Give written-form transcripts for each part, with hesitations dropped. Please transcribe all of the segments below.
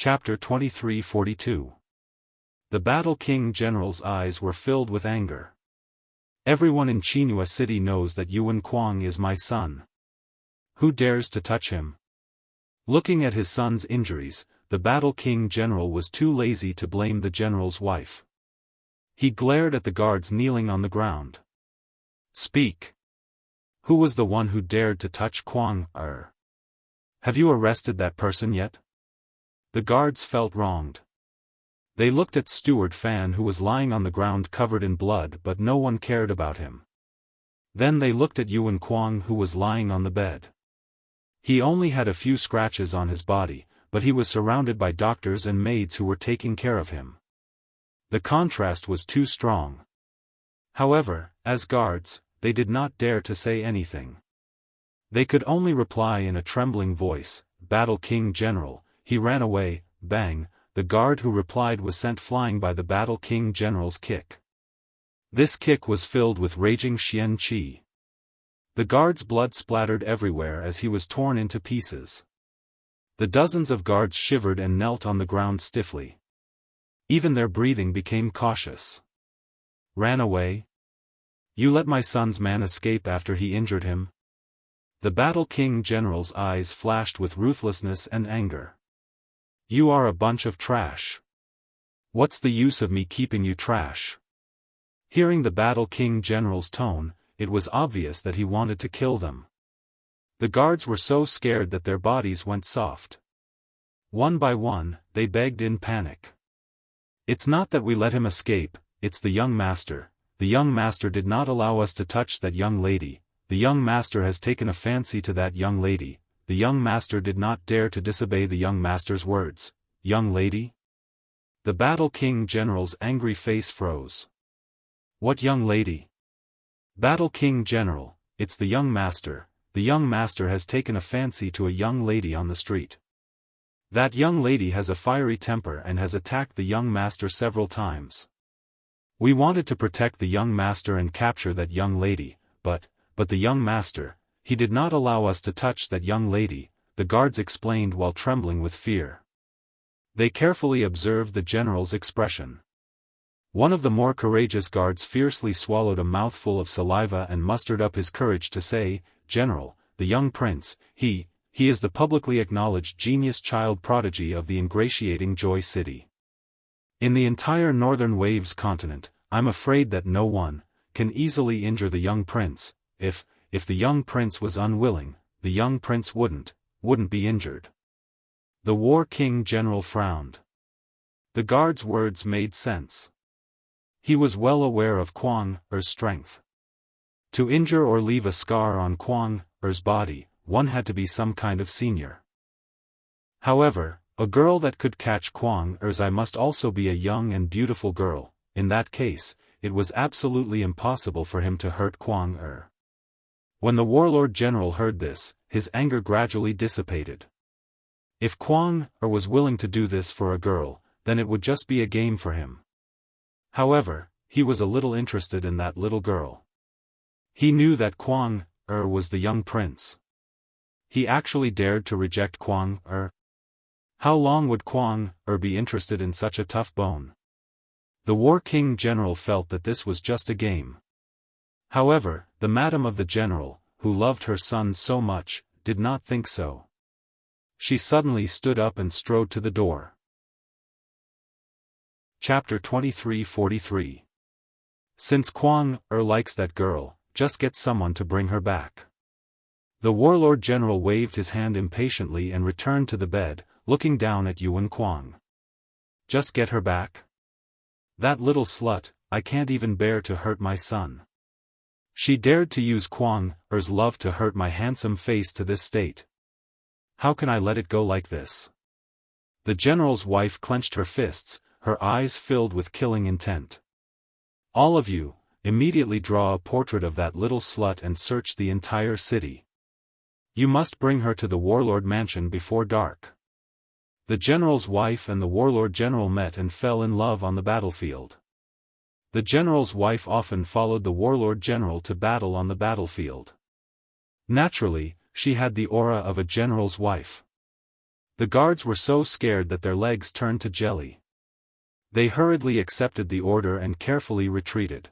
Chapter 2342. The Battle King General's eyes were filled with anger. Everyone in Qinghua City knows that Yuan Kuang is my son. Who dares to touch him? Looking at his son's injuries, the Battle King General was too lazy to blame the general's wife. He glared at the guards kneeling on the ground. Speak. Who was the one who dared to touch Kuang? Have you arrested that person yet? The guards felt wronged. They looked at Steward Fan, who was lying on the ground covered in blood, but no one cared about him. Then they looked at Yuan Kuang, who was lying on the bed. He only had a few scratches on his body, but he was surrounded by doctors and maids who were taking care of him. The contrast was too strong. However, as guards, they did not dare to say anything. They could only reply in a trembling voice, "Battle King General." He ran away. Bang! The guard who replied was sent flying by the Battle King General's kick. This kick was filled with raging Xian Qi. The guard's blood splattered everywhere as he was torn into pieces. The dozens of guards shivered and knelt on the ground stiffly. Even their breathing became cautious. Ran away? You let my son's man escape after he injured him? The Battle King General's eyes flashed with ruthlessness and anger. You are a bunch of trash. What's the use of me keeping you trash? Hearing the Battle King General's tone, it was obvious that he wanted to kill them. The guards were so scared that their bodies went soft. One by one, they begged in panic. It's not that we let him escape, it's the young master. The young master did not allow us to touch that young lady. The young master has taken a fancy to that young lady. The young master did not dare to disobey the young master's words. Young lady? The Battle King General's angry face froze. What young lady? Battle King General, it's the young master. The young master has taken a fancy to a young lady on the street. That young lady has a fiery temper and has attacked the young master several times. We wanted to protect the young master and capture that young lady, but the young master, he did not allow us to touch that young lady, the guards explained while trembling with fear. They carefully observed the general's expression. One of the more courageous guards fiercely swallowed a mouthful of saliva and mustered up his courage to say, "General, the young prince, he is the publicly acknowledged genius child prodigy of the ingratiating Joy City. In the entire Northern Waves continent, I'm afraid that no one can easily injure the young prince. If the young prince was unwilling, the young prince wouldn't be injured." The War King General frowned. The guard's words made sense. He was well aware of Kuang Er's strength. To injure or leave a scar on Kuang Er's body, one had to be some kind of senior. However, a girl that could catch Kuang Er's eye must also be a young and beautiful girl. In that case, it was absolutely impossible for him to hurt Kuang Er. When the Warlord General heard this, his anger gradually dissipated. If Kuang Er was willing to do this for a girl, then it would just be a game for him. However, he was a little interested in that little girl. He knew that Kuang Er was the young prince. He actually dared to reject Kuang Er. How long would Kuang Er be interested in such a tough bone? The War King General felt that this was just a game. However, the madam of the general, who loved her son so much, did not think so. She suddenly stood up and strode to the door. Chapter 2343. Since Kuang Er likes that girl, just get someone to bring her back. The Warlord General waved his hand impatiently and returned to the bed, looking down at Yuan Kuang. Just get her back? That little slut, I can't even bear to hurt my son. She dared to use Kuang Er's love to hurt my handsome face to this state. How can I let it go like this? The general's wife clenched her fists, her eyes filled with killing intent. All of you, immediately draw a portrait of that little slut and search the entire city. You must bring her to the Warlord Mansion before dark. The general's wife and the Warlord General met and fell in love on the battlefield. The general's wife often followed the Warlord General to battle on the battlefield. Naturally, she had the aura of a general's wife. The guards were so scared that their legs turned to jelly. They hurriedly accepted the order and carefully retreated.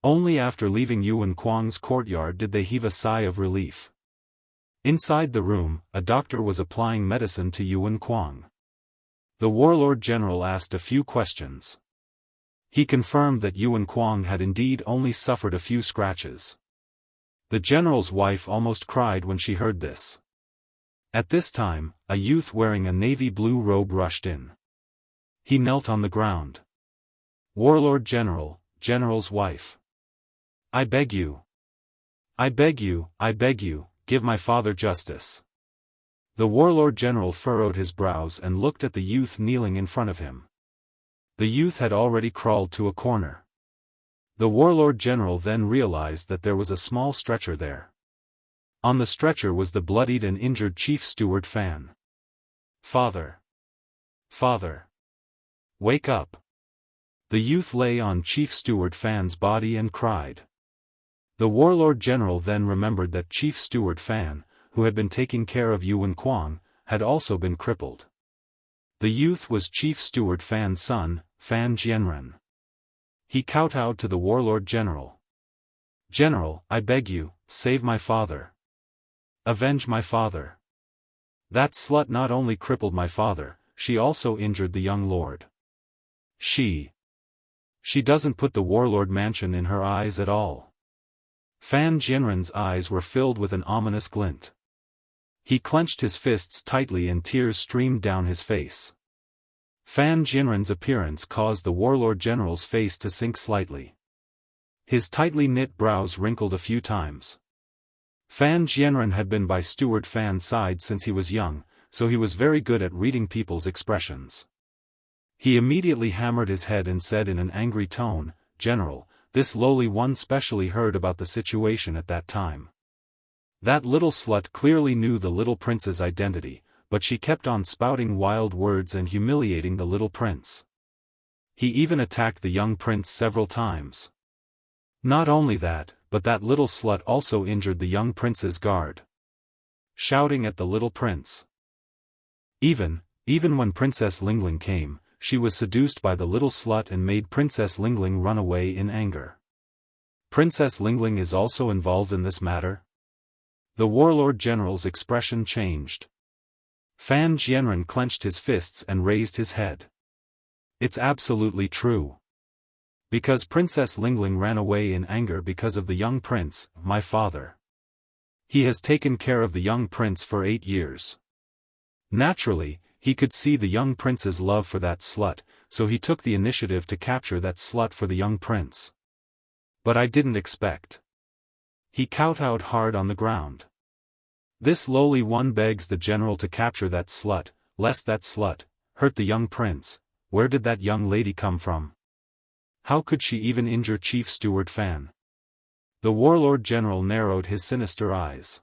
Only after leaving Yuan Kuang's courtyard did they heave a sigh of relief. Inside the room, a doctor was applying medicine to Yuan Kuang. The warlord general asked a few questions. He confirmed that Yuan Kuang had indeed only suffered a few scratches. The general's wife almost cried when she heard this. At this time, a youth wearing a navy blue robe rushed in. He knelt on the ground. Warlord General, General's wife. I beg you. I beg you, give my father justice. The warlord general furrowed his brows and looked at the youth kneeling in front of him. The youth had already crawled to a corner. The warlord general then realized that there was a small stretcher there. On the stretcher was the bloodied and injured Chief Steward Fan. Father! Father! Wake up! The youth lay on Chief Steward Fan's body and cried. The warlord general then remembered that Chief Steward Fan, who had been taking care of Yuan Kuang, had also been crippled. The youth was Chief Steward Fan's son, Fan Jianren. He kowtowed to the warlord general. General, I beg you, save my father. Avenge my father. That slut not only crippled my father, she also injured the young lord. She doesn't put the warlord mansion in her eyes at all. Fan Jianren's eyes were filled with an ominous glint. He clenched his fists tightly and tears streamed down his face. Fan Jianren's appearance caused the warlord general's face to sink slightly. His tightly knit brows wrinkled a few times. Fan Jianren had been by Steward Fan's side since he was young, so he was very good at reading people's expressions. He immediately hammered his head and said in an angry tone, General, this lowly one specially heard about the situation at that time. That little slut clearly knew the little prince's identity, but she kept on spouting wild words and humiliating the little prince. He even attacked the young prince several times. Not only that, but that little slut also injured the young prince's guard. Shouting at the little prince. Even when Princess Lingling came, she was seduced by the little slut and made Princess Lingling run away in anger. Princess Lingling is also involved in this matter? The warlord general's expression changed. Fan Jianren clenched his fists and raised his head. It's absolutely true. Because Princess Lingling ran away in anger because of the young prince, my father. He has taken care of the young prince for 8 years. Naturally, he could see the young prince's love for that slut, so he took the initiative to capture that slut for the young prince. But I didn't expect. He kowtowed hard on the ground. This lowly one begs the general to capture that slut, lest that slut hurt the young prince. Where did that young lady come from? How could she even injure Chief Steward Fan? The warlord general narrowed his sinister eyes.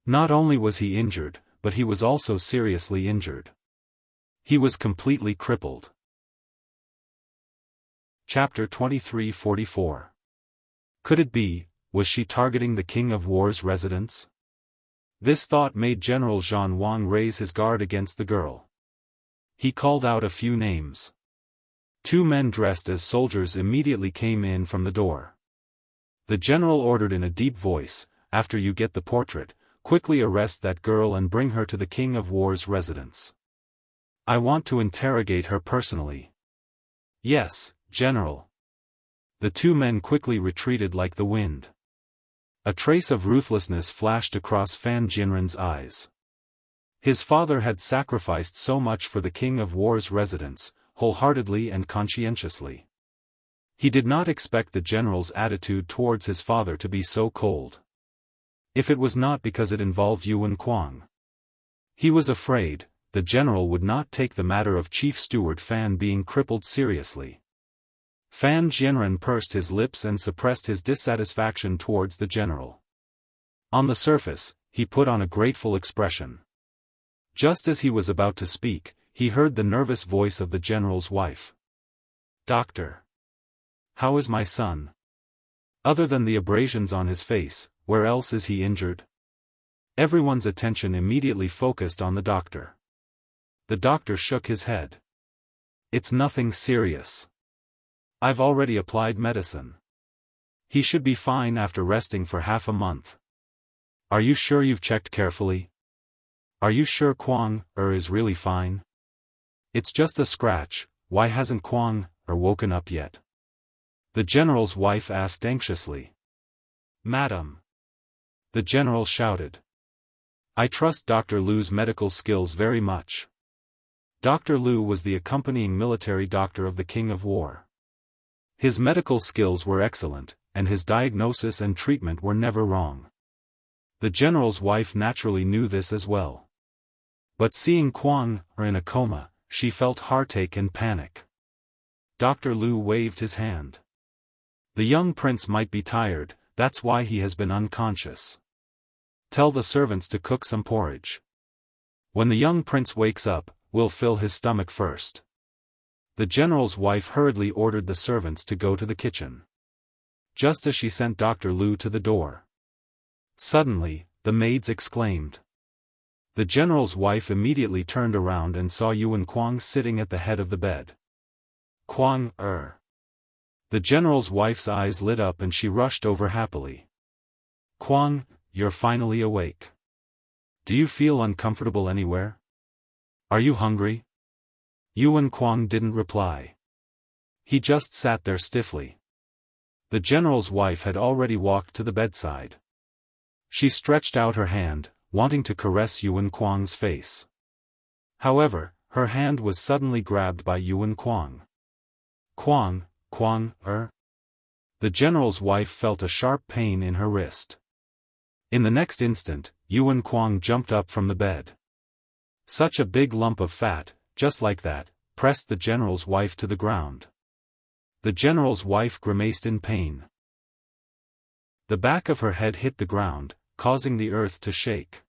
Not only was he injured, but he was also seriously injured. He was completely crippled. Chapter 2344. Could it be, was she targeting the King of War's residence? This thought made General Zhan Wang raise his guard against the girl. He called out a few names. 2 men dressed as soldiers immediately came in from the door. The general ordered in a deep voice, after you get the portrait, quickly arrest that girl and bring her to the King of War's residence. I want to interrogate her personally. Yes, General. The 2 men quickly retreated like the wind. A trace of ruthlessness flashed across Fan Jianren's eyes. His father had sacrificed so much for the King of War's residence, wholeheartedly and conscientiously. He did not expect the general's attitude towards his father to be so cold. If it was not because it involved Yuan Kuang. He was afraid, the general would not take the matter of Chief Steward Fan being crippled seriously. Fan Jianren pursed his lips and suppressed his dissatisfaction towards the general. On the surface, he put on a grateful expression. Just as he was about to speak, he heard the nervous voice of the general's wife. Doctor. How is my son? Other than the abrasions on his face, where else is he injured? Everyone's attention immediately focused on the doctor. The doctor shook his head. It's nothing serious. I've already applied medicine. He should be fine after resting for half a month. Are you sure you've checked carefully? Are you sure Kwang is really fine? It's just a scratch. Why hasn't Kwang woken up yet? The general's wife asked anxiously. Madam. The general shouted. I trust Dr. Lu's medical skills very much. Dr. Lu was the accompanying military doctor of the King of War. His medical skills were excellent, and his diagnosis and treatment were never wrong. The general's wife naturally knew this as well. But seeing Kwang in a coma, she felt heartache and panic. Dr. Lu waved his hand. The young prince might be tired, that's why he has been unconscious. Tell the servants to cook some porridge. When the young prince wakes up, we'll fill his stomach first. The general's wife hurriedly ordered the servants to go to the kitchen. Just as she sent Dr. Lu to the door. Suddenly, the maids exclaimed. The general's wife immediately turned around and saw Yuan Kwang sitting at the head of the bed. Kwang, The general's wife's eyes lit up and she rushed over happily. Kwang, you're finally awake. Do you feel uncomfortable anywhere? Are you hungry? Yuan Kwang didn't reply. He just sat there stiffly. The general's wife had already walked to the bedside. She stretched out her hand, wanting to caress Yuan Kwang's face. However, her hand was suddenly grabbed by Yuan Kwang. Kwang, The general's wife felt a sharp pain in her wrist. In the next instant, Yuan Kwang jumped up from the bed. Such a big lump of fat, just like that, pressed the general's wife to the ground. The general's wife grimaced in pain. The back of her head hit the ground, causing the earth to shake.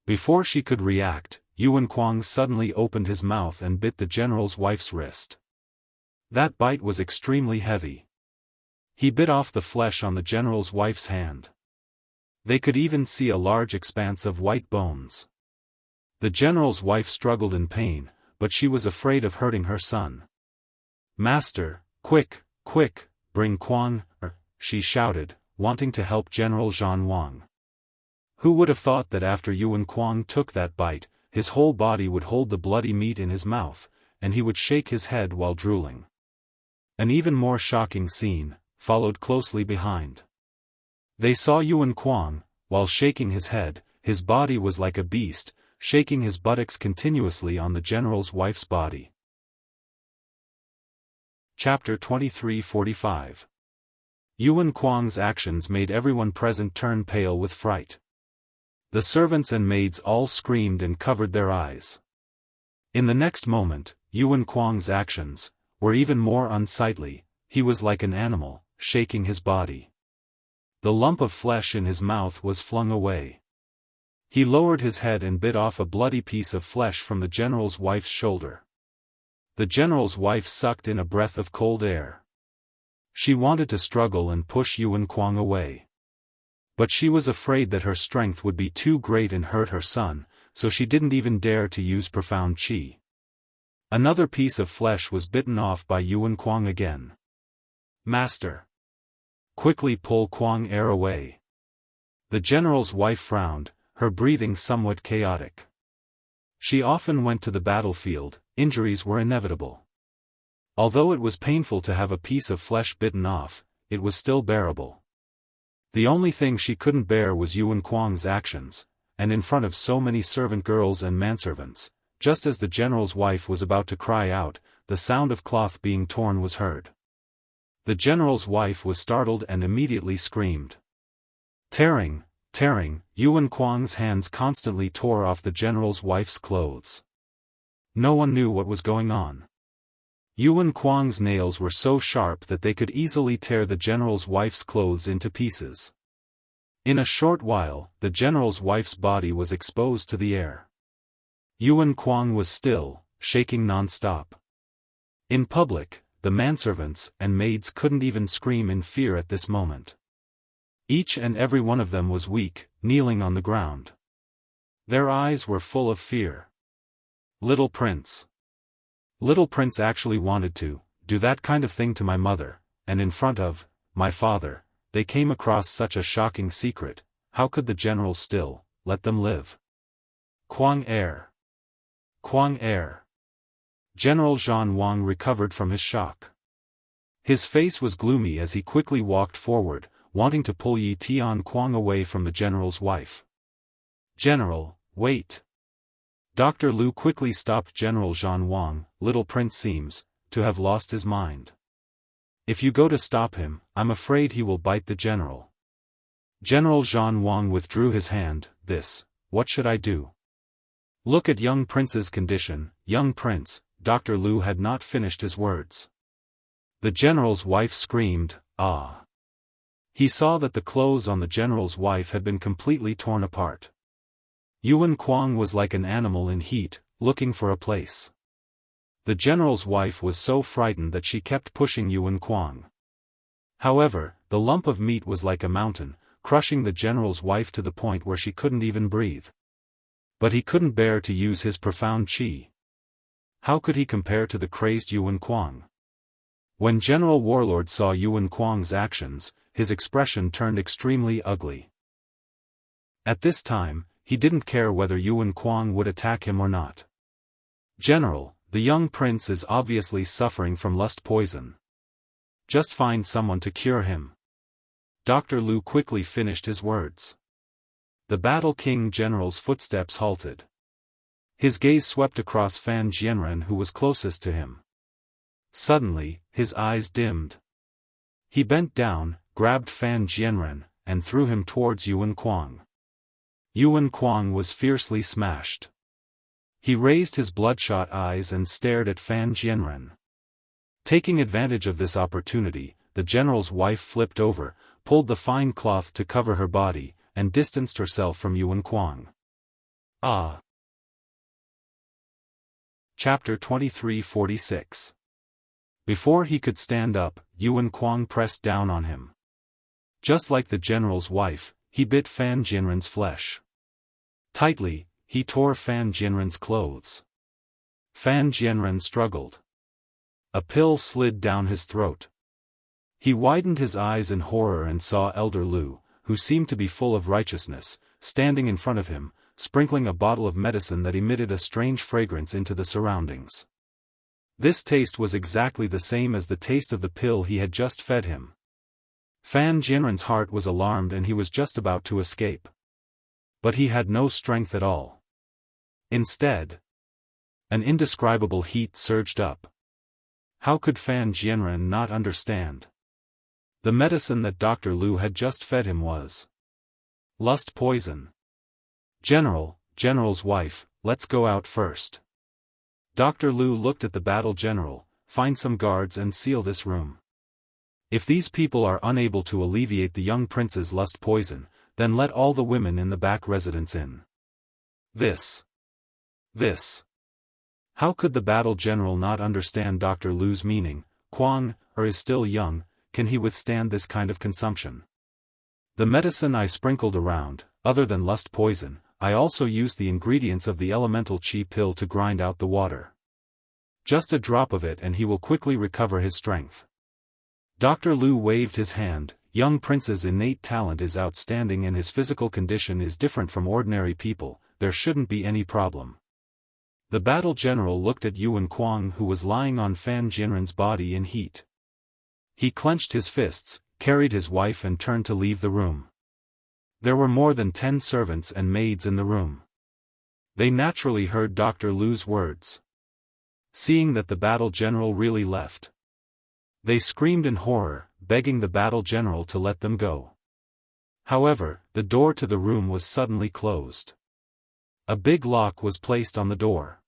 Before she could react, Yuan Kwang suddenly opened his mouth and bit the general's wife's wrist. That bite was extremely heavy. He bit off the flesh on the general's wife's hand. They could even see a large expanse of white bones. The general's wife struggled in pain, but she was afraid of hurting her son. Master, quick, bring Kwang, she shouted, wanting to help General Zhan Wang. Who would have thought that after Yuan Kwang took that bite, his whole body would hold the bloody meat in his mouth, and he would shake his head while drooling. An even more shocking scene followed closely behind. They saw Yuan Kwang, while shaking his head, his body was like a beast, shaking his buttocks continuously on the general's wife's body. Chapter 23:45. Yuan Kwang's actions made everyone present turn pale with fright. The servants and maids all screamed and covered their eyes. In the next moment, Yuan Kwang's actions were even more unsightly. He was like an animal, shaking his body. The lump of flesh in his mouth was flung away. He lowered his head and bit off a bloody piece of flesh from the general's wife's shoulder. The general's wife sucked in a breath of cold air. She wanted to struggle and push Yuan Kwang away. But she was afraid that her strength would be too great and hurt her son, so she didn't even dare to use profound qi. Another piece of flesh was bitten off by Yuan Kwang again. Master! Quickly pull Kwang air away. The general's wife frowned, her breathing somewhat chaotic. She often went to the battlefield, injuries were inevitable. Although it was painful to have a piece of flesh bitten off, it was still bearable. The only thing she couldn't bear was Yuan Kwang's actions, and in front of so many servant girls and manservants, just as the general's wife was about to cry out, the sound of cloth being torn was heard. The general's wife was startled and immediately screamed. Tearing, Yuan Kwang's hands constantly tore off the general's wife's clothes. No one knew what was going on. Yuan Kwang's nails were so sharp that they could easily tear the general's wife's clothes into pieces. In a short while, the general's wife's body was exposed to the air. Yuan Kwang was still, shaking non-stop. In public, the manservants and maids couldn't even scream in fear at this moment. Each and every one of them was weak, kneeling on the ground. Their eyes were full of fear. Little Prince. Little Prince actually wanted to do that kind of thing to my mother, and in front of my father. They came across such a shocking secret. How could the general still let them live? Kuang heir. Kuang heir. General Zhan Wang recovered from his shock. His face was gloomy as he quickly walked forward, wanting to pull Yi Tian Kuang away from the general's wife. General, wait. Dr. Lu quickly stopped General Zhan Wang. Little Prince seems to have lost his mind. If you go to stop him, I'm afraid he will bite the general. General Zhan Wang withdrew his hand. What should I do? Look at young prince's condition. Young prince. Dr. Lu had not finished his words. The general's wife screamed, ah. He saw that the clothes on the general's wife had been completely torn apart. Yuan Kuang was like an animal in heat, looking for a place. The general's wife was so frightened that she kept pushing Yuan Kuang. However, the lump of meat was like a mountain, crushing the general's wife to the point where she couldn't even breathe. But he couldn't bear to use his profound qi. How could he compare to the crazed Yuan Kuang? When General Warlord saw Yuan Kuang's actions, his expression turned extremely ugly. At this time, he didn't care whether Yuan Kuang would attack him or not. General, the young prince is obviously suffering from lust poison. Just find someone to cure him. Dr. Lu quickly finished his words. The Battle King General's footsteps halted. His gaze swept across Fan Jianren, who was closest to him. Suddenly, his eyes dimmed. He bent down, grabbed Fan Jianren, and threw him towards Yuan Kuang. Yuan Kuang was fiercely smashed. He raised his bloodshot eyes and stared at Fan Jianren. Taking advantage of this opportunity, the general's wife flipped over, pulled the fine cloth to cover her body, and distanced herself from Yuan Kuang. Ah! Chapter 2346. Before he could stand up, Yuan Kuang pressed down on him. Just like the general's wife, he bit Fan Jianren's flesh. Tightly, he tore Fan Jianren's clothes. Fan Jianren struggled. A pill slid down his throat. He widened his eyes in horror and saw Elder Lu, who seemed to be full of righteousness, standing in front of him, sprinkling a bottle of medicine that emitted a strange fragrance into the surroundings. This taste was exactly the same as the taste of the pill he had just fed him. Fan Jianren's heart was alarmed and he was just about to escape. But he had no strength at all. Instead, an indescribable heat surged up. How could Fan Jianren not understand? The medicine that Dr. Lu had just fed him was lust poison. General's wife, let's go out first. Dr. Lu looked at the battle general. Find some guards and seal this room. If these people are unable to alleviate the young prince's lust poison, then let all the women in the back residence in. This. How could the battle general not understand Dr. Lu's meaning? Kuang, is still young, can he withstand this kind of consumption? The medicine I sprinkled around, other than lust poison, I also used the ingredients of the elemental qi pill to grind out the water. Just a drop of it and he will quickly recover his strength. Dr. Lu waved his hand. Young prince's innate talent is outstanding and his physical condition is different from ordinary people, there shouldn't be any problem. The battle general looked at Yuan Kuang, who was lying on Fan Jianren's body in heat. He clenched his fists, carried his wife and turned to leave the room. There were more than 10 servants and maids in the room. They naturally heard Dr. Lu's words. Seeing that the battle general really left, they screamed in horror, begging the battle general to let them go. However, the door to the room was suddenly closed. A big lock was placed on the door.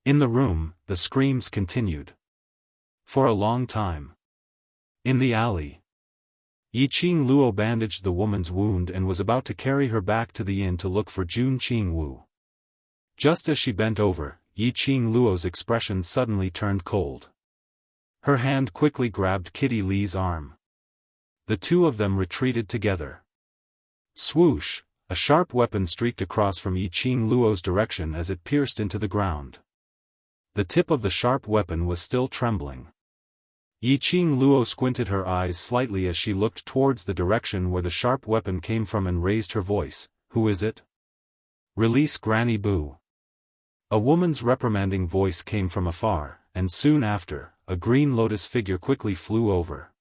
In the room, the screams continued. For a long time. In the alley, Yiqing Luo bandaged the woman's wound and was about to carry her back to the inn to look for Jun Qingwu. Just as she bent over, Yiqing Luo's expression suddenly turned cold. Her hand quickly grabbed Kitty Li's arm. The two of them retreated together. Swoosh! A sharp weapon streaked across from Yiqing Luo's direction as it pierced into the ground. The tip of the sharp weapon was still trembling. Yiqing Luo squinted her eyes slightly as she looked towards the direction where the sharp weapon came from and raised her voice. "Who is it?" "Release Granny Boo." A woman's reprimanding voice came from afar, and soon after, a green lotus figure quickly flew over.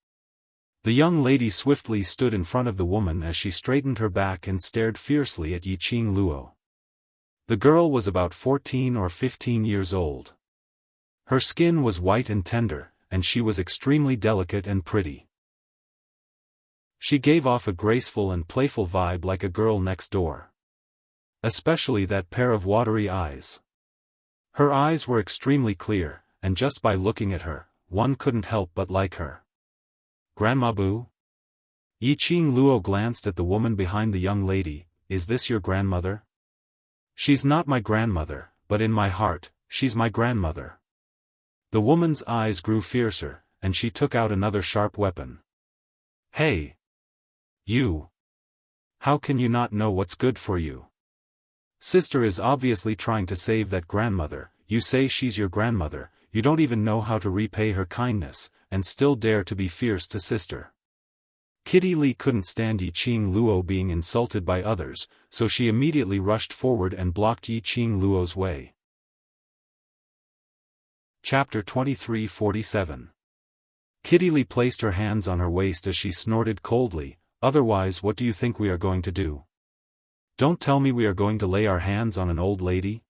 The young lady swiftly stood in front of the woman as she straightened her back and stared fiercely at Yiqing Luo. The girl was about 14 or 15 years old. Her skin was white and tender, and she was extremely delicate and pretty. She gave off a graceful and playful vibe like a girl next door. Especially that pair of watery eyes. Her eyes were extremely clear, and just by looking at her, one couldn't help but like her. "Grandma Boo?" Yiqing Luo glanced at the woman behind the young lady. "Is this your grandmother?" "She's not my grandmother, but in my heart, she's my grandmother." The woman's eyes grew fiercer, and she took out another sharp weapon. "Hey! You! How can you not know what's good for you? Sister is obviously trying to save that grandmother. You say she's your grandmother, you don't even know how to repay her kindness, and still dare to be fierce to sister." Kitty Lee couldn't stand Yiqing Luo being insulted by others, so she immediately rushed forward and blocked Yiqing Luo's way. Chapter 2347. Kitty Lee placed her hands on her waist as she snorted coldly. "Otherwise, what do you think we are going to do? Don't tell me we are going to lay our hands on an old lady?"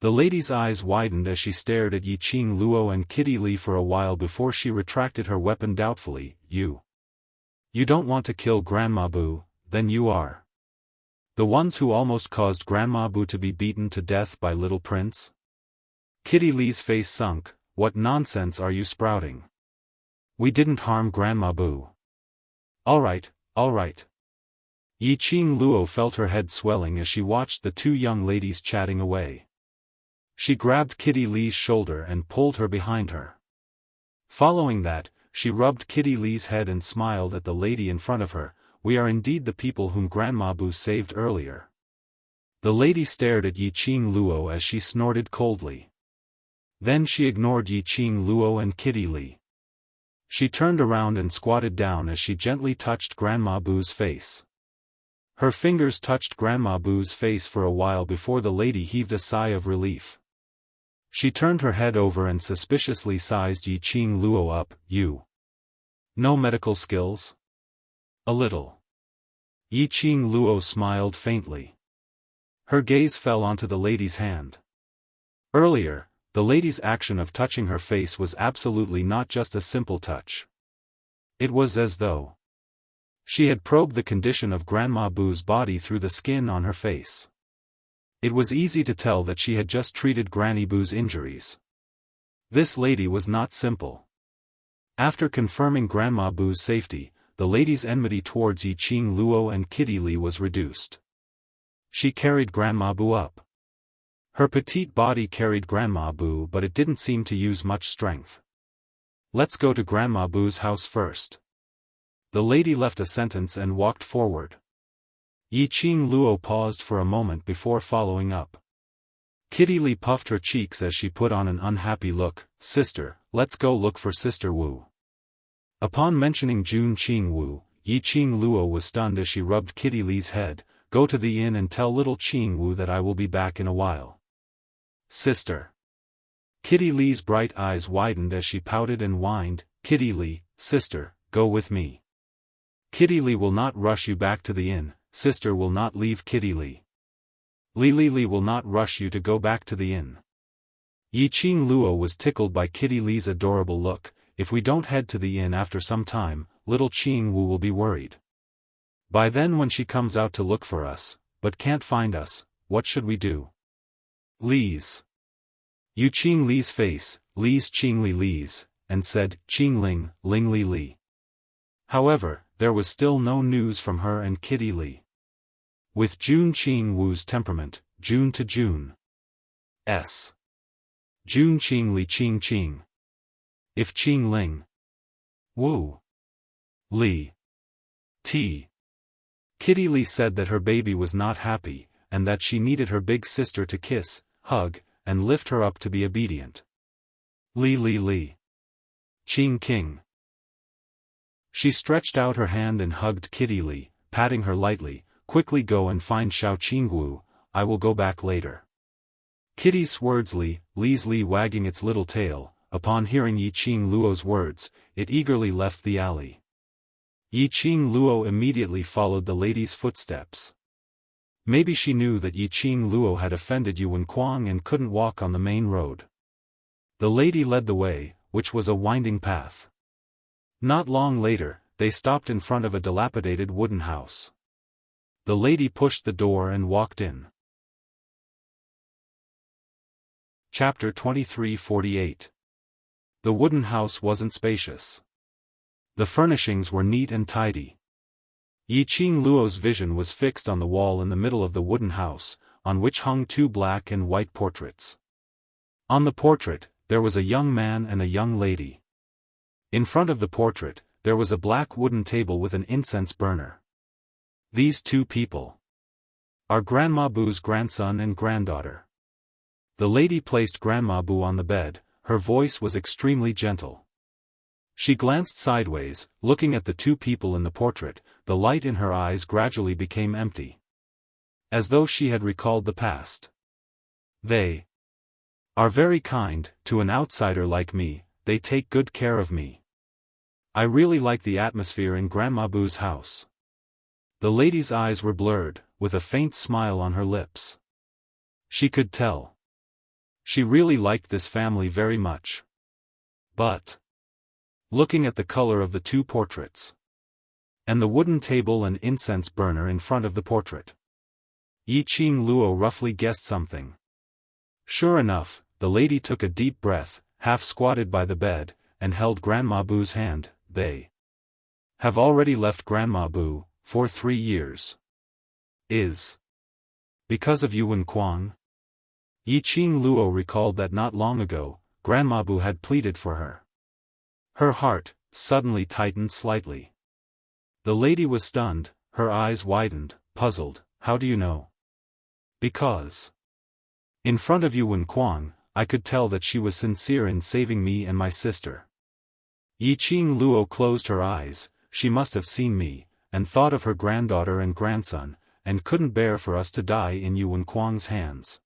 The lady's eyes widened as she stared at Yiqing Luo and Kitty Lee for a while before she retracted her weapon doubtfully. You don't want to kill Grandma Boo, then you are the ones who almost caused Grandma Boo to be beaten to death by Little Prince?" Kitty Lee's face sunk. "What nonsense are you sprouting? We didn't harm Grandma Boo." All right. Yiqing Luo felt her head swelling as she watched the two young ladies chatting away. She grabbed Kitty Lee's shoulder and pulled her behind her. Following that, she rubbed Kitty Lee's head and smiled at the lady in front of her. "We are indeed the people whom Grandma Boo saved earlier." The lady stared at Yiqing Luo as she snorted coldly. Then she ignored Yiqing Luo and Kitty Lee. She turned around and squatted down as she gently touched Grandma Boo's face. Her fingers touched Grandma Boo's face for a while before the lady heaved a sigh of relief. She turned her head over and suspiciously sized Yiqing Luo up. "You no medical skills?" "A little." Yiqing Luo smiled faintly. Her gaze fell onto the lady's hand. Earlier, the lady's action of touching her face was absolutely not just a simple touch. It was as though she had probed the condition of Grandma Boo's body through the skin on her face. It was easy to tell that she had just treated Granny Boo's injuries. This lady was not simple. After confirming Grandma Boo's safety, the lady's enmity towards Yiqing Luo and Kitty Lee was reduced. She carried Grandma Boo up. Her petite body carried Grandma Boo, but it didn't seem to use much strength. "Let's go to Grandma Boo's house first." The lady left a sentence and walked forward. Yiqing Luo paused for a moment before following up. Kitty Lee puffed her cheeks as she put on an unhappy look. "Sister, let's go look for Sister Wu." Upon mentioning Jun Qing Wu, Yiqing Luo was stunned as she rubbed Kitty Lee's head. "Go to the inn and tell little Qing Wu that I will be back in a while." "Sister." Kitty Lee's bright eyes widened as she pouted and whined. "Kitty Lee, sister, go with me. Kitty Lee will not rush you back to the inn. Sister will not leave Kitty Lee. Lee will not rush you to go back to the inn." Yiqing Luo was tickled by Kitty Lee's adorable look. "If we don't head to the inn after some time, little Qing Wu will be worried. By then when she comes out to look for us, but can't find us, what should we do?" "Lee's." Yiqing Lee's face, "Lee's Qing Lee's," and said, "Qing Ling Li." However, there was still no news from her and Kitty Lee. With Jun Qing Wu's temperament, June to June. S. Jun Qing Qing. If Qing Ling. Wu. Li. T. Kitty Lee said that her baby was not happy, and that she needed her big sister to kiss, hug, and lift her up to be obedient. Li Li Li. Qing King. She stretched out her hand and hugged Kitty Li, patting her lightly. Quickly go and find Xiao Qingwu, I will go back later. Kitty's words Li's Li wagging its little tail. Upon hearing Yi Qing Luo's words, it eagerly left the alley. Yi Qing Luo immediately followed the lady's footsteps. Maybe she knew that Yi Qing Luo had offended Yuan Kuang and couldn't walk on the main road. The lady led the way, which was a winding path. Not long later, they stopped in front of a dilapidated wooden house. The lady pushed the door and walked in. Chapter 23:48. The wooden house wasn't spacious. The furnishings were neat and tidy. Yi Qing Luo's vision was fixed on the wall in the middle of the wooden house, on which hung 2 black and white portraits. On the portrait, there was a young man and a young lady. In front of the portrait, there was a black wooden table with an incense burner. These 2 people are Grandma Boo's grandson and granddaughter. The lady placed Grandma Boo on the bed. Her voice was extremely gentle. She glanced sideways, looking at the 2 people in the portrait. The light in her eyes gradually became empty, as though she had recalled the past. They are very kind to an outsider like me. They take good care of me. I really like the atmosphere in Grandma Boo's house. The lady's eyes were blurred, with a faint smile on her lips. She could tell. She really liked this family very much. But, looking at the color of the 2 portraits, and the wooden table and incense burner in front of the portrait, Yi Qing Luo roughly guessed something. Sure enough, the lady took a deep breath, half squatted by the bed, and held Grandma Boo's hand. They have already left Grandma Boo for 3 years. Is because of Yuan Kuang? Yi Qing Luo recalled that not long ago, Grandma Boo had pleaded for her. Her heart suddenly tightened slightly. The lady was stunned, her eyes widened, puzzled. How do you know? Because in front of Yuan Kuang, I could tell that she was sincere in saving me and my sister. Yi Qing Luo closed her eyes. She must have seen me, and thought of her granddaughter and grandson, and couldn't bear for us to die in Yuan Kuang's hands.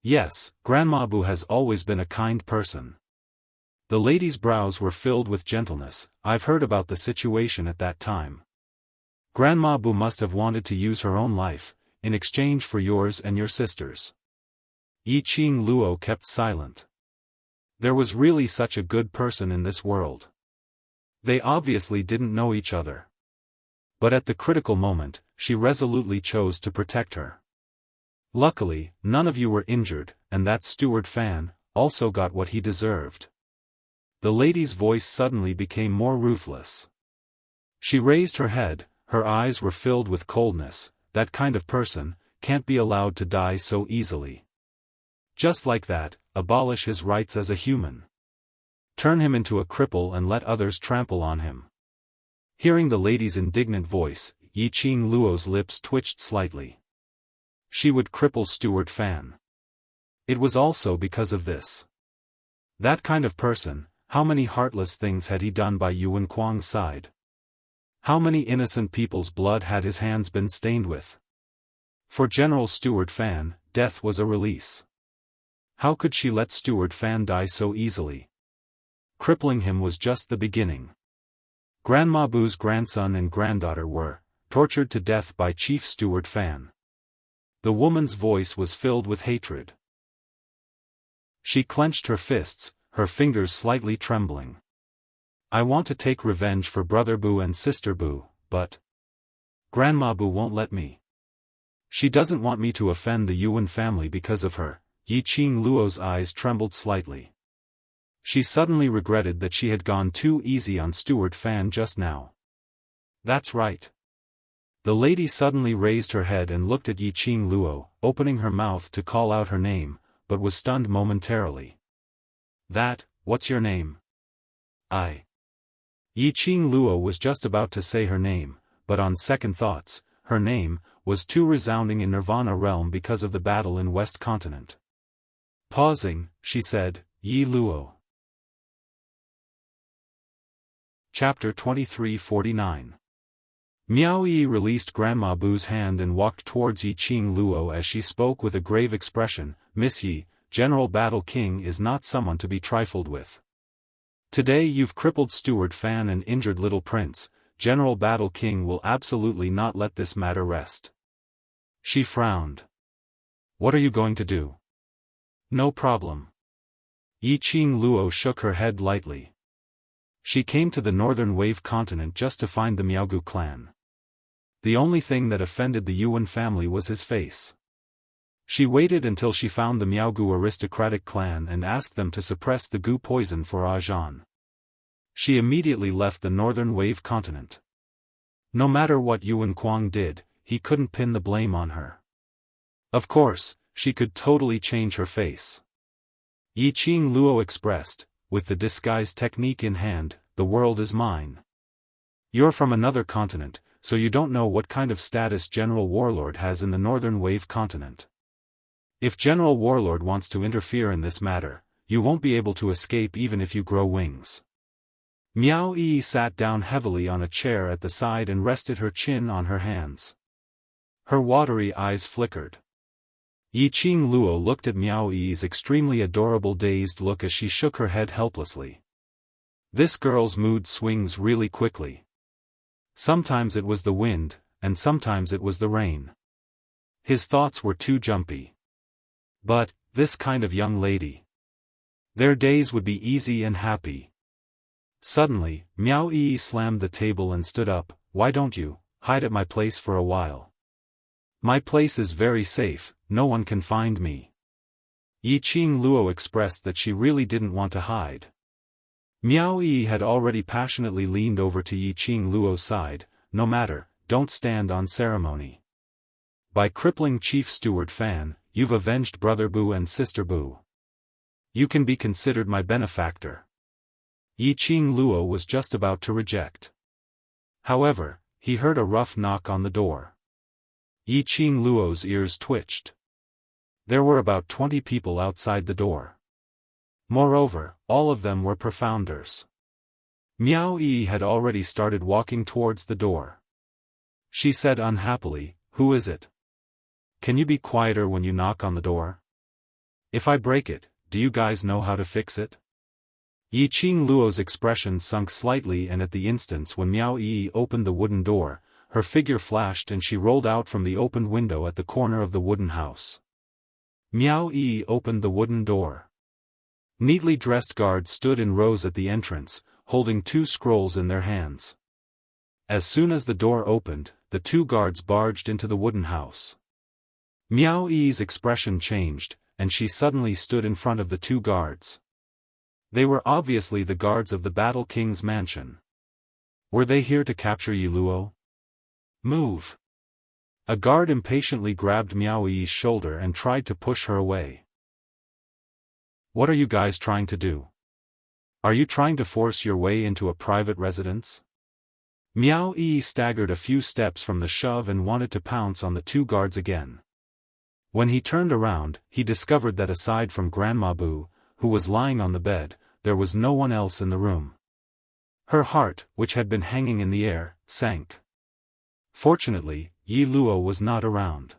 Yes, Grandma Boo has always been a kind person. The lady's brows were filled with gentleness. I've heard about the situation at that time. Grandma Boo must have wanted to use her own life, in exchange for yours and your sister's. Yi Qing Luo kept silent. There was really such a good person in this world. They obviously didn't know each other. But at the critical moment, she resolutely chose to protect her. Luckily, none of you were injured, and that steward Fan also got what he deserved. The lady's voice suddenly became more ruthless. She raised her head, her eyes were filled with coldness. That kind of person can't be allowed to die so easily. Just like that, abolish his rights as a human. Turn him into a cripple and let others trample on him. Hearing the lady's indignant voice, Yi Qing Luo's lips twitched slightly. She would cripple Steward Fan. It was also because of this. That kind of person, how many heartless things had he done by Yuan Kuang's side? How many innocent people's blood had his hands been stained with? For General Steward Fan, death was a release. How could she let Steward Fan die so easily? Crippling him was just the beginning. Grandma Boo's grandson and granddaughter were tortured to death by Chief Steward Fan. The woman's voice was filled with hatred. She clenched her fists, her fingers slightly trembling. I want to take revenge for Brother Boo and Sister Boo, but Grandma Boo won't let me. She doesn't want me to offend the Yuan family because of her. Yi Qing Luo's eyes trembled slightly. She suddenly regretted that she had gone too easy on Steward Fan just now. That's right. The lady suddenly raised her head and looked at Yi Qing Luo, opening her mouth to call out her name, but was stunned momentarily. What's your name? Yi Qing Luo was just about to say her name, but on second thoughts, her name was too resounding in Nirvana realm because of the battle in West Continent. Pausing, she said, Yi Luo. Chapter 2349. Miao Yi released Grandma Bu's hand and walked towards Yi Qing Luo as she spoke with a grave expression. Miss Yi, General Battle King is not someone to be trifled with. Today you've crippled Steward Fan and injured Little Prince. General Battle King will absolutely not let this matter rest. She frowned. What are you going to do? No problem. Yi Qing Luo shook her head lightly. She came to the Northern Wave continent just to find the Miaogu clan. The only thing that offended the Yuan family was his face. She waited until she found the Miaogu aristocratic clan and asked them to suppress the Gu poison for Ajan. She immediately left the Northern Wave continent. No matter what Yuan Kuang did, he couldn't pin the blame on her. Of course, she could totally change her face. Yi Qing Luo expressed, with the disguise technique in hand, the world is mine. You're from another continent, so you don't know what kind of status General Warlord has in the Northern Wave continent. If General Warlord wants to interfere in this matter, you won't be able to escape even if you grow wings. Miao Yi sat down heavily on a chair at the side and rested her chin on her hands. Her watery eyes flickered. Yi Qing Luo looked at Miao Yi's extremely adorable dazed look as she shook her head helplessly. This girl's mood swings really quickly. Sometimes it was the wind, and sometimes it was the rain. His thoughts were too jumpy. But, this kind of young lady. Their days would be easy and happy. Suddenly, Miao Yi slammed the table and stood up. Why don't you hide at my place for a while? My place is very safe, no one can find me. Yi Qing Luo expressed that she really didn't want to hide. Miao Yi had already passionately leaned over to Yi Qing Luo's side. No matter, don't stand on ceremony. By crippling Chief Steward Fan, you've avenged Brother Bu and Sister Bu. You can be considered my benefactor. Yi Qing Luo was just about to reject. However, he heard a rough knock on the door. Yi Qing Luo's ears twitched. There were about 20 people outside the door. Moreover, all of them were profounders. Miao Yi had already started walking towards the door. She said unhappily, "Who is it? Can you be quieter when you knock on the door? If I break it, do you guys know how to fix it?" Yi Qing Luo's expression sunk slightly, and at the instant when Miao Yi opened the wooden door, her figure flashed and she rolled out from the opened window at the corner of the wooden house. Miao Yi opened the wooden door. Neatly dressed guards stood in rows at the entrance, holding 2 scrolls in their hands. As soon as the door opened, the 2 guards barged into the wooden house. Miao Yi's expression changed, and she suddenly stood in front of the 2 guards. They were obviously the guards of the Battle King's mansion. Were they here to capture Yi Luo? Move! A guard impatiently grabbed Miao Yi's shoulder and tried to push her away. What are you guys trying to do? Are you trying to force your way into a private residence? Miao Yi staggered a few steps from the shove and wanted to pounce on the 2 guards again. When he turned around, he discovered that aside from Grandma Bu, who was lying on the bed, there was no one else in the room. Her heart, which had been hanging in the air, sank. Fortunately, Yi Luo was not around.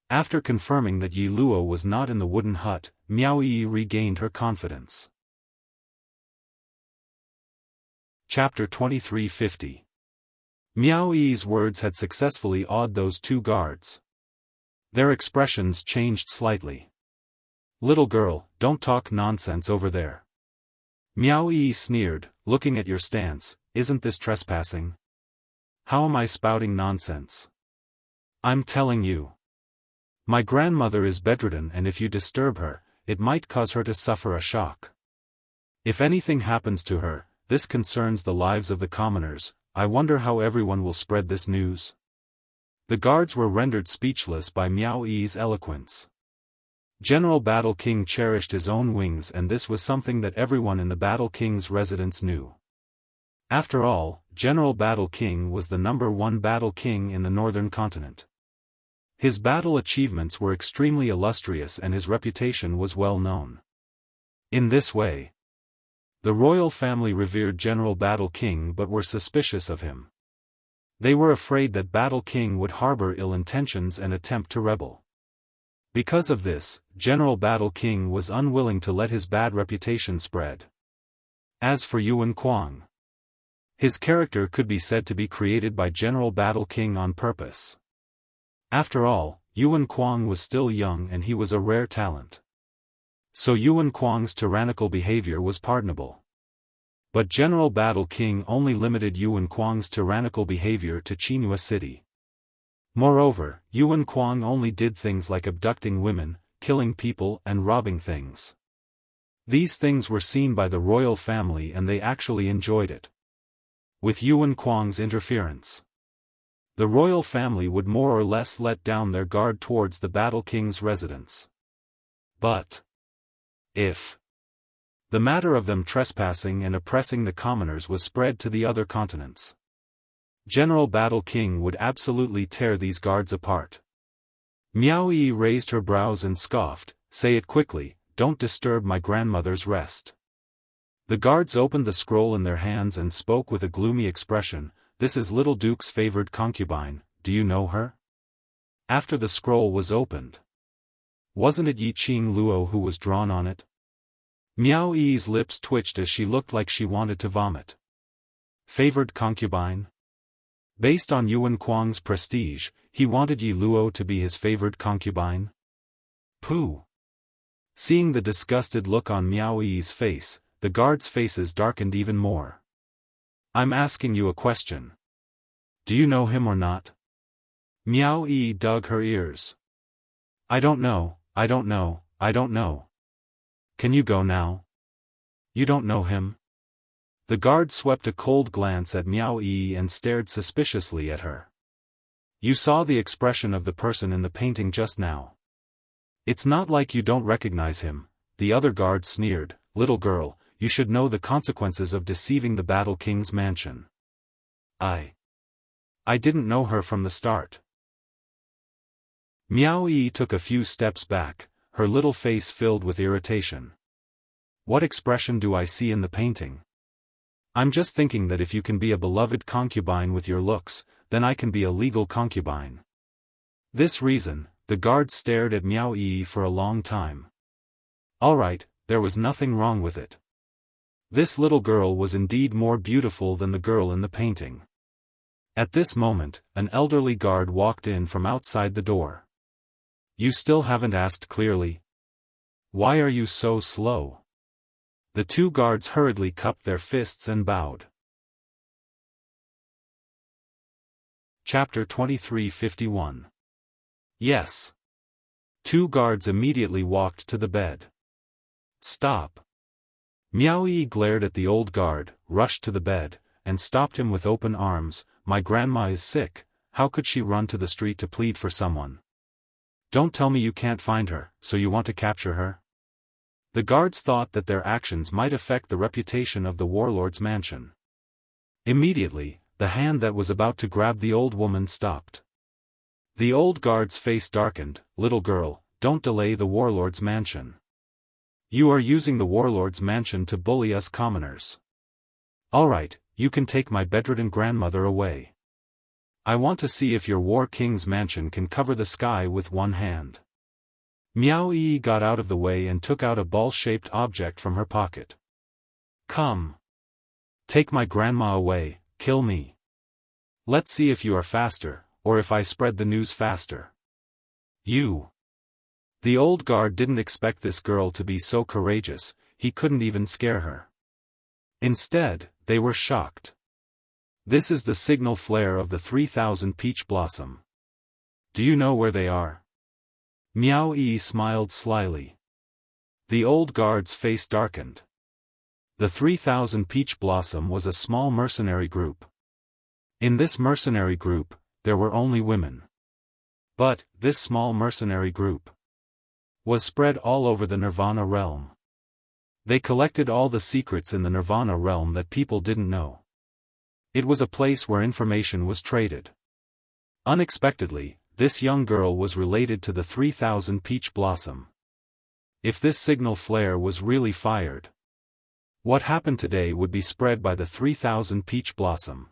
After confirming that Yi Luo was not in the wooden hut, Miao Yi regained her confidence. Chapter 2350. Miao Yi's words had successfully awed those 2 guards. Their expressions changed slightly. "Little girl, don't talk nonsense over there." Miao Yi sneered, looking at your stance. Isn't this trespassing? How am I spouting nonsense? I'm telling you. My grandmother is bedridden, and if you disturb her, it might cause her to suffer a shock. If anything happens to her, this concerns the lives of the commoners. I wonder how everyone will spread this news. The guards were rendered speechless by Miao Yi's eloquence. General Battle King cherished his own wings, and this was something that everyone in the Battle King's residence knew. After all, General Battle King was the #1 Battle King in the Northern Continent. His battle achievements were extremely illustrious and his reputation was well known. In this way, the royal family revered General Battle King but were suspicious of him. They were afraid that Battle King would harbor ill intentions and attempt to rebel. Because of this, General Battle King was unwilling to let his bad reputation spread. As for Yuan Kuang, his character could be said to be created by General Battle King on purpose. After all, Yuan Kuang was still young and he was a rare talent. So Yuan Kuang's tyrannical behavior was pardonable. But General Battle King only limited Yuan Kuang's tyrannical behavior to Qinghua City. Moreover, Yuan Kuang only did things like abducting women, killing people and robbing things. These things were seen by the royal family and they actually enjoyed it. With Yuan Kuang's interference, the royal family would more or less let down their guard towards the Battle King's residence. But if the matter of them trespassing and oppressing the commoners was spread to the other continents, General Battle King would absolutely tear these guards apart. Miao Yi raised her brows and scoffed, "Say it quickly, don't disturb my grandmother's rest." The guards opened the scroll in their hands and spoke with a gloomy expression, "This is Little Duke's favored concubine, do you know her?" After the scroll was opened, wasn't it Yi Qing Luo who was drawn on it? Miao Yi's lips twitched as she looked like she wanted to vomit. Favored concubine? Based on Yuan Kuang's prestige, he wanted Yi Luo to be his favored concubine? Pooh! Seeing the disgusted look on Miao Yi's face, the guards' faces darkened even more. "I'm asking you a question. Do you know him or not?" Miao Yi dug her ears. I don't know, I don't know, I don't know." "Can you go now? You don't know him?" The guard swept a cold glance at Miao Yi and stared suspiciously at her. "You saw the expression of the person in the painting just now. It's not like you don't recognize him," the other guard sneered. "Little girl, you should know the consequences of deceiving the Battle King's mansion." I didn't know her from the start." Miao Yi took a few steps back, her little face filled with irritation. "What expression do I see in the painting? I'm just thinking that if you can be a beloved concubine with your looks, then I can be a legal concubine." This reason, the guard stared at Miao Yi for a long time. Alright, there was nothing wrong with it. This little girl was indeed more beautiful than the girl in the painting. At this moment, an elderly guard walked in from outside the door. "You still haven't asked clearly? Why are you so slow?" The two guards hurriedly cupped their fists and bowed. Chapter 2351. Yes. Two guards immediately walked to the bed. "Stop." Miao Yi glared at the old guard, rushed to the bed, and stopped him with open arms. "My grandma is sick, how could she run to the street to plead for someone? Don't tell me you can't find her, so you want to capture her?" The guards thought that their actions might affect the reputation of the warlord's mansion. Immediately, the hand that was about to grab the old woman stopped. The old guard's face darkened. "Little girl, don't delay the warlord's mansion. You are using the warlord's mansion to bully us commoners. Alright, you can take my bedridden grandmother away. I want to see if your war king's mansion can cover the sky with one hand." Miao Yi got out of the way and took out a ball-shaped object from her pocket. "Come. Take my grandma away, kill me. Let's see if you are faster, or if I spread the news faster." "You." The old guard didn't expect this girl to be so courageous, he couldn't even scare her. Instead, they were shocked. "This is the signal flare of the 3,000 peach blossom. Do you know where they are?" Miao Yi smiled slyly. The old guard's face darkened. The 3,000 peach blossom was a small mercenary group. In this mercenary group, there were only women. But, this small mercenary group was spread all over the Nirvana realm. They collected all the secrets in the Nirvana realm that people didn't know. It was a place where information was traded. Unexpectedly, this young girl was related to the 3000 peach blossom. If this signal flare was really fired, what happened today would be spread by the 3000 peach blossom.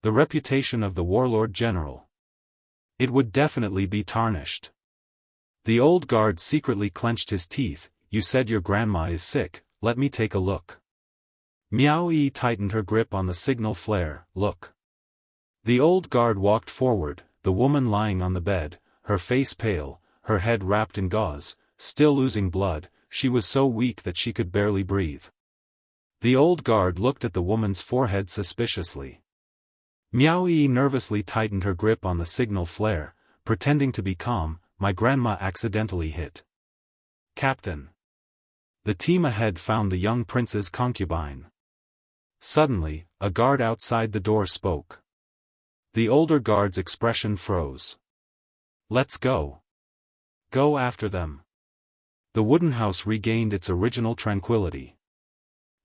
The reputation of the warlord general. It would definitely be tarnished. The old guard secretly clenched his teeth. You said your grandma is sick, let me take a look. Miao Yi tightened her grip on the signal flare. Look. The old guard walked forward, the woman lying on the bed, her face pale, her head wrapped in gauze, still losing blood. She was so weak that she could barely breathe. The old guard looked at the woman's forehead suspiciously. Miao Yi nervously tightened her grip on the signal flare, pretending to be calm. My grandma accidentally hit. Captain. The team ahead found the young prince's concubine. Suddenly, a guard outside the door spoke. The older guard's expression froze. Let's go. Go after them. The wooden house regained its original tranquility.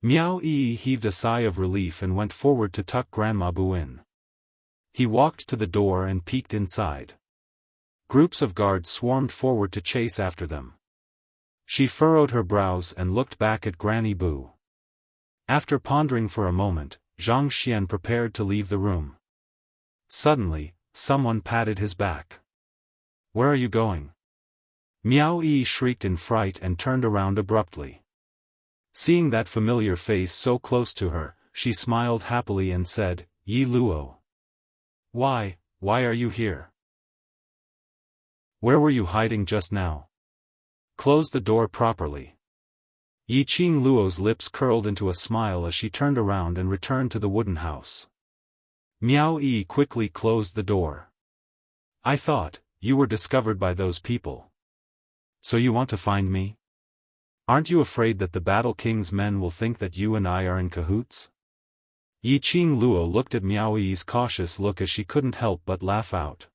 Miao Yi heaved a sigh of relief and went forward to tuck Grandma Bu in. He walked to the door and peeked inside. Groups of guards swarmed forward to chase after them. She furrowed her brows and looked back at Granny Bu. After pondering for a moment, Zhang Xian prepared to leave the room. Suddenly, someone patted his back. Where are you going? Miao Yi shrieked in fright and turned around abruptly. Seeing that familiar face so close to her, she smiled happily and said, Yi Luo. Why are you here? Where were you hiding just now? Close the door properly. Yi Qing Luo's lips curled into a smile as she turned around and returned to the wooden house. Miao Yi quickly closed the door. I thought, you were discovered by those people. So you want to find me? Aren't you afraid that the Battle King's men will think that you and I are in cahoots? Yi Qing Luo looked at Miao Yi's cautious look as she couldn't help but laugh out.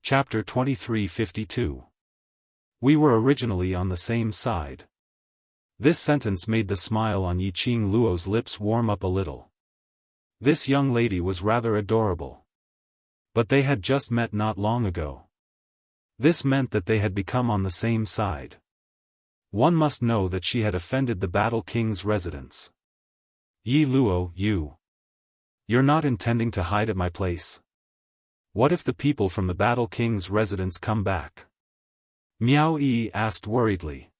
Chapter 2352. We were originally on the same side. This sentence made the smile on Yi Qing Luo's lips warm up a little. This young lady was rather adorable. But they had just met not long ago. This meant that they had become on the same side. One must know that she had offended the Battle King's residents. Yi Luo, you're not intending to hide at my place? What if the people from the Battle King's residence come back? Miao Yi asked worriedly.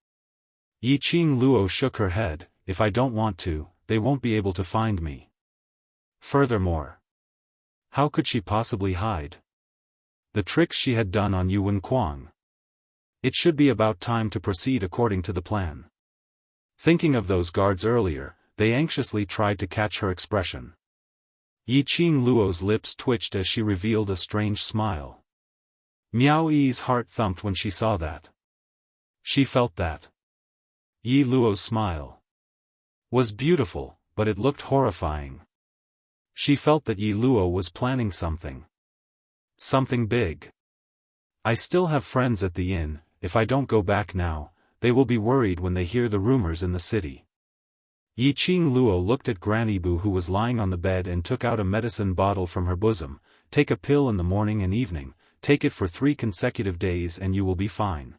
Yi Qing Luo shook her head. If I don't want to, they won't be able to find me. Furthermore, how could she possibly hide? The tricks she had done on Yuan Kuang. It should be about time to proceed according to the plan. Thinking of those guards earlier, they anxiously tried to catch her expression. Yi Qing Luo's lips twitched as she revealed a strange smile. Miao Yi's heart thumped when she saw that. She felt that Yi Luo's smile was beautiful, but it looked horrifying. She felt that Yi Luo was planning something. Something big. I still have friends at the inn. If I don't go back now, they will be worried when they hear the rumors in the city. Yi Qing Luo looked at Granny Bu who was lying on the bed and took out a medicine bottle from her bosom. Take a pill in the morning and evening, take it for 3 consecutive days and you will be fine.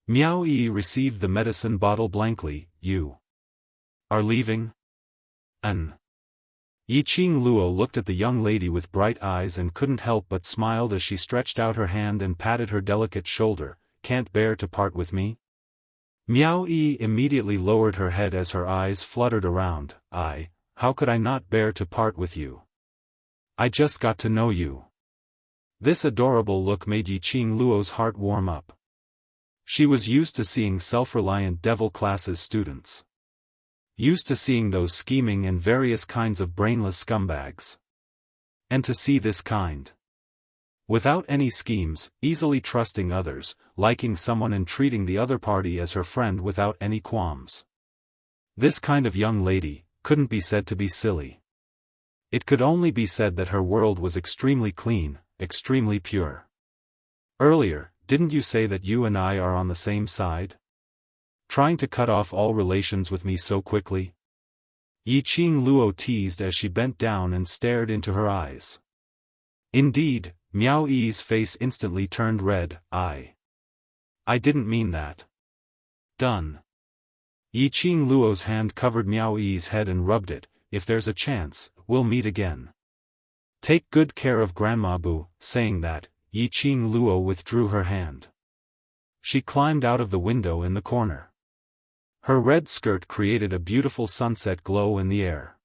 Miao Yi received the medicine bottle blankly. You are leaving? Yi Qing Luo looked at the young lady with bright eyes and couldn't help but smiled as she stretched out her hand and patted her delicate shoulder. Can't bear to part with me? Miao Yi immediately lowered her head as her eyes fluttered around. How could I not bear to part with you? I just got to know you. This adorable look made Yi Qing Luo's heart warm up. She was used to seeing self-reliant devil classes students. Used to seeing those scheming and various kinds of brainless scumbags. And to see this kind. Without any schemes, easily trusting others, liking someone and treating the other party as her friend without any qualms. This kind of young lady couldn't be said to be silly. It could only be said that her world was extremely clean, extremely pure. Earlier, didn't you say that you and I are on the same side? Trying to cut off all relations with me so quickly? Yi Qing Luo teased as she bent down and stared into her eyes. Indeed, Miao Yi's face instantly turned red. I didn't mean that. Done. Yi Qing Luo's hand covered Miao Yi's head and rubbed it. If there's a chance, we'll meet again. Take good care of Grandma Boo. Saying that, Yi Qing Luo withdrew her hand. She climbed out of the window in the corner. Her red skirt created a beautiful sunset glow in the air.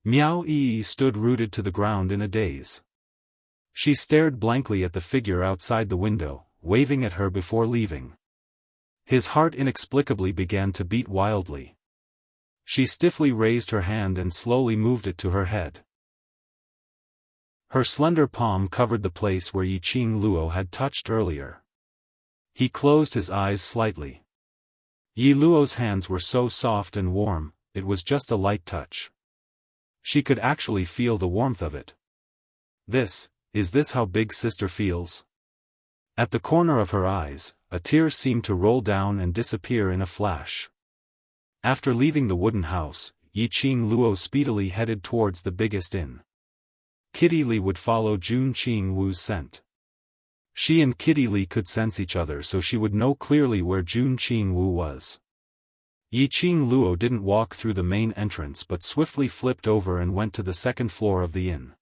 Miao Yi stood rooted to the ground in a daze. She stared blankly at the figure outside the window, waving at her before leaving. His heart inexplicably began to beat wildly. She stiffly raised her hand and slowly moved it to her head. Her slender palm covered the place where Yi Qing Luo had touched earlier. He closed his eyes slightly. Yi Luo's hands were so soft and warm, it was just a light touch. She could actually feel the warmth of it. Is this how big sister feels? At the corner of her eyes, a tear seemed to roll down and disappear in a flash. After leaving the wooden house, Yi Qing Luo speedily headed towards the biggest inn. Kitty Li would follow Jun Qing Wu's scent. She and Kitty Li could sense each other, so she would know clearly where Jun Qing Wu was. Yi Qing Luo didn't walk through the main entrance but swiftly flipped over and went to the second floor of the inn.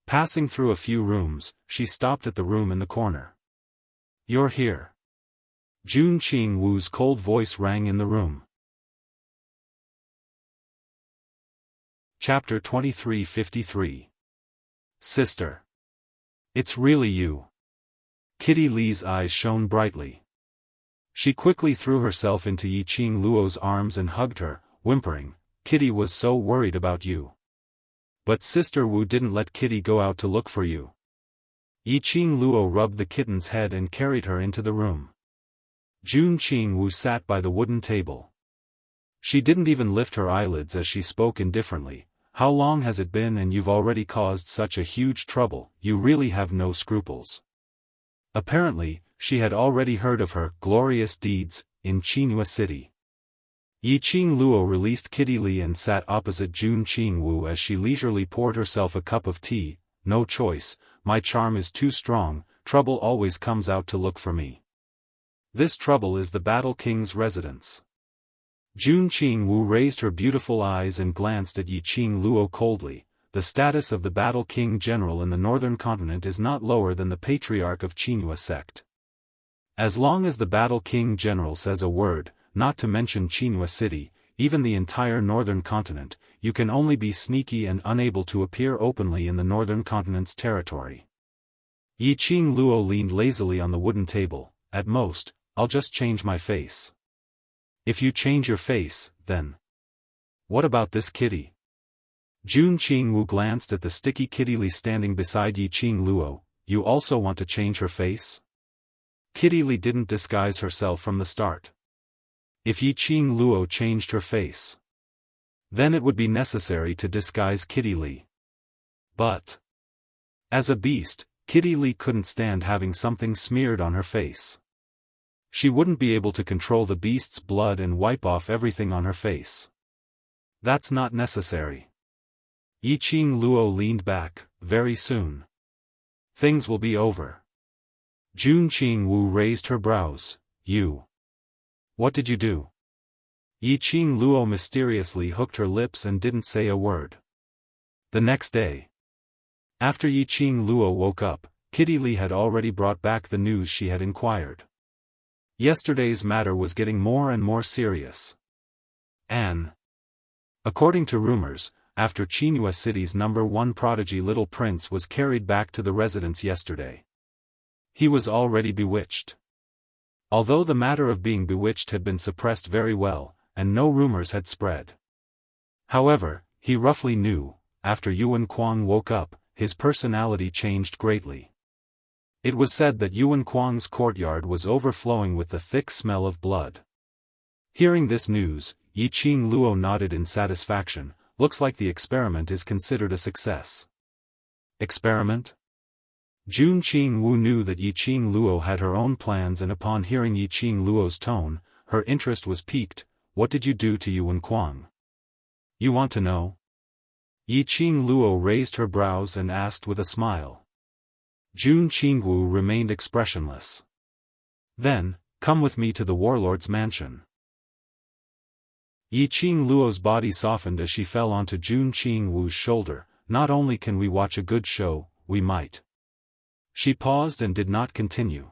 Passing through a few rooms, she stopped at the room in the corner. You're here. Jun Qing Wu's cold voice rang in the room. Chapter 2353. Sister. It's really you. Kitty Li's eyes shone brightly. She quickly threw herself into Yi Qing Luo's arms and hugged her, whimpering, Kitty was so worried about you. But Sister Wu didn't let Kitty go out to look for you. Yi Qing Luo rubbed the kitten's head and carried her into the room. Jun Qing Wu sat by the wooden table. She didn't even lift her eyelids as she spoke indifferently. How long has it been and you've already caused such a huge trouble? You really have no scruples. Apparently, she had already heard of her glorious deeds in Qinghua City. Yi Qing Luo released Kitty Li and sat opposite Jun Qing Wu as she leisurely poured herself a cup of tea. No choice, my charm is too strong, trouble always comes out to look for me. This trouble is the Battle King's residence. Jun Qing Wu raised her beautiful eyes and glanced at Yi Qing Luo coldly. The status of the Battle King General in the northern continent is not lower than the Patriarch of Qinghua sect. As long as the Battle King General says a word, not to mention Qinghua City, even the entire northern continent, you can only be sneaky and unable to appear openly in the northern continent's territory. Yi Qing Luo leaned lazily on the wooden table. At most, I'll just change my face. If you change your face, then... What about this kitty? Jun Qing Wu glanced at the sticky Kitty Li standing beside Yi Qing Luo. You also want to change her face? Kitty Li didn't disguise herself from the start. If Yi Qing Luo changed her face, then it would be necessary to disguise Kitty Li. But, as a beast, Kitty Li couldn't stand having something smeared on her face. She wouldn't be able to control the beast's blood and wipe off everything on her face. That's not necessary. Yi Qing Luo leaned back. Very soon, things will be over. Jun Qing Wu raised her brows. You. What did you do? Yi Qing Luo mysteriously hooked her lips and didn't say a word. The next day, after Yi Qing Luo woke up, Kitty Li had already brought back the news she had inquired. Yesterday's matter was getting more and more serious. According to rumors, after Qinghua City's #1 prodigy Little Prince was carried back to the residence yesterday, he was already bewitched. Although the matter of being bewitched had been suppressed very well, and no rumors had spread. However, he roughly knew, after Yuan Kuang woke up, his personality changed greatly. It was said that Yuan Kuang's courtyard was overflowing with the thick smell of blood. Hearing this news, Yi Qing Luo nodded in satisfaction. Looks like the experiment is considered a success. Experiment? Jun Qing Wu knew that Yi Qing Luo had her own plans, and upon hearing Yi Qing Luo's tone, her interest was piqued. What did you do to Yuan Kuang? You want to know? Yi Qing Luo raised her brows and asked with a smile. Jun Qingwu remained expressionless. Then, come with me to the warlord's mansion. Yi Qing Luo's body softened as she fell onto Jun Qingwu's shoulder. Not only can we watch a good show, we might. She paused and did not continue.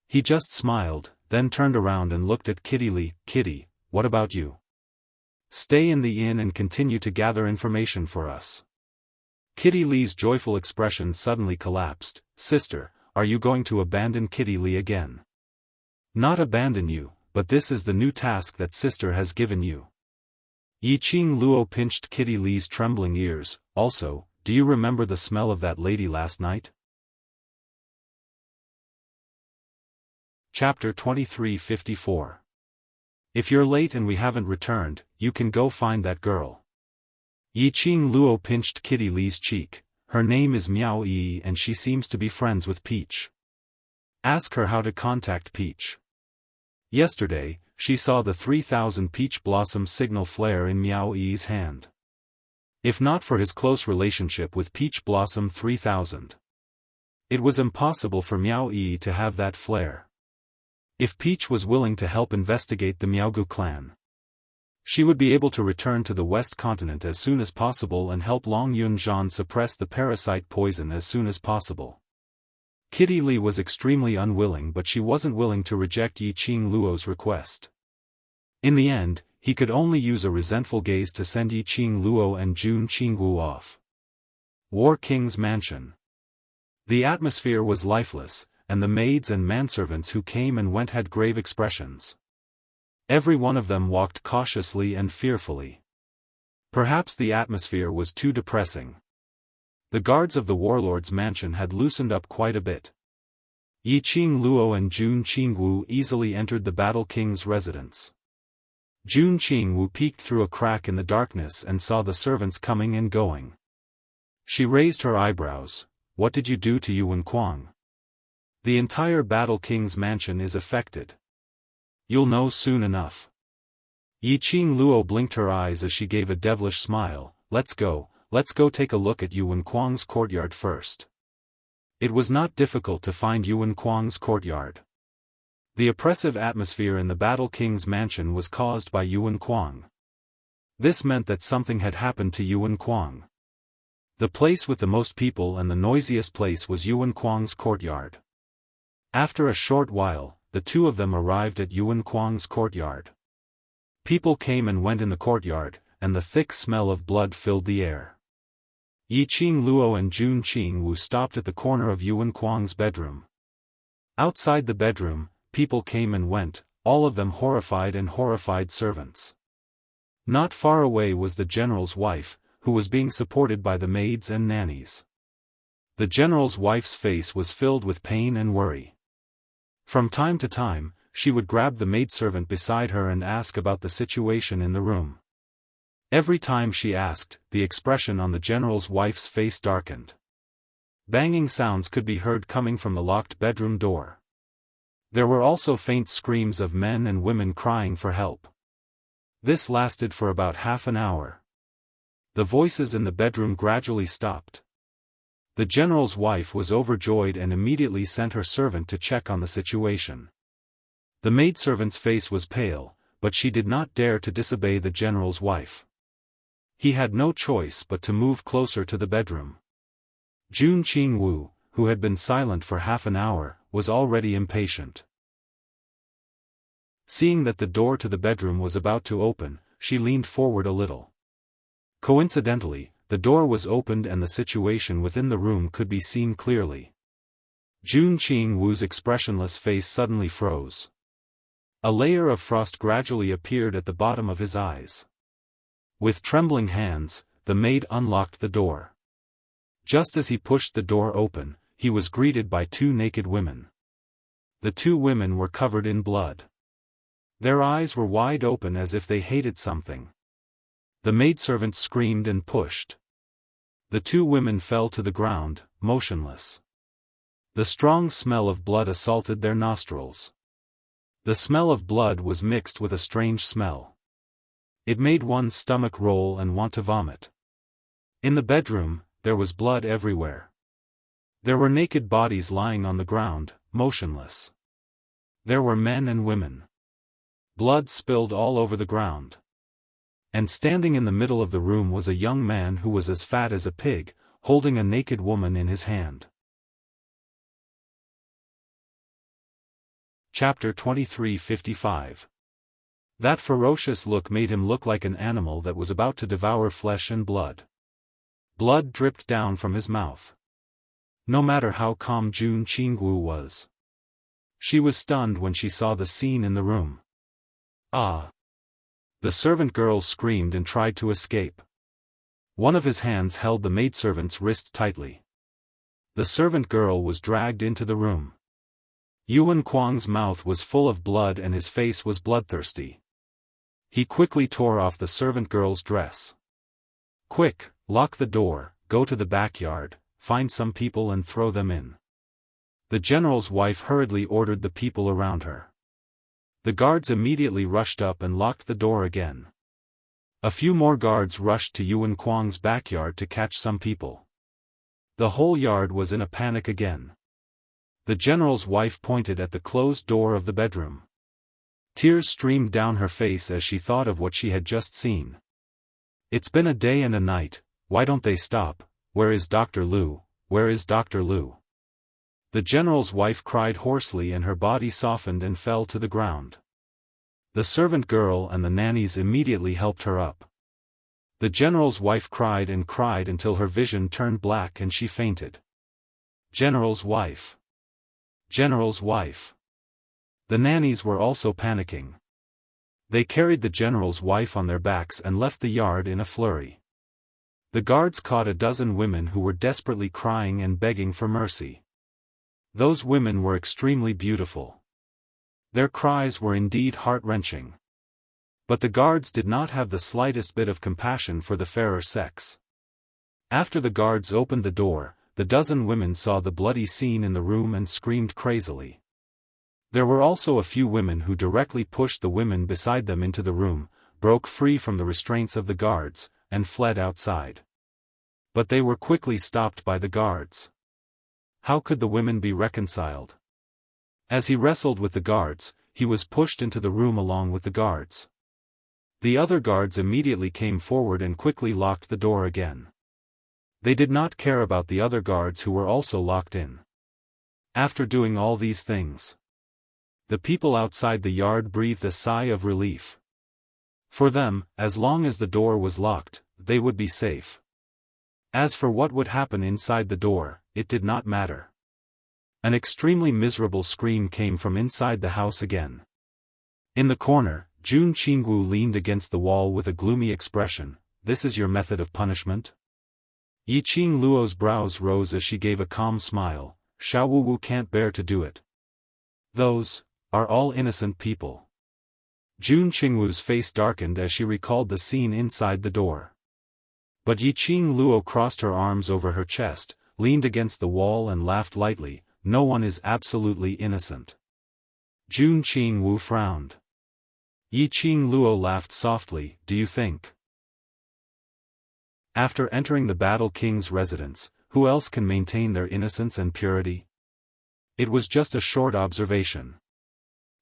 He just smiled, then turned around and looked at Kitty Li. Kitty, what about you? Stay in the inn and continue to gather information for us. Kitty Li's joyful expression suddenly collapsed. Sister, are you going to abandon Kitty Li again? Not abandon you, but this is the new task that sister has given you. Yi Qing Luo pinched Kitty Li's trembling ears. Also, do you remember the smell of that lady last night? Chapter 2354. If you're late and we haven't returned, you can go find that girl. Yi Qing Luo pinched Kitty Li's cheek. Her name is Miao Yi and she seems to be friends with Peach. Ask her how to contact Peach. Yesterday, she saw the 3000 peach blossom signal flare in Miao Yi's hand. If not for his close relationship with Peach Blossom 3000, it was impossible for Miao Yi to have that flare. If Peach was willing to help investigate the Miaogu clan, she would be able to return to the West Continent as soon as possible and help Long Yunzhan suppress the parasite poison as soon as possible. Kitty Li was extremely unwilling, but she wasn't willing to reject Yi Qing Luo's request. In the end, he could only use a resentful gaze to send Yi Qing Luo and Jun Qingwu off. War King's mansion. The atmosphere was lifeless, and the maids and manservants who came and went had grave expressions. Every one of them walked cautiously and fearfully. Perhaps the atmosphere was too depressing. The guards of the warlord's mansion had loosened up quite a bit. Yi Qing Luo and Jun Qingwu easily entered the Battle King's residence. Jun Qingwu peeked through a crack in the darkness and saw the servants coming and going. She raised her eyebrows. What did you do to Yuan Kuang? The entire Battle King's mansion is affected. You'll know soon enough. Yi Qing Luo blinked her eyes as she gave a devilish smile. Let's go take a look at Yuan Kuang's courtyard first. It was not difficult to find Yuan Kuang's courtyard. The oppressive atmosphere in the Battle King's mansion was caused by Yuan Kuang. This meant that something had happened to Yuan Kuang. The place with the most people and the noisiest place was Yuan Kuang's courtyard. After a short while, the two of them arrived at Yuan Kuang's courtyard. People came and went in the courtyard, and the thick smell of blood filled the air. Yi Qing Luo and Jun Qingwu stopped at the corner of Yuan Kuang's bedroom. Outside the bedroom, people came and went, all of them horrified servants. Not far away was the general's wife, who was being supported by the maids and nannies. The general's wife's face was filled with pain and worry. From time to time, she would grab the maidservant beside her and ask about the situation in the room. Every time she asked, the expression on the general's wife's face darkened. Banging sounds could be heard coming from the locked bedroom door. There were also faint screams of men and women crying for help. This lasted for about half an hour. The voices in the bedroom gradually stopped. The general's wife was overjoyed and immediately sent her servant to check on the situation. The maidservant's face was pale, but she did not dare to disobey the general's wife. He had no choice but to move closer to the bedroom. Jun Qingwu, who had been silent for half an hour, was already impatient. Seeing that the door to the bedroom was about to open, she leaned forward a little. Coincidentally, the door was opened and the situation within the room could be seen clearly. Jun Qingwu's expressionless face suddenly froze. A layer of frost gradually appeared at the bottom of his eyes. With trembling hands, the maid unlocked the door. Just as he pushed the door open, he was greeted by two naked women. The two women were covered in blood. Their eyes were wide open as if they hated something. The maidservant screamed and pushed. The two women fell to the ground, motionless. The strong smell of blood assaulted their nostrils. The smell of blood was mixed with a strange smell. It made one's stomach roll and want to vomit. In the bedroom, there was blood everywhere. There were naked bodies lying on the ground, motionless. There were men and women. Blood spilled all over the ground. And standing in the middle of the room was a young man who was as fat as a pig, holding a naked woman in his hand. Chapter 23:55. That ferocious look made him look like an animal that was about to devour flesh and blood. Blood dripped down from his mouth. No matter how calm Jun Qingwu was. She was stunned when she saw the scene in the room. Ah! The servant girl screamed and tried to escape. One of his hands held the maidservant's wrist tightly. The servant girl was dragged into the room. Yuan Kuang's mouth was full of blood and his face was bloodthirsty. He quickly tore off the servant girl's dress. "Quick, lock the door, go to the backyard, find some people and throw them in." The general's wife hurriedly ordered the people around her. The guards immediately rushed up and locked the door again. A few more guards rushed to Yuan Kuang's backyard to catch some people. The whole yard was in a panic again. The general's wife pointed at the closed door of the bedroom. Tears streamed down her face as she thought of what she had just seen. "It's been a day and a night, why don't they stop? Where is Dr. Liu? Where is Dr. Liu?" The general's wife cried hoarsely and her body softened and fell to the ground. The servant girl and the nannies immediately helped her up. The general's wife cried and cried until her vision turned black and she fainted. General's wife. General's wife. The nannies were also panicking. They carried the general's wife on their backs and left the yard in a flurry. The guards caught a dozen women who were desperately crying and begging for mercy. Those women were extremely beautiful. Their cries were indeed heart-wrenching. But the guards did not have the slightest bit of compassion for the fairer sex. After the guards opened the door, the dozen women saw the bloody scene in the room and screamed crazily. There were also a few women who directly pushed the women beside them into the room, broke free from the restraints of the guards, and fled outside. But they were quickly stopped by the guards. How could the women be reconciled? As he wrestled with the guards, he was pushed into the room along with the guards. The other guards immediately came forward and quickly locked the door again. They did not care about the other guards who were also locked in. After doing all these things, the people outside the yard breathed a sigh of relief. For them, as long as the door was locked, they would be safe. As for what would happen inside the door, it did not matter. An extremely miserable scream came from inside the house again. In the corner, Jun Qingwu leaned against the wall with a gloomy expression. "This is your method of punishment?" Yiqing Luo's brows rose as she gave a calm smile. "Xiaowu can't bear to do it. Those are all innocent people." Jun Qingwu's face darkened as she recalled the scene inside the door. But Yiqing Luo crossed her arms over her chest, leaned against the wall and laughed lightly. "No one is absolutely innocent." Jun Qingwu frowned. Yiqing Luo laughed softly. "Do you think?" After entering the Battle King's residence, who else can maintain their innocence and purity? It was just a short observation.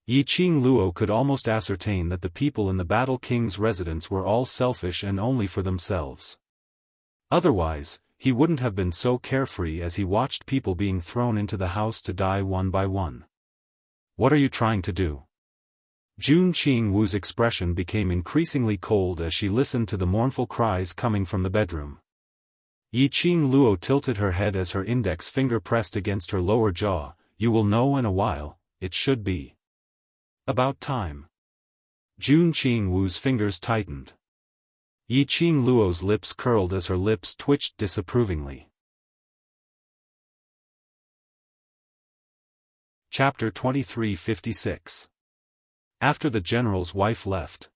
Yiqing Luo could almost ascertain that the people in the Battle King's residence were all selfish and only for themselves. Otherwise, he wouldn't have been so carefree as he watched people being thrown into the house to die one by one. "What are you trying to do?" Jun Qingwu's expression became increasingly cold as she listened to the mournful cries coming from the bedroom. Yiqing Luo tilted her head as her index finger pressed against her lower jaw. "You will know in a while, it should be about time." Jun Qingwu's fingers tightened. Yiqing Luo's lips curled as her lips twitched disapprovingly. Chapter 23:56. After the general's wife left,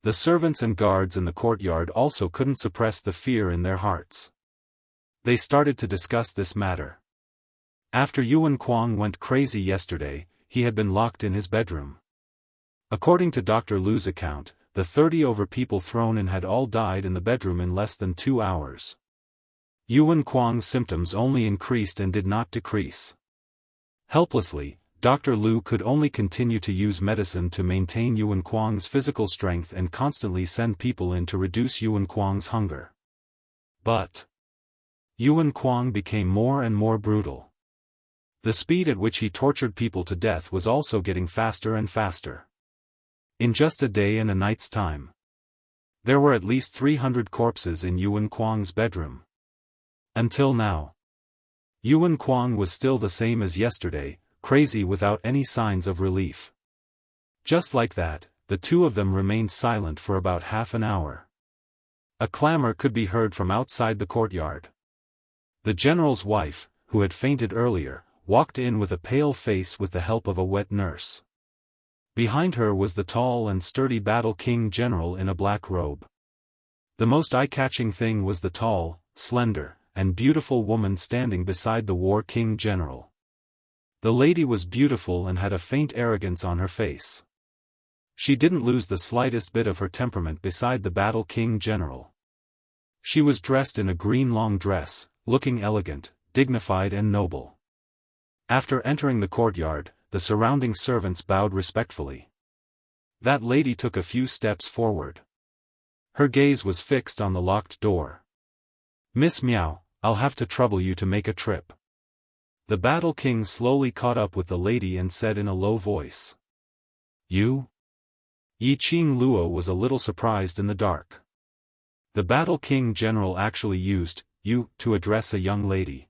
the servants and guards in the courtyard also couldn't suppress the fear in their hearts. They started to discuss this matter. After Yuan Kuang went crazy yesterday, he had been locked in his bedroom. According to Dr. Liu's account, the 30 over people thrown in had all died in the bedroom in less than 2 hours. Yuan Kuang's symptoms only increased and did not decrease. Helplessly, Dr. Liu could only continue to use medicine to maintain Yuan Kuang's physical strength and constantly send people in to reduce Yuan Kuang's hunger. But Yuan Kuang became more and more brutal. The speed at which he tortured people to death was also getting faster and faster. In just a day and a night's time, there were at least 300 corpses in Yuan Kuang's bedroom. Until now, Yuan Kuang was still the same as yesterday, crazy without any signs of relief. Just like that, the two of them remained silent for about half an hour. A clamor could be heard from outside the courtyard. The general's wife, who had fainted earlier, walked in with a pale face with the help of a wet nurse. Behind her was the tall and sturdy Battle King general in a black robe. The most eye-catching thing was the tall, slender, and beautiful woman standing beside the War King general. The lady was beautiful and had a faint arrogance on her face. She didn't lose the slightest bit of her temperament beside the Battle King general. She was dressed in a green long dress, looking elegant, dignified and noble. After entering the courtyard, the surrounding servants bowed respectfully. That lady took a few steps forward. Her gaze was fixed on the locked door. "Miss Miao, I'll have to trouble you to make a trip." The Battle King slowly caught up with the lady and said in a low voice. "You?" Yi Qing Luo was a little surprised in the dark. The Battle King general actually used "you" to address a young lady.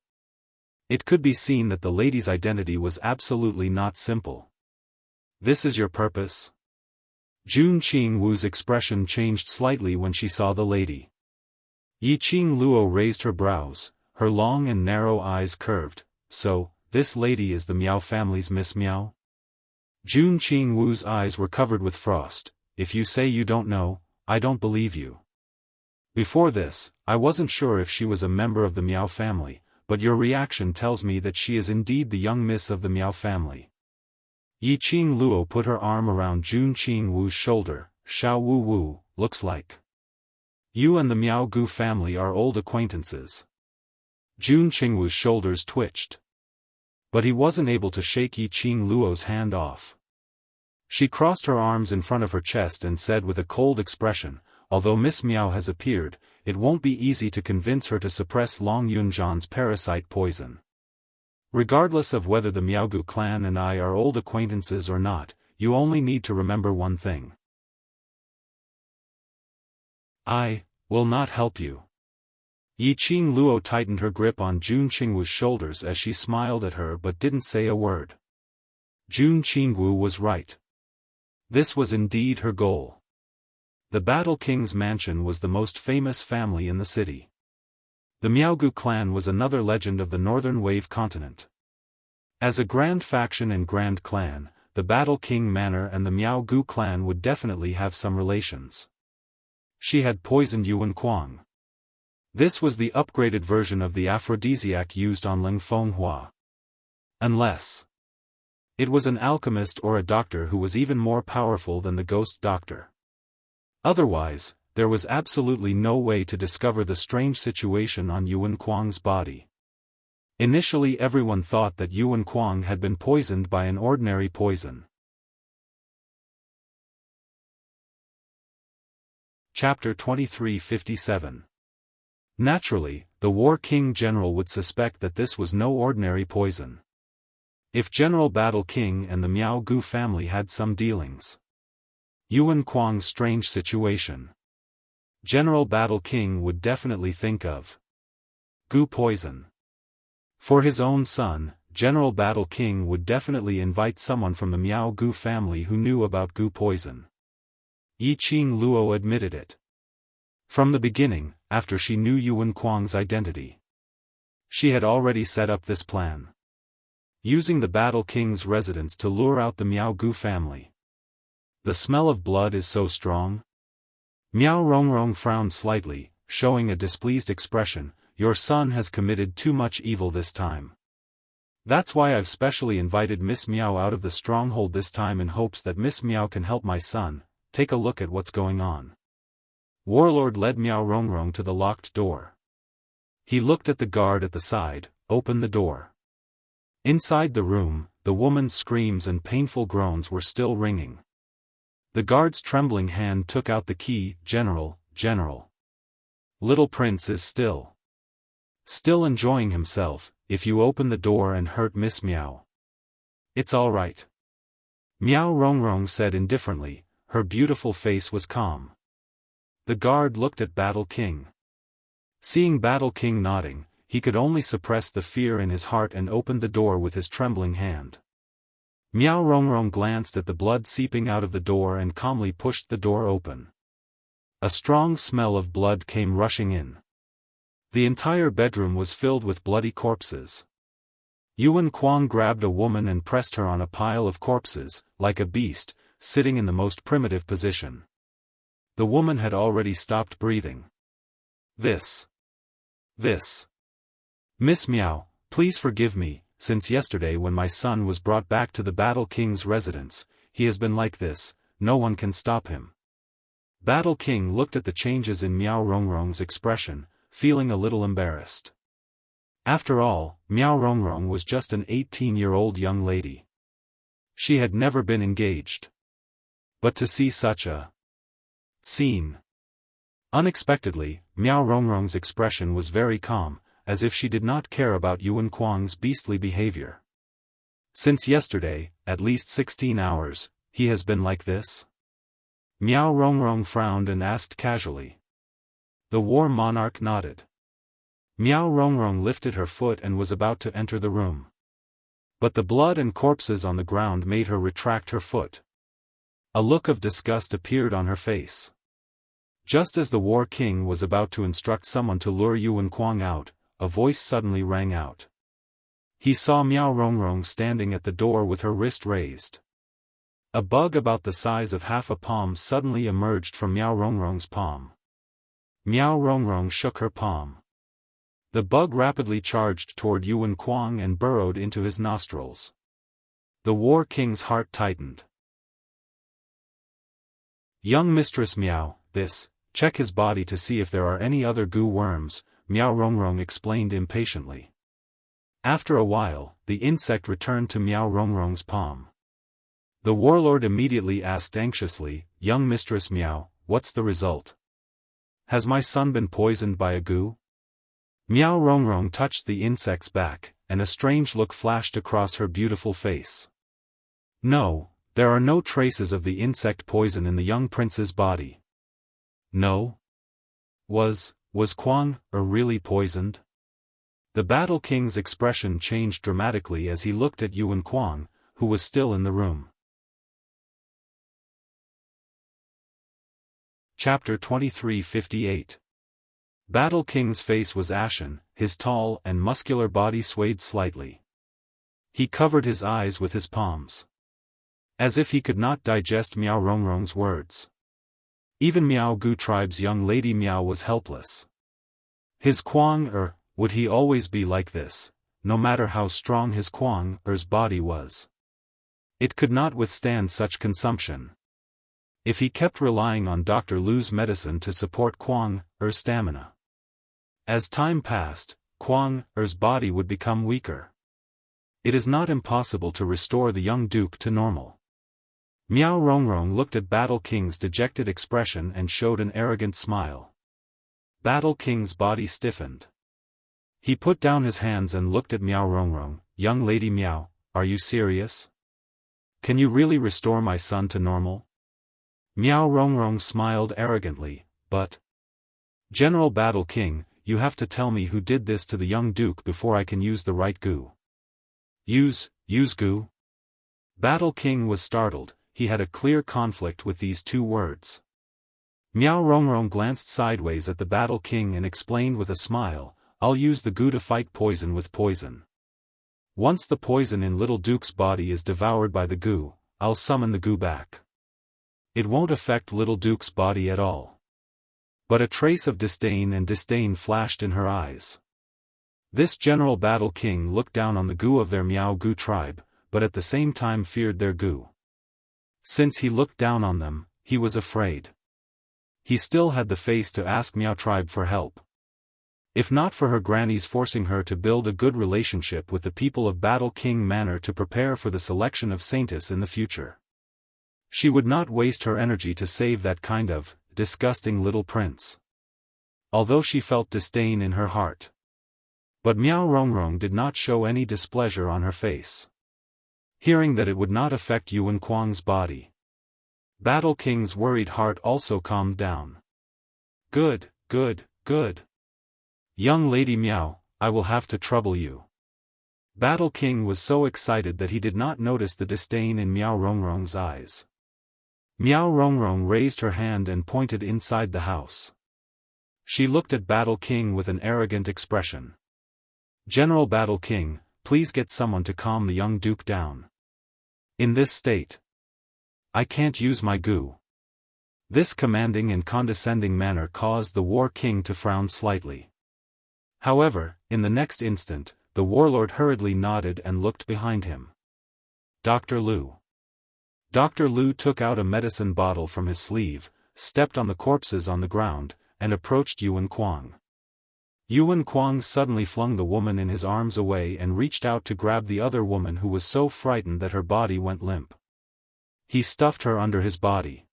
It could be seen that the lady's identity was absolutely not simple. "This is your purpose?" Jun Qing Wu's expression changed slightly when she saw the lady. Yi Qing Luo raised her brows, her long and narrow eyes curved. "So, this lady is the Miao family's Miss Miao?" Jun Qing Wu's eyes were covered with frost. "If you say you don't know, I don't believe you. Before this, I wasn't sure if she was a member of the Miao family, but your reaction tells me that she is indeed the young miss of the Miao family." Yi Qing Luo put her arm around Jun Qing Wu's shoulder. "Xiao Wu Wu, looks like you and the Miao Gu family are old acquaintances." Jun Qing Wu's shoulders twitched. But he wasn't able to shake Yi Qing Luo's hand off. She crossed her arms in front of her chest and said with a cold expression, "Although Miss Miao has appeared, it won't be easy to convince her to suppress Long Yunzhan's parasite poison. Regardless of whether the Miaogu clan and I are old acquaintances or not, you only need to remember one thing. I will not help you." Yi Qing Luo tightened her grip on Jun Qingwu's shoulders as she smiled at her but didn't say a word. Jun Qingwu was right. This was indeed her goal. The Battle King's mansion was the most famous family in the city. The Miaogu clan was another legend of the Northern Wave continent. As a grand faction and grand clan, the Battle King Manor and the Miaogu clan would definitely have some relations. She had poisoned Yuan Kuang. This was the upgraded version of the aphrodisiac used on Ling Fenghua. Unless it was an alchemist or a doctor who was even more powerful than the ghost doctor. Otherwise, there was absolutely no way to discover the strange situation on Yuan Kuang's body. Initially everyone thought that Yuan Kuang had been poisoned by an ordinary poison. Chapter 2357. Naturally, the War King General would suspect that this was no ordinary poison. If General Battle King and the Miao Gu family had some dealings. Yuan Kuang's strange situation. General Battle King would definitely think of Gu poison. For his own son, General Battle King would definitely invite someone from the Miao Gu family who knew about Gu poison. Yi Qing Luo admitted it. From the beginning, after she knew Yuan Kuang's identity, she had already set up this plan. Using the Battle King's residence to lure out the Miao Gu family. The smell of blood is so strong. Miao Rongrong frowned slightly, showing a displeased expression. Your son has committed too much evil this time. That's why I've specially invited Miss Miao out of the stronghold this time in hopes that Miss Miao can help my son. Take a look at what's going on. Warlord led Miao Rongrong to the locked door. He looked at the guard at the side, opened the door. Inside the room, the woman's screams and painful groans were still ringing. The guard's trembling hand took out the key. General, General. Little Prince is still enjoying himself. If you open the door and hurt Miss Miao, it's all right. Miao Rongrong said indifferently. Her beautiful face was calm. The guard looked at Battle King. Seeing Battle King nodding, he could only suppress the fear in his heart and opened the door with his trembling hand. Miao Rongrong glanced at the blood seeping out of the door and calmly pushed the door open. A strong smell of blood came rushing in. The entire bedroom was filled with bloody corpses. Yuan Kuang grabbed a woman and pressed her on a pile of corpses, like a beast, sitting in the most primitive position. The woman had already stopped breathing. This. Miss Miao, please forgive me, since yesterday when my son was brought back to the Battle King's residence, he has been like this, no one can stop him. Battle King looked at the changes in Miao Rongrong's expression, feeling a little embarrassed. After all, Miao Rongrong was just an 18-year-old young lady. She had never been engaged. But to see such a scene. Unexpectedly, Miao Rongrong's expression was very calm, as if she did not care about Yuan Kuang's beastly behavior. Since yesterday, at least 16 hours, he has been like this? Miao Rongrong frowned and asked casually. The war monarch nodded. Miao Rongrong lifted her foot and was about to enter the room. But the blood and corpses on the ground made her retract her foot. A look of disgust appeared on her face. Just as the war king was about to instruct someone to lure Yuan Kuang out, a voice suddenly rang out. He saw Miao Rongrong standing at the door with her wrist raised. A bug about the size of half a palm suddenly emerged from Miao Rongrong's palm. Miao Rongrong shook her palm. The bug rapidly charged toward Yuan Kuang and burrowed into his nostrils. The war king's heart tightened. Young Mistress Miao, check his body to see if there are any other goo worms, Miao Rongrong explained impatiently. After a while, the insect returned to Miao Rongrong's palm. The warlord immediately asked anxiously, Young Mistress Miao, what's the result? Has my son been poisoned by a goo? Miao Rongrong touched the insect's back, and a strange look flashed across her beautiful face. No, there are no traces of the insect poison in the young prince's body. No? Was Kuang really poisoned? The Battle King's expression changed dramatically as he looked at Yuan Kuang, who was still in the room. Chapter 2358. Battle King's face was ashen, his tall and muscular body swayed slightly. He covered his eyes with his palms. As if he could not digest Miao Rongrong's words. Even Miao Gu tribe's young lady Miao was helpless. His Kuang would he always be like this, no matter how strong his Kuang body was? It could not withstand such consumption. If he kept relying on Dr. Lu's medicine to support Kuang's stamina. As time passed, Kuang's body would become weaker. It is not impossible to restore the young duke to normal. Miao Rongrong looked at Battle King's dejected expression and showed an arrogant smile. Battle King's body stiffened. He put down his hands and looked at Miao Rongrong. Young lady Miao, are you serious? Can you really restore my son to normal? Miao Rongrong smiled arrogantly, but... General Battle King, you have to tell me who did this to the young duke before I can use the right goo. Use goo? Battle King was startled, he had a clear conflict with these two words. Miao Rongrong glanced sideways at the Battle King and explained with a smile, I'll use the goo to fight poison with poison. Once the poison in little duke's body is devoured by the goo, I'll summon the goo back. It won't affect little duke's body at all. But a trace of disdain flashed in her eyes. This General Battle King looked down on the goo of their Miao Gu tribe, but at the same time feared their goo. Since he looked down on them, he was afraid. He still had the face to ask Miao tribe for help. If not for her grannies forcing her to build a good relationship with the people of Battle King Manor to prepare for the selection of Saintess in the future, she would not waste her energy to save that kind of disgusting little prince. Although she felt disdain in her heart. But Miao Rongrong did not show any displeasure on her face. Hearing that it would not affect Yuan Kuang's body, Battle King's worried heart also calmed down. Good, good, good. Young Lady Miao, I will have to trouble you. Battle King was so excited that he did not notice the disdain in Miao Rongrong's eyes. Miao Rongrong raised her hand and pointed inside the house. She looked at Battle King with an arrogant expression. General Battle King, please get someone to calm the young duke down. In this state, I can't use my gu. This commanding and condescending manner caused the War King to frown slightly. However, in the next instant, the warlord hurriedly nodded and looked behind him. Dr. Lu. Dr. Lu took out a medicine bottle from his sleeve, stepped on the corpses on the ground, and approached Yuan Kuang. Yuan Kuang suddenly flung the woman in his arms away and reached out to grab the other woman who was so frightened that her body went limp. He stuffed her under his body.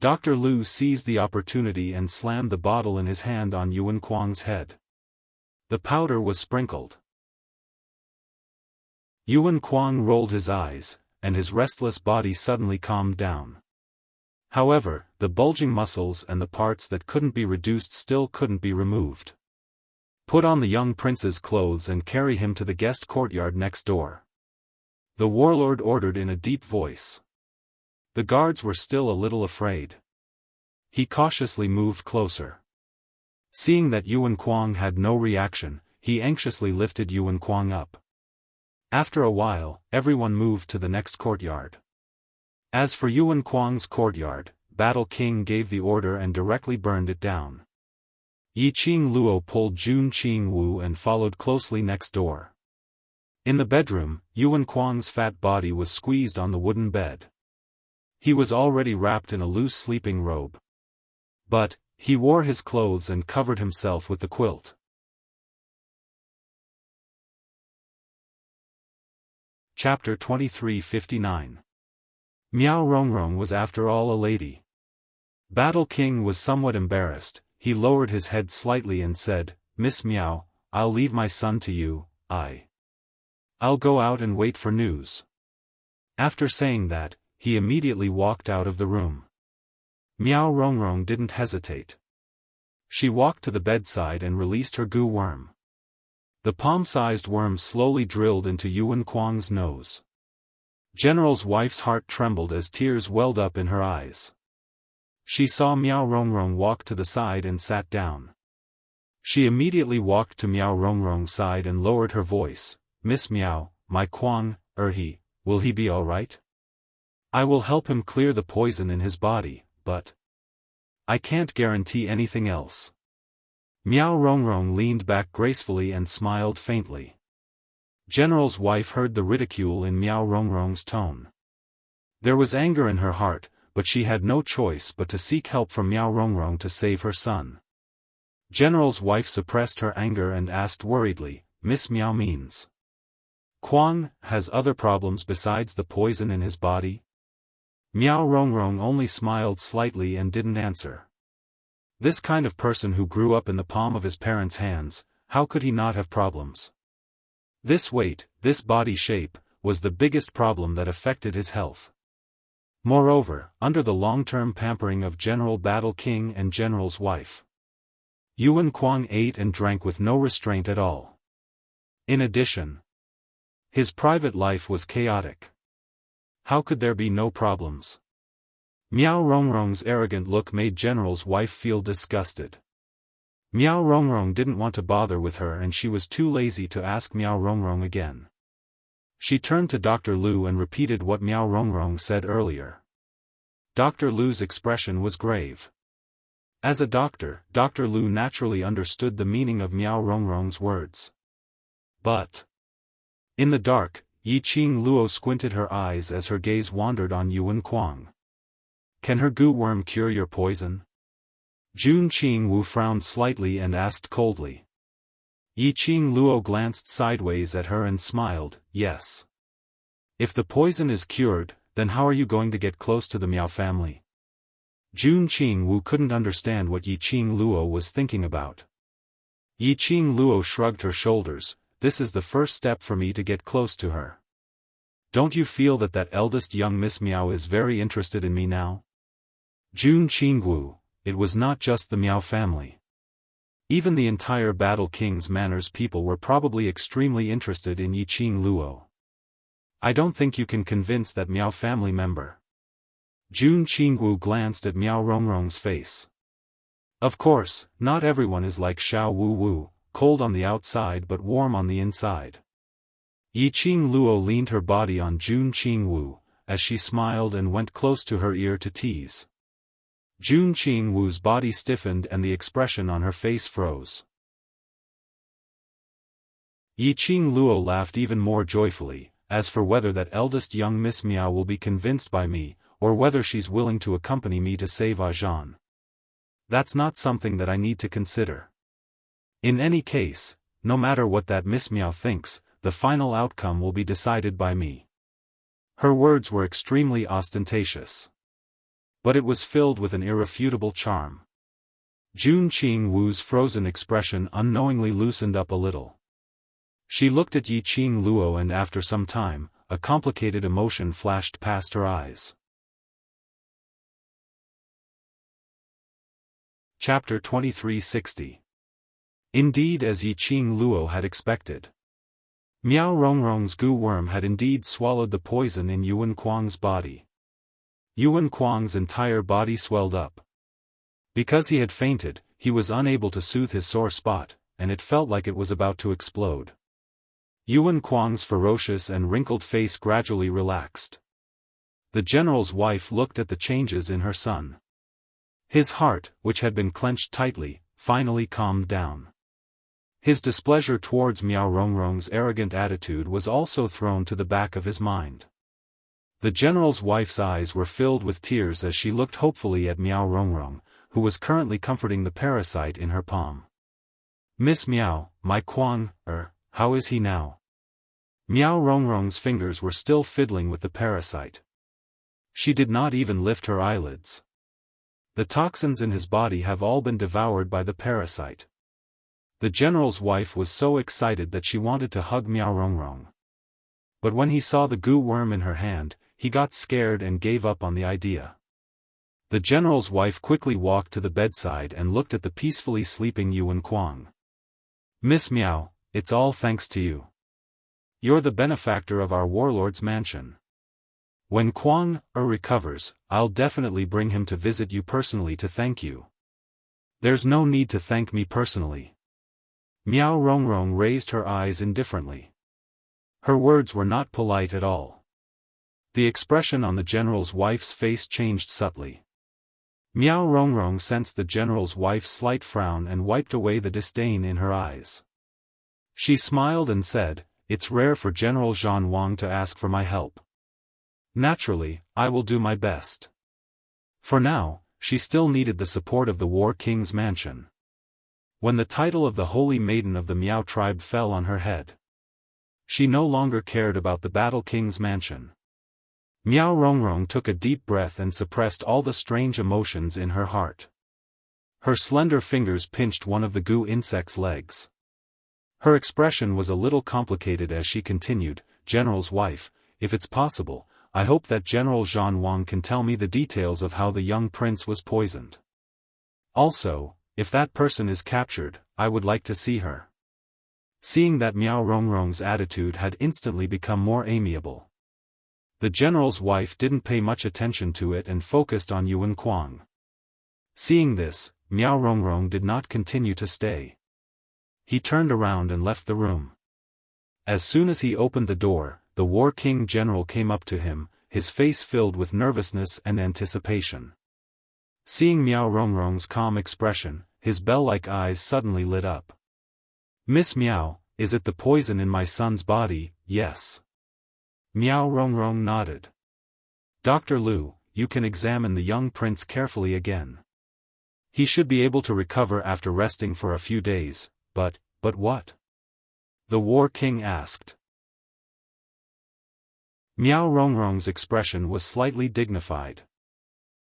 Dr. Lu seized the opportunity and slammed the bottle in his hand on Yuan Kuang's head. The powder was sprinkled. Yuan Kuang rolled his eyes, and his restless body suddenly calmed down. However, the bulging muscles and the parts that couldn't be reduced still couldn't be removed. Put on the young prince's clothes and carry him to the guest courtyard next door. The warlord ordered in a deep voice. The guards were still a little afraid. He cautiously moved closer. Seeing that Yuan Kuang had no reaction, he anxiously lifted Yuan Kuang up. After a while, everyone moved to the next courtyard. As for Yuan Kuang's courtyard, Battle King gave the order and directly burned it down. Yi Qing Luo pulled Jun Qing Wu and followed closely next door. In the bedroom, Yuan Kuang's fat body was squeezed on the wooden bed. He was already wrapped in a loose sleeping robe. But, he wore his clothes and covered himself with the quilt. Chapter 2359. Miao Rongrong was after all a lady. Battle King was somewhat embarrassed. He lowered his head slightly and said, Miss Miao, I'll leave my son to you. I'll go out and wait for news. After saying that, he immediately walked out of the room. Miao Rongrong didn't hesitate. She walked to the bedside and released her gu worm. The palm-sized worm slowly drilled into Yuan Kuang's nose. General's wife's heart trembled as tears welled up in her eyes. She saw Miao Rongrong walk to the side and sat down. She immediately walked to Miao Rongrong's side and lowered her voice. Miss Miao, my Kuang, will he be all right? I will help him clear the poison in his body, but I can't guarantee anything else. Miao Rongrong leaned back gracefully and smiled faintly. General's wife heard the ridicule in Miao Rongrong's tone. There was anger in her heart, but she had no choice but to seek help from Miao Rongrong to save her son. General's wife suppressed her anger and asked worriedly, Miss Miao means Kuang has other problems besides the poison in his body? Miao Rongrong only smiled slightly and didn't answer. This kind of person who grew up in the palm of his parents' hands, how could he not have problems? This weight, this body shape, was the biggest problem that affected his health. Moreover, under the long-term pampering of General Battle King and General's wife, Yuan Kuang ate and drank with no restraint at all. In addition, his private life was chaotic. How could there be no problems? Miao Rongrong's arrogant look made General's wife feel disgusted. Miao Rongrong didn't want to bother with her and she was too lazy to ask Miao Rongrong again. She turned to Dr. Lu and repeated what Miao Rongrong said earlier. Dr. Lu's expression was grave. As a doctor, Dr. Lu naturally understood the meaning of Miao Rongrong's words. But in the dark, Yi Qing Luo squinted her eyes as her gaze wandered on Yuan Kuang. Can her gu worm cure your poison? Jun Qingwu frowned slightly and asked coldly. Yi Qingluo glanced sideways at her and smiled, yes. If the poison is cured, then how are you going to get close to the Miao family? Jun Qingwu couldn't understand what Yi Qingluo was thinking about. Yi Qingluo shrugged her shoulders. This is the first step for me to get close to her. Don't you feel that eldest young Miss Miao is very interested in me now? Jun Qingwu, it was not just the Miao family. Even the entire Battle King's Manners people were probably extremely interested in Yi Qingluo. I don't think you can convince that Miao family member. Jun Qingwu glanced at Miao Rongrong's face. Of course, not everyone is like Xiao Wu Wu, cold on the outside but warm on the inside. Yi Qingluo leaned her body on Jun Qingwu, as she smiled and went close to her ear to tease. Jun Qingwu's body stiffened and the expression on her face froze. Yi Qingluo laughed even more joyfully. As for whether that eldest young Miss Miao will be convinced by me, or whether she's willing to accompany me to save Ajan, that's not something that I need to consider. In any case, no matter what that Miss Miao thinks, the final outcome will be decided by me. Her words were extremely ostentatious. But it was filled with an irrefutable charm. Jun Qingwu's frozen expression unknowingly loosened up a little. She looked at Yi Qingluo and after some time, a complicated emotion flashed past her eyes. Chapter 2360. Indeed, as Yi Qingluo had expected, Miao Rongrong's goo worm had indeed swallowed the poison in Yuan Kuang's body. Yuan Kuang's entire body swelled up. Because he had fainted, he was unable to soothe his sore spot, and it felt like it was about to explode. Yuan Kuang's ferocious and wrinkled face gradually relaxed. The general's wife looked at the changes in her son. His heart, which had been clenched tightly, finally calmed down. His displeasure towards Miao Rongrong's arrogant attitude was also thrown to the back of his mind. The general's wife's eyes were filled with tears as she looked hopefully at Miao Rongrong, who was currently comforting the parasite in her palm. Miss Miao, my Kuang, how is he now? Miao Rongrong's fingers were still fiddling with the parasite. She did not even lift her eyelids. The toxins in his body have all been devoured by the parasite. The general's wife was so excited that she wanted to hug Miao Rongrong. But when he saw the goo worm in her hand, he got scared and gave up on the idea. The general's wife quickly walked to the bedside and looked at the peacefully sleeping Yuan Kuang. Miss Miao, it's all thanks to you. You're the benefactor of our warlord's mansion. When Kuang recovers, I'll definitely bring him to visit you personally to thank you. There's no need to thank me personally. Miao Rongrong raised her eyes indifferently. Her words were not polite at all. The expression on the general's wife's face changed subtly. Miao Rongrong sensed the general's wife's slight frown and wiped away the disdain in her eyes. She smiled and said, "It's rare for General Zhan Wang to ask for my help. Naturally, I will do my best." For now, she still needed the support of the War King's mansion. When the title of the Holy Maiden of the Miao tribe fell on her head, she no longer cared about the Battle King's mansion. Miao Rongrong took a deep breath and suppressed all the strange emotions in her heart. Her slender fingers pinched one of the goo insect's legs. Her expression was a little complicated as she continued, "General's wife, if it's possible, I hope that General Zhan Wang can tell me the details of how the young prince was poisoned. Also, if that person is captured, I would like to see her." Seeing that Miao Rongrong's attitude had instantly become more amiable, the general's wife didn't pay much attention to it and focused on Yuan Kuang. Seeing this, Miao Rongrong did not continue to stay. He turned around and left the room. As soon as he opened the door, the War King General came up to him, his face filled with nervousness and anticipation. Seeing Miao Rongrong's calm expression, his bell-like eyes suddenly lit up. "Miss Miao, is it the poison in my son's body?" "Yes." Miao Rongrong nodded. "Dr. Lu, you can examine the young prince carefully again. He should be able to recover after resting for a few days, but what? The War King asked. Miao Rongrong's expression was slightly dignified.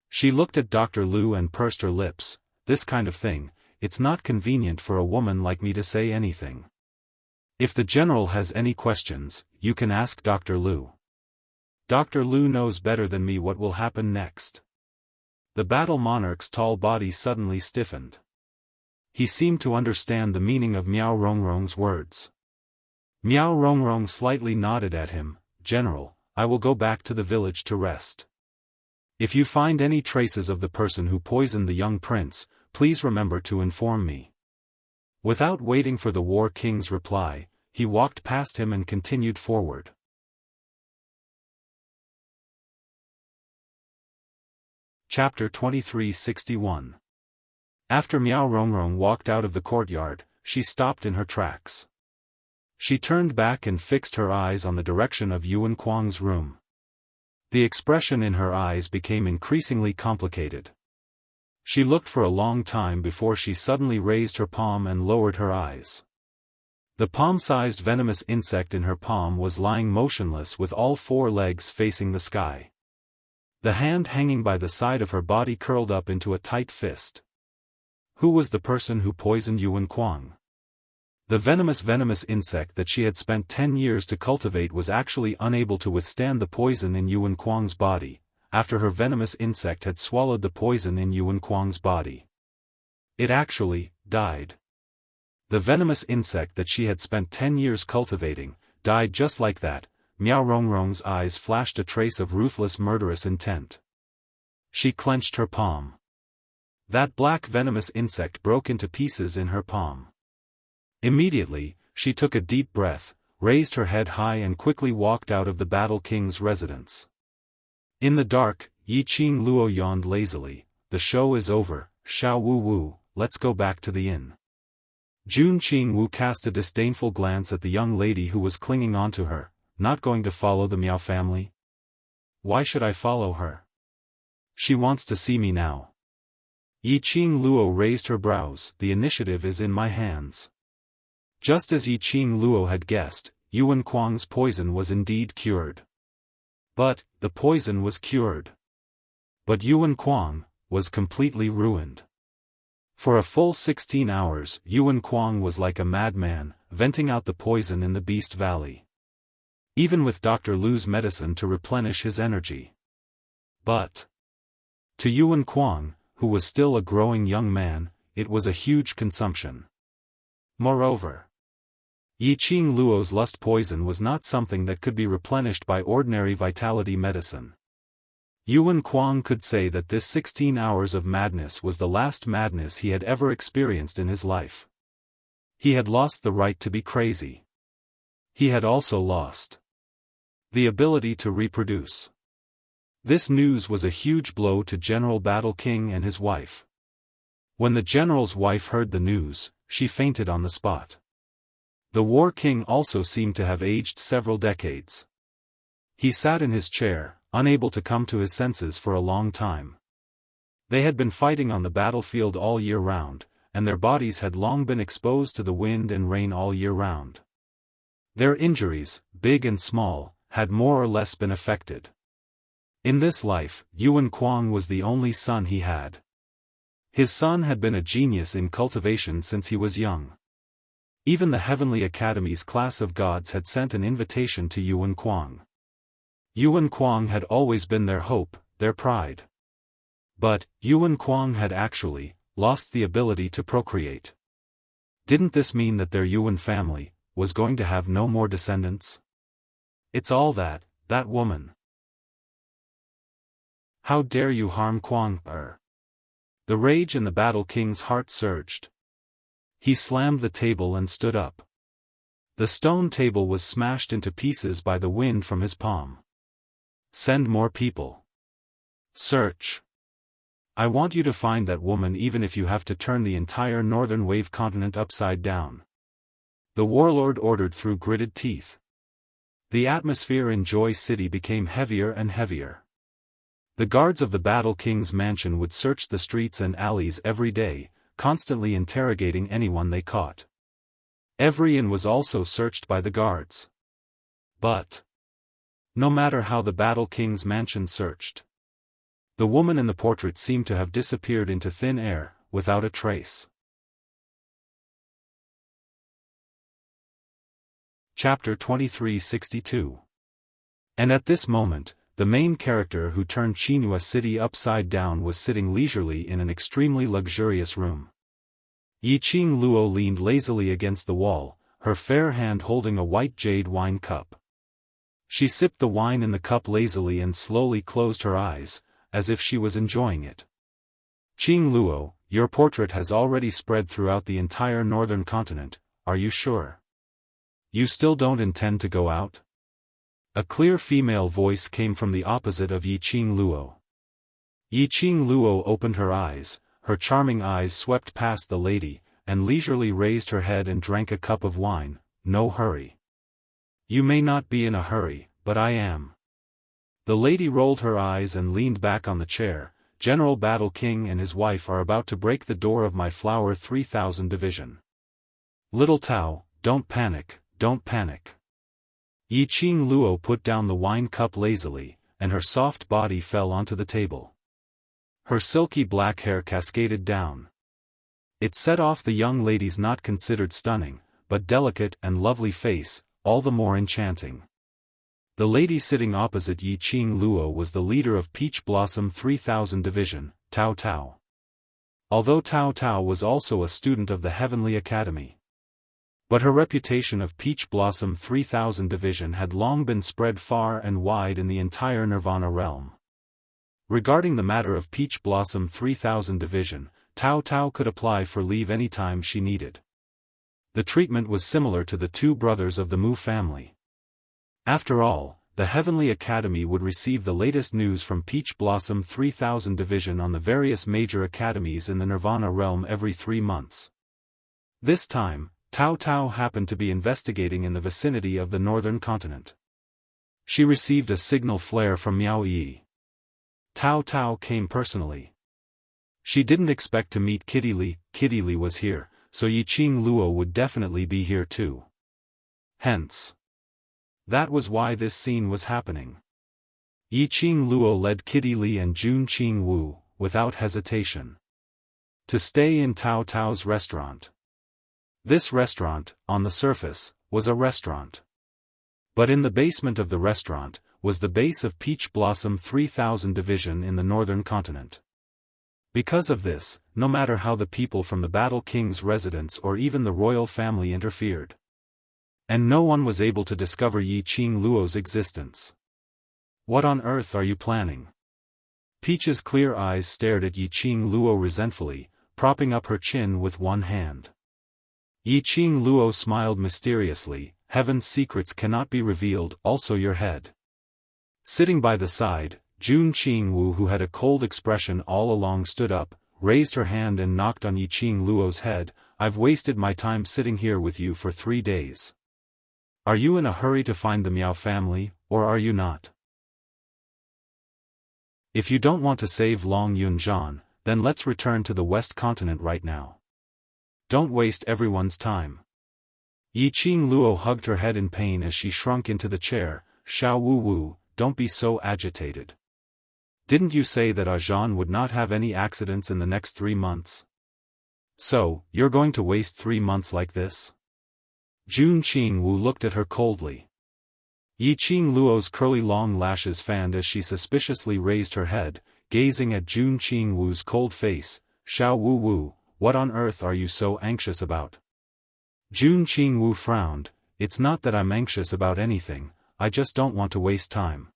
She looked at Dr. Lu and pursed her lips. This kind of thing, it's not convenient for a woman like me to say anything. If the general has any questions, you can ask Dr. Lu. Dr. Lu knows better than me what will happen next. The battle monarch's tall body suddenly stiffened. He seemed to understand the meaning of Miao Rongrong's words. Miao Rongrong slightly nodded at him. General, I will go back to the village to rest. If you find any traces of the person who poisoned the young prince, please remember to inform me. Without waiting for the War King's reply, he walked past him and continued forward. Chapter 2361. After Miao Rongrong walked out of the courtyard, she stopped in her tracks. She turned back and fixed her eyes on the direction of Yuan Kuang's room. The expression in her eyes became increasingly complicated. She looked for a long time before she suddenly raised her palm and lowered her eyes. The palm-sized venomous insect in her palm was lying motionless with all four legs facing the sky. The hand hanging by the side of her body curled up into a tight fist. Who was the person who poisoned Yuan Kuang? The venomous insect that she had spent 10 years to cultivate was actually unable to withstand the poison in Yuan Kuang's body, after her venomous insect had swallowed the poison in Yuan Kuang's body. It actually died. The venomous insect that she had spent 10 years cultivating, died just like that. Miao Rongrong's eyes flashed a trace of ruthless murderous intent. She clenched her palm. That black venomous insect broke into pieces in her palm. Immediately, she took a deep breath, raised her head high and quickly walked out of the Battle King's residence. In the dark, Yi Qing Luo yawned lazily. The show is over, Xiao Wu Wu, let's go back to the inn. Jun Qing Wu cast a disdainful glance at the young lady who was clinging onto her. Not going to follow the Miao family? Why should I follow her? She wants to see me now. Yi Qing Luo raised her brows. The initiative is in my hands. Just as Yi Qing Luo had guessed, Yuan Kuang's poison was indeed cured. But, the poison was cured. But Yuan Kuang was completely ruined. For a full 16 hours, Yuan Kuang was like a madman, venting out the poison in the Beast Valley. Even with Dr. Lu's medicine to replenish his energy. But to Yuan Kuang, who was still a growing young man, it was a huge consumption. Moreover, Yi Qing Luo's lust poison was not something that could be replenished by ordinary vitality medicine. Yuan Kuang could say that this 16 hours of madness was the last madness he had ever experienced in his life. He had lost the right to be crazy. He had also lost the ability to reproduce. This news was a huge blow to General Battle King and his wife. When the general's wife heard the news, she fainted on the spot. The War King also seemed to have aged several decades. He sat in his chair, unable to come to his senses for a long time. They had been fighting on the battlefield all year round, and their bodies had long been exposed to the wind and rain all year round. Their injuries, big and small, had more or less been affected. In this life, Yuan Kuang was the only son he had. His son had been a genius in cultivation since he was young. Even the Heavenly Academy's class of gods had sent an invitation to Yuan Kuang. Yuan Kuang had always been their hope, their pride. But, Yuan Kuang had actually lost the ability to procreate. Didn't this mean that their Yuan family was going to have no more descendants? It's all that woman. How dare you harm Kuang? The rage in the Battle King's heart surged. He slammed the table and stood up. The stone table was smashed into pieces by the wind from his palm. Send more people. Search. I want you to find that woman even if you have to turn the entire northern wave continent upside down. The warlord ordered through gritted teeth. The atmosphere in Joy City became heavier and heavier. The guards of the Battle King's mansion would search the streets and alleys every day, constantly interrogating anyone they caught. Every inn was also searched by the guards. But no matter how the Battle King's mansion searched, the woman in the portrait seemed to have disappeared into thin air, without a trace. Chapter 2362. And at this moment, the main character who turned Qinghua City upside down was sitting leisurely in an extremely luxurious room. Yiqing Luo leaned lazily against the wall, her fair hand holding a white jade wine cup. She sipped the wine in the cup lazily and slowly closed her eyes, as if she was enjoying it. Qing Luo, your portrait has already spread throughout the entire northern continent, are you sure? You still don't intend to go out? A clear female voice came from the opposite of Yiqing Luo. Yiqing Luo opened her eyes, her charming eyes swept past the lady, and leisurely raised her head and drank a cup of wine. No hurry. You may not be in a hurry, but I am. The lady rolled her eyes and leaned back on the chair. General Battle King and his wife are about to break the door of my Flower 3000 division. Little Tao, don't panic, don't panic. Yiqing Luo put down the wine cup lazily, and her soft body fell onto the table. Her silky black hair cascaded down. It set off the young lady's not considered stunning, but delicate and lovely face, all the more enchanting. The lady sitting opposite Yiqing Luo was the leader of Peach Blossom 3000 Division, Tao Tao. Although Tao Tao was also a student of the Heavenly Academy. But her reputation of Peach Blossom 3000 Division had long been spread far and wide in the entire Nirvana realm. Regarding the matter of Peach Blossom 3000 Division, Tao Tao could apply for leave anytime she needed. The treatment was similar to the two brothers of the Mu family. After all, the Heavenly Academy would receive the latest news from Peach Blossom 3000 Division on the various major academies in the Nirvana realm every 3 months. This time, Tao Tao happened to be investigating in the vicinity of the northern continent. She received a signal flare from Miao Yi. Tao Tao came personally. She didn't expect to meet Kitty Li was here, so Yiqing Luo would definitely be here too. Hence, that was why this scene was happening. Yiqing Luo led Kitty Li and Jun Qing Wu, without hesitation, to stay in Tao Tao's restaurant. This restaurant, on the surface, was a restaurant. But in the basement of the restaurant, was the base of Peach Blossom 3000 Division in the northern continent. Because of this, no matter how the people from the Battle King's residence or even the royal family interfered, and no one was able to discover Yiqing Luo's existence. What on earth are you planning? Peach's clear eyes stared at Yiqing Luo resentfully, propping up her chin with one hand. Yiqing Luo smiled mysteriously. Heaven's secrets cannot be revealed, also your head. Sitting by the side, Jun Qing Wu, who had a cold expression all along, stood up, raised her hand and knocked on Yiqing Luo's head. I've wasted my time sitting here with you for 3 days. Are you in a hurry to find the Miao family, or are you not? If you don't want to save Long Yunzhan, then let's return to the West Continent right now. Don't waste everyone's time. Yiqing Luo hugged her head in pain as she shrunk into the chair. Xiao Wu Wu, don't be so agitated. Didn't you say that Zhan would not have any accidents in the next 3 months? So, you're going to waste 3 months like this? Jun Qing Wu looked at her coldly. Yiqing Luo's curly long lashes fanned as she suspiciously raised her head, gazing at Jun Qing Wu's cold face. Xiao Wu Wu, what on earth are you so anxious about? Jun Qing Wu frowned. It's not that I'm anxious about anything, I just don't want to waste time.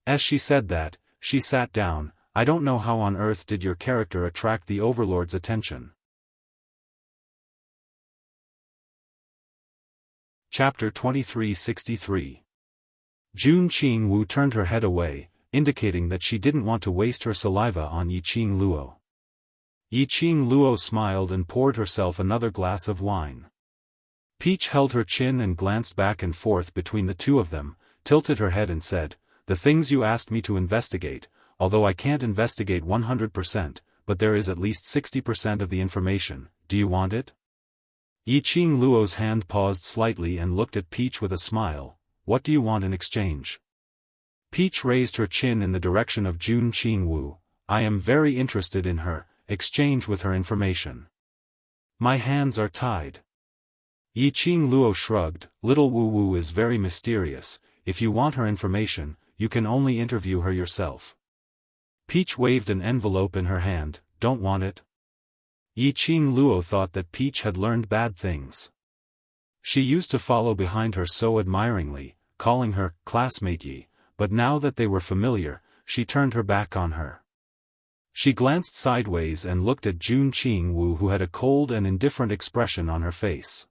As she said that, she sat down. I don't know how on earth did your character attract the Overlord's attention. Chapter 2363. Jun Qing Wu turned her head away, indicating that she didn't want to waste her saliva on Yiqing Luo. Yiqing Luo smiled and poured herself another glass of wine. Peach held her chin and glanced back and forth between the two of them, tilted her head and said, "The things you asked me to investigate, although I can't investigate 100%, but there is at least 60% of the information. Do you want it? Yiqing Luo's hand paused slightly and looked at Peach with a smile. What do you want in exchange? Peach raised her chin in the direction of Jun Qingwu. I am very interested in her. Exchange with her information. My hands are tied. Yiqing Luo shrugged. Little Wu Wu is very mysterious. If you want her information, you can only interview her yourself. Peach waved an envelope in her hand. Don't want it? Yiqing Luo thought that Peach had learned bad things. She used to follow behind her so admiringly, calling her classmate Yi, but now that they were familiar, she turned her back on her. She glanced sideways and looked at Jun Qingwu, who had a cold and indifferent expression on her face.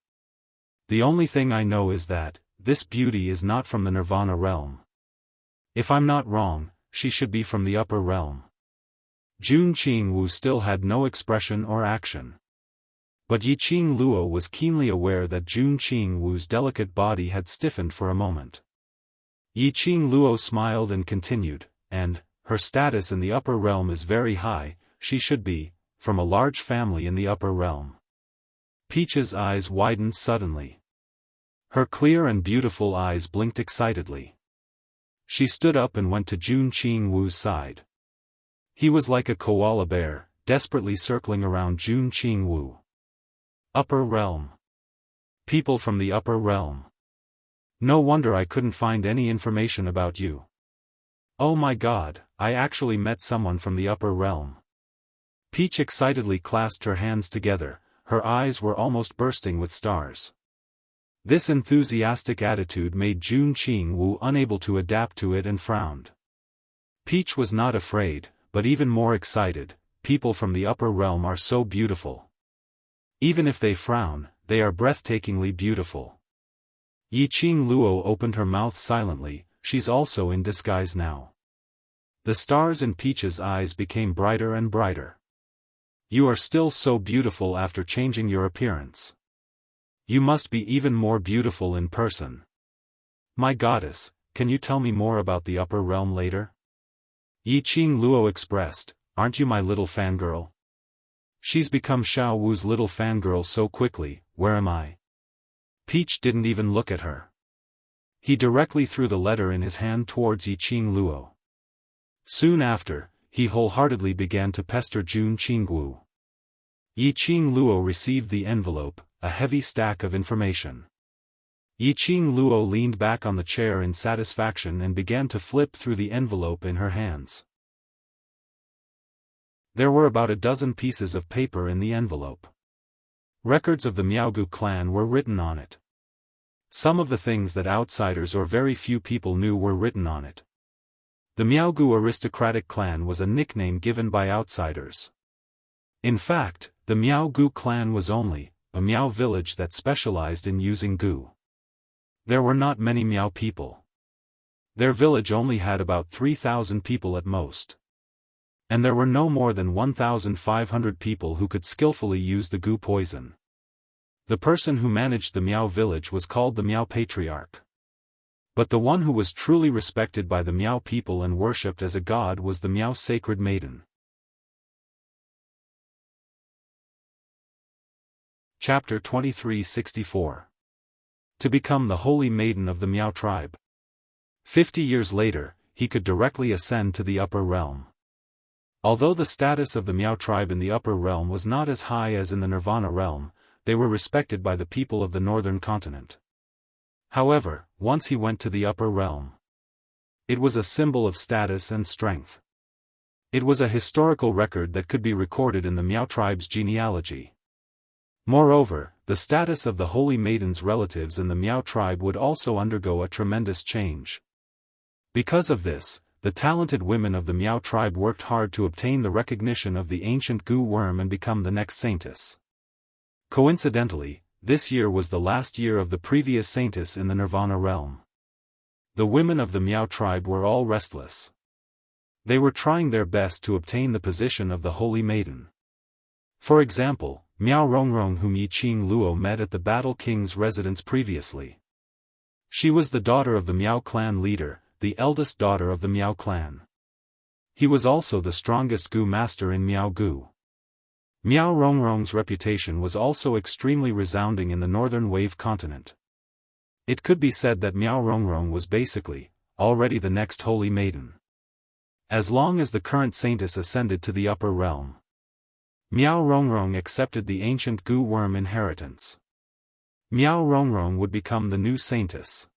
The only thing I know is that this beauty is not from the Nirvana realm. If I'm not wrong, she should be from the upper realm. Jun Qingwu still had no expression or action. But Yiqing Luo was keenly aware that Jun Qingwu's delicate body had stiffened for a moment. Yiqing Luo smiled and continued, and her status in the upper realm is very high. She should be from a large family in the upper realm. Peach's eyes widened suddenly. Her clear and beautiful eyes blinked excitedly. She stood up and went to Jun Qingwu's side. He was like a koala bear, desperately circling around Jun Qingwu. Upper realm. People from the upper realm. No wonder I couldn't find any information about you. Oh my God, I actually met someone from the upper realm. Peach excitedly clasped her hands together, her eyes were almost bursting with stars. This enthusiastic attitude made Jun Qingwu unable to adapt to it and frowned. Peach was not afraid, but even more excited. People from the upper realm are so beautiful. Even if they frown, they are breathtakingly beautiful. Yiqing Luo opened her mouth silently. She's also in disguise now. The stars in Peach's eyes became brighter and brighter. You are still so beautiful after changing your appearance. You must be even more beautiful in person. My goddess, can you tell me more about the upper realm later? Yiqing Luo expressed, aren't you my little fangirl? She's become Xiao Wu's little fangirl so quickly. Where am I? Peach didn't even look at her. He directly threw the letter in his hand towards Yiqing Luo. Soon after, he wholeheartedly began to pester Jun Qingwu. Yiqing Luo received the envelope, a heavy stack of information. Yiqing Luo leaned back on the chair in satisfaction and began to flip through the envelope in her hands. There were about a dozen pieces of paper in the envelope. Records of the Miaogu clan were written on it. Some of the things that outsiders or very few people knew were written on it. The Miaogu aristocratic clan was a nickname given by outsiders. In fact, the Miaogu clan was only a Miao village that specialized in using gu. There were not many Miao people. Their village only had about 3,000 people at most. And there were no more than 1,500 people who could skillfully use the gu poison. The person who managed the Miao village was called the Miao Patriarch. But the one who was truly respected by the Miao people and worshipped as a god was the Miao Sacred Maiden. Chapter 2364. To become the Holy Maiden of the Miao tribe. 50 years later, he could directly ascend to the upper realm. Although the status of the Miao tribe in the upper realm was not as high as in the Nirvana realm, they were respected by the people of the northern continent. However, once he went to the upper realm, it was a symbol of status and strength. It was a historical record that could be recorded in the Miao tribe's genealogy. Moreover, the status of the Holy Maiden's relatives in the Miao tribe would also undergo a tremendous change. Because of this, the talented women of the Miao tribe worked hard to obtain the recognition of the ancient gu worm and become the next saintess. Coincidentally, this year was the last year of the previous saintess in the Nirvana realm. The women of the Miao tribe were all restless. They were trying their best to obtain the position of the Holy Maiden. For example, Miao Rongrong, whom Yiqing Luo met at the Battle King's residence previously. She was the daughter of the Miao clan leader, the eldest daughter of the Miao clan. He was also the strongest Gu master in Miao Gu. Miao Rongrong's reputation was also extremely resounding in the northern wave continent. It could be said that Miao Rongrong was basically already the next holy maiden. As long as the current saintess ascended to the upper realm, Miao Rongrong accepted the ancient Gu worm inheritance. Miao Rongrong would become the new saintess.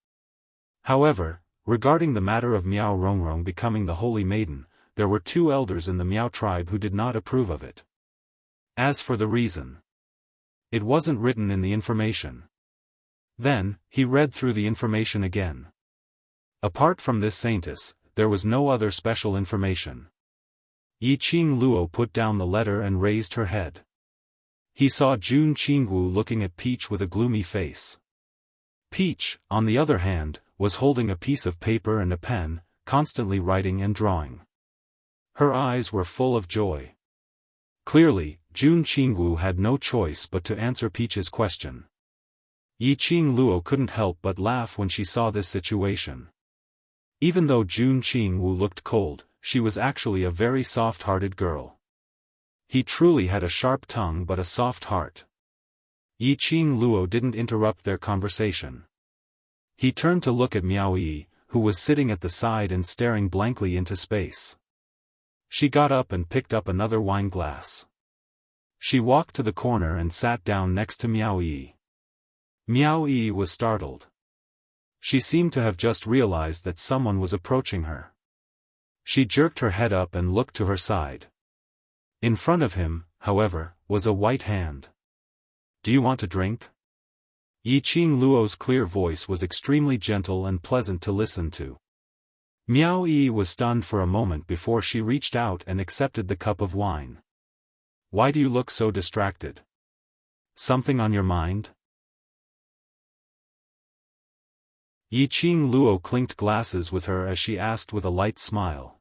However, regarding the matter of Miao Rongrong becoming the holy maiden, there were two elders in the Miao tribe who did not approve of it. As for the reason, it wasn't written in the information. Then, he read through the information again. Apart from this saintess, there was no other special information. Yi Qing Luo put down the letter and raised her head. He saw Jun Qingwu looking at Peach with a gloomy face. Peach, on the other hand, was holding a piece of paper and a pen, constantly writing and drawing. Her eyes were full of joy. Clearly, Jun Qingwu had no choice but to answer Peach's question. Yi Qing Luo couldn't help but laugh when she saw this situation. Even though Jun Qingwu looked cold, she was actually a very soft-hearted girl. He truly had a sharp tongue but a soft heart. Yi Qing Luo didn't interrupt their conversation. He turned to look at Miao Yi, who was sitting at the side and staring blankly into space. She got up and picked up another wine glass. She walked to the corner and sat down next to Miao Yi. Miao Yi was startled. She seemed to have just realized that someone was approaching her. She jerked her head up and looked to her side. In front of him, however, was a white hand. "Do you want a drink?" Yi Qing Luo's clear voice was extremely gentle and pleasant to listen to. Miao Yi was stunned for a moment before she reached out and accepted the cup of wine. "Why do you look so distracted? Something on your mind?" Yi Qing Luo clinked glasses with her as she asked with a light smile.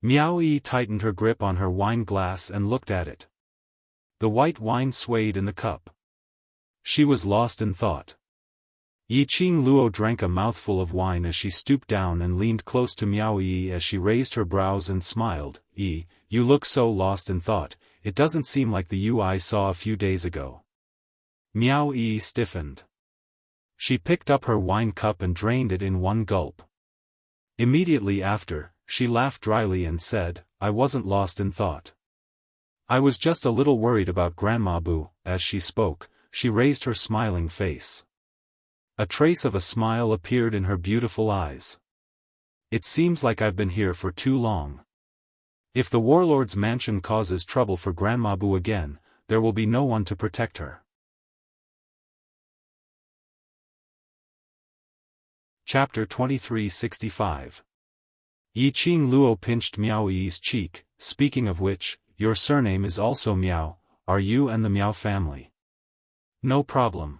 Miao Yi tightened her grip on her wine glass and looked at it. The white wine swayed in the cup. She was lost in thought. Yi Qing Luo drank a mouthful of wine as she stooped down and leaned close to Miao Yi as she raised her brows and smiled. "Yi, you look so lost in thought, it doesn't seem like the you I saw a few days ago." Miao Yi stiffened. She picked up her wine cup and drained it in one gulp. Immediately after, she laughed dryly and said, "I wasn't lost in thought. I was just a little worried about Grandma Boo." As she spoke, she raised her smiling face. A trace of a smile appeared in her beautiful eyes. "It seems like I've been here for too long. If the warlord's mansion causes trouble for Grandma Boo again, there will be no one to protect her." Chapter 2365. Yi Qing Luo pinched Miao Yi's cheek. "Speaking of which, your surname is also Miao, are you and the Miao family?" "No problem."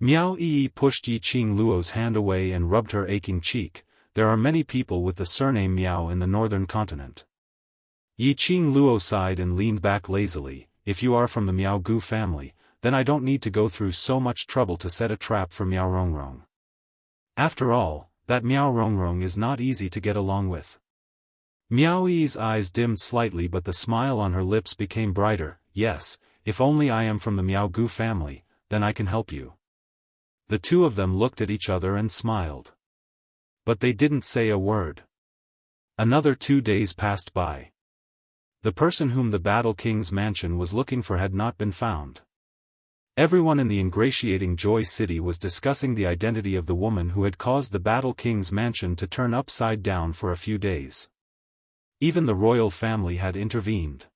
Miao Yi pushed Yi Qing Luo's hand away and rubbed her aching cheek. "There are many people with the surname Miao in the northern continent." Yi Qing Luo sighed and leaned back lazily. "If you are from the Miao Gu family, then I don't need to go through so much trouble to set a trap for Miao Rongrong. After all, that Miao Rongrong is not easy to get along with." Miao Yi's eyes dimmed slightly but the smile on her lips became brighter. "Yes, if only I am from the Miao Gu family, then I can help you." The two of them looked at each other and smiled. But they didn't say a word. Another 2 days passed by. The person whom the Battle King's mansion was looking for had not been found. Everyone in the ingratiating Joy City was discussing the identity of the woman who had caused the Battle King's mansion to turn upside down for a few days. Even the royal family had intervened.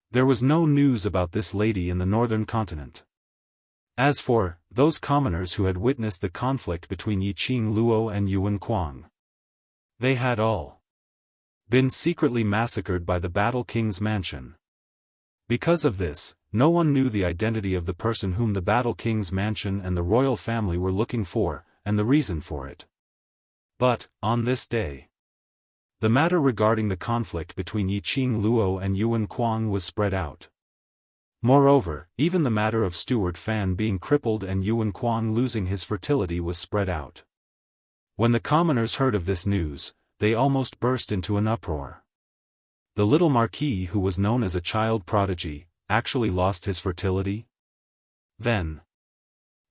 There was no news about this lady in the northern continent. As for those commoners who had witnessed the conflict between Yi Qing Luo and Yuan Kuang, they had all been secretly massacred by the Battle King's mansion. Because of this, no one knew the identity of the person whom the Battle King's mansion and the royal family were looking for, and the reason for it. But, on this day, the matter regarding the conflict between Yi Qing Luo and Yuan Kuang was spread out. Moreover, even the matter of Steward Fan being crippled and Yuan Kuang losing his fertility was spread out. When the commoners heard of this news, they almost burst into an uproar. The little marquis who was known as a child prodigy, actually lost his fertility? Then,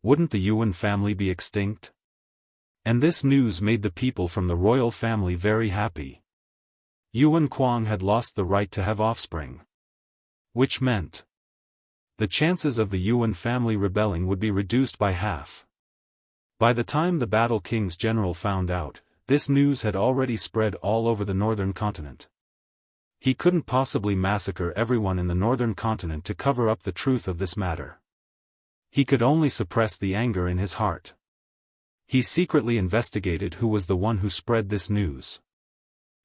wouldn't the Yuan family be extinct? And this news made the people from the royal family very happy. Yuan Kuang had lost the right to have offspring. Which meant the chances of the Yuan family rebelling would be reduced by half. By the time the Battle King's general found out, this news had already spread all over the northern continent. He couldn't possibly massacre everyone in the northern continent to cover up the truth of this matter. He could only suppress the anger in his heart. He secretly investigated who was the one who spread this news.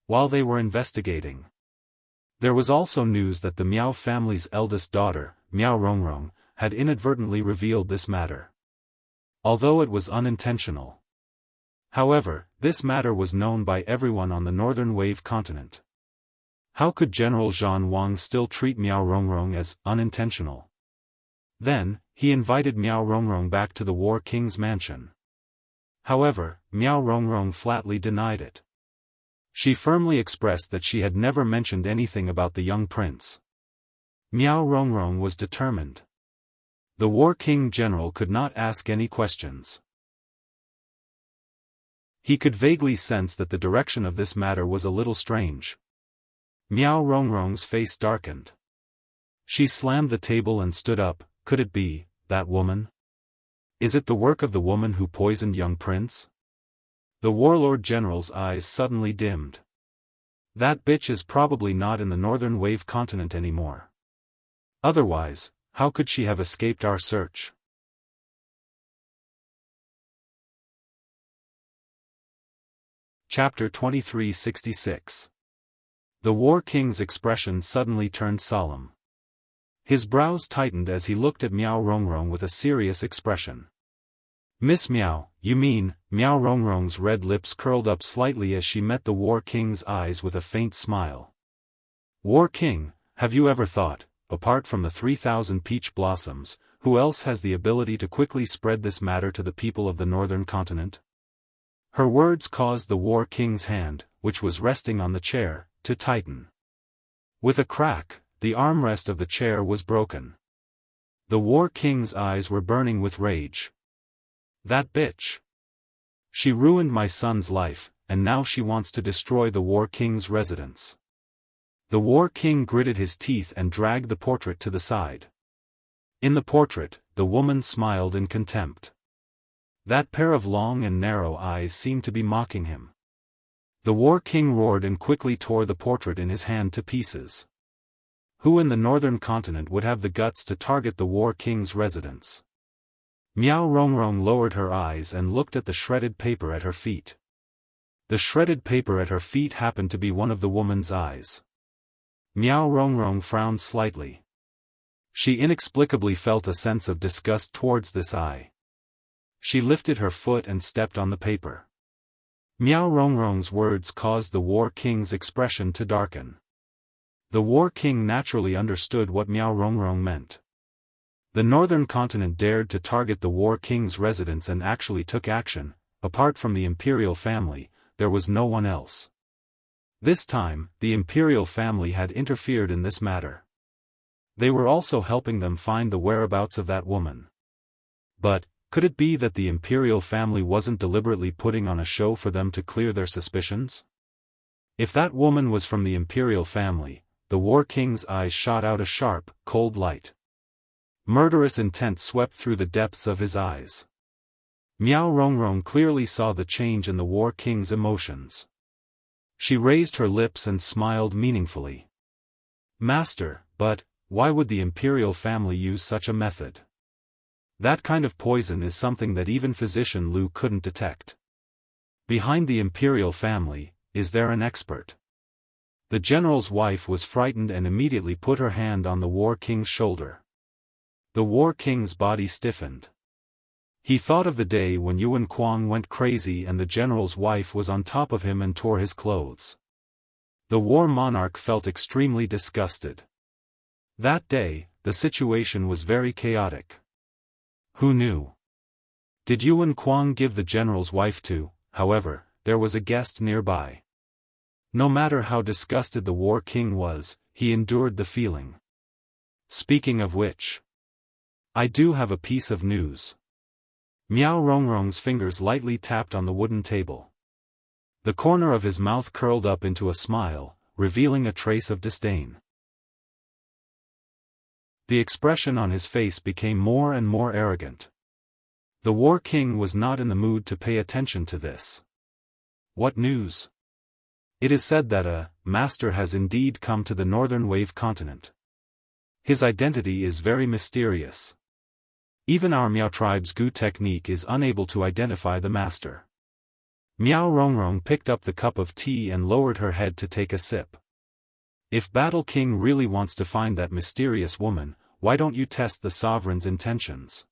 While they were investigating, there was also news that the Miao family's eldest daughter, Miao Rongrong, had inadvertently revealed this matter. Although it was unintentional. However, this matter was known by everyone on the Northern Wave continent. How could General Zhan Wang still treat Miao Rongrong as unintentional? Then, he invited Miao Rongrong back to the War King's mansion. However, Miao Rongrong flatly denied it. She firmly expressed that she had never mentioned anything about the young prince. Miao Rongrong was determined. The War King General could not ask any questions. He could vaguely sense that the direction of this matter was a little strange. Miao Rongrong's face darkened. She slammed the table and stood up. Could it be that woman? Is it the work of the woman who poisoned young prince? The warlord general's eyes suddenly dimmed. That bitch is probably not in the Northern Wave continent anymore. Otherwise, how could she have escaped our search? Chapter 2366. The War King's expression suddenly turned solemn. His brows tightened as he looked at Miao Rongrong with a serious expression. Miss Miao, you mean? Miao Rongrong's red lips curled up slightly as she met the War King's eyes with a faint smile. War King, have you ever thought, apart from the 3,000 peach blossoms, who else has the ability to quickly spread this matter to the people of the northern continent? Her words caused the War King's hand, which was resting on the chair, to tighten. With a crack, the armrest of the chair was broken. The War King's eyes were burning with rage. That bitch! She ruined my son's life, and now she wants to destroy the War King's residence. The War King gritted his teeth and dragged the portrait to the side. In the portrait, the woman smiled in contempt. That pair of long and narrow eyes seemed to be mocking him. The War King roared and quickly tore the portrait in his hand to pieces. Who in the northern continent would have the guts to target the War King's residence? Miao Rongrong lowered her eyes and looked at the shredded paper at her feet. The shredded paper at her feet happened to be one of the woman's eyes. Miao Rongrong frowned slightly. She inexplicably felt a sense of disgust towards this eye. She lifted her foot and stepped on the paper. Miao Rongrong's words caused the War King's expression to darken. The War King naturally understood what Miao Rongrong meant. The northern continent dared to target the War King's residence and actually took action. Apart from the imperial family, there was no one else. This time, the imperial family had interfered in this matter. They were also helping them find the whereabouts of that woman. But, could it be that the imperial family wasn't deliberately putting on a show for them to clear their suspicions? If that woman was from the imperial family, the War King's eyes shot out a sharp, cold light. Murderous intent swept through the depths of his eyes. Miao Rongrong clearly saw the change in the War King's emotions. She raised her lips and smiled meaningfully. Master, but, why would the imperial family use such a method? That kind of poison is something that even Physician Liu couldn't detect. Behind the imperial family, is there an expert? The general's wife was frightened and immediately put her hand on the War King's shoulder. The War King's body stiffened. He thought of the day when Yuan Kuang went crazy and the general's wife was on top of him and tore his clothes. The war monarch felt extremely disgusted. That day, the situation was very chaotic. Who knew? Did Yuan Kuang give the general's wife to? However, there was a guest nearby. No matter how disgusted the War King was, he endured the feeling. Speaking of which, I do have a piece of news. Miao Rongrong's fingers lightly tapped on the wooden table. The corner of his mouth curled up into a smile, revealing a trace of disdain. The expression on his face became more and more arrogant. The War King was not in the mood to pay attention to this. What news? It is said that a master has indeed come to the Northern Wave continent. His identity is very mysterious. Even our Miao tribe's Gu technique is unable to identify the master. Miao Rongrong picked up the cup of tea and lowered her head to take a sip. If Battle King really wants to find that mysterious woman, why don't you test the sovereign's intentions?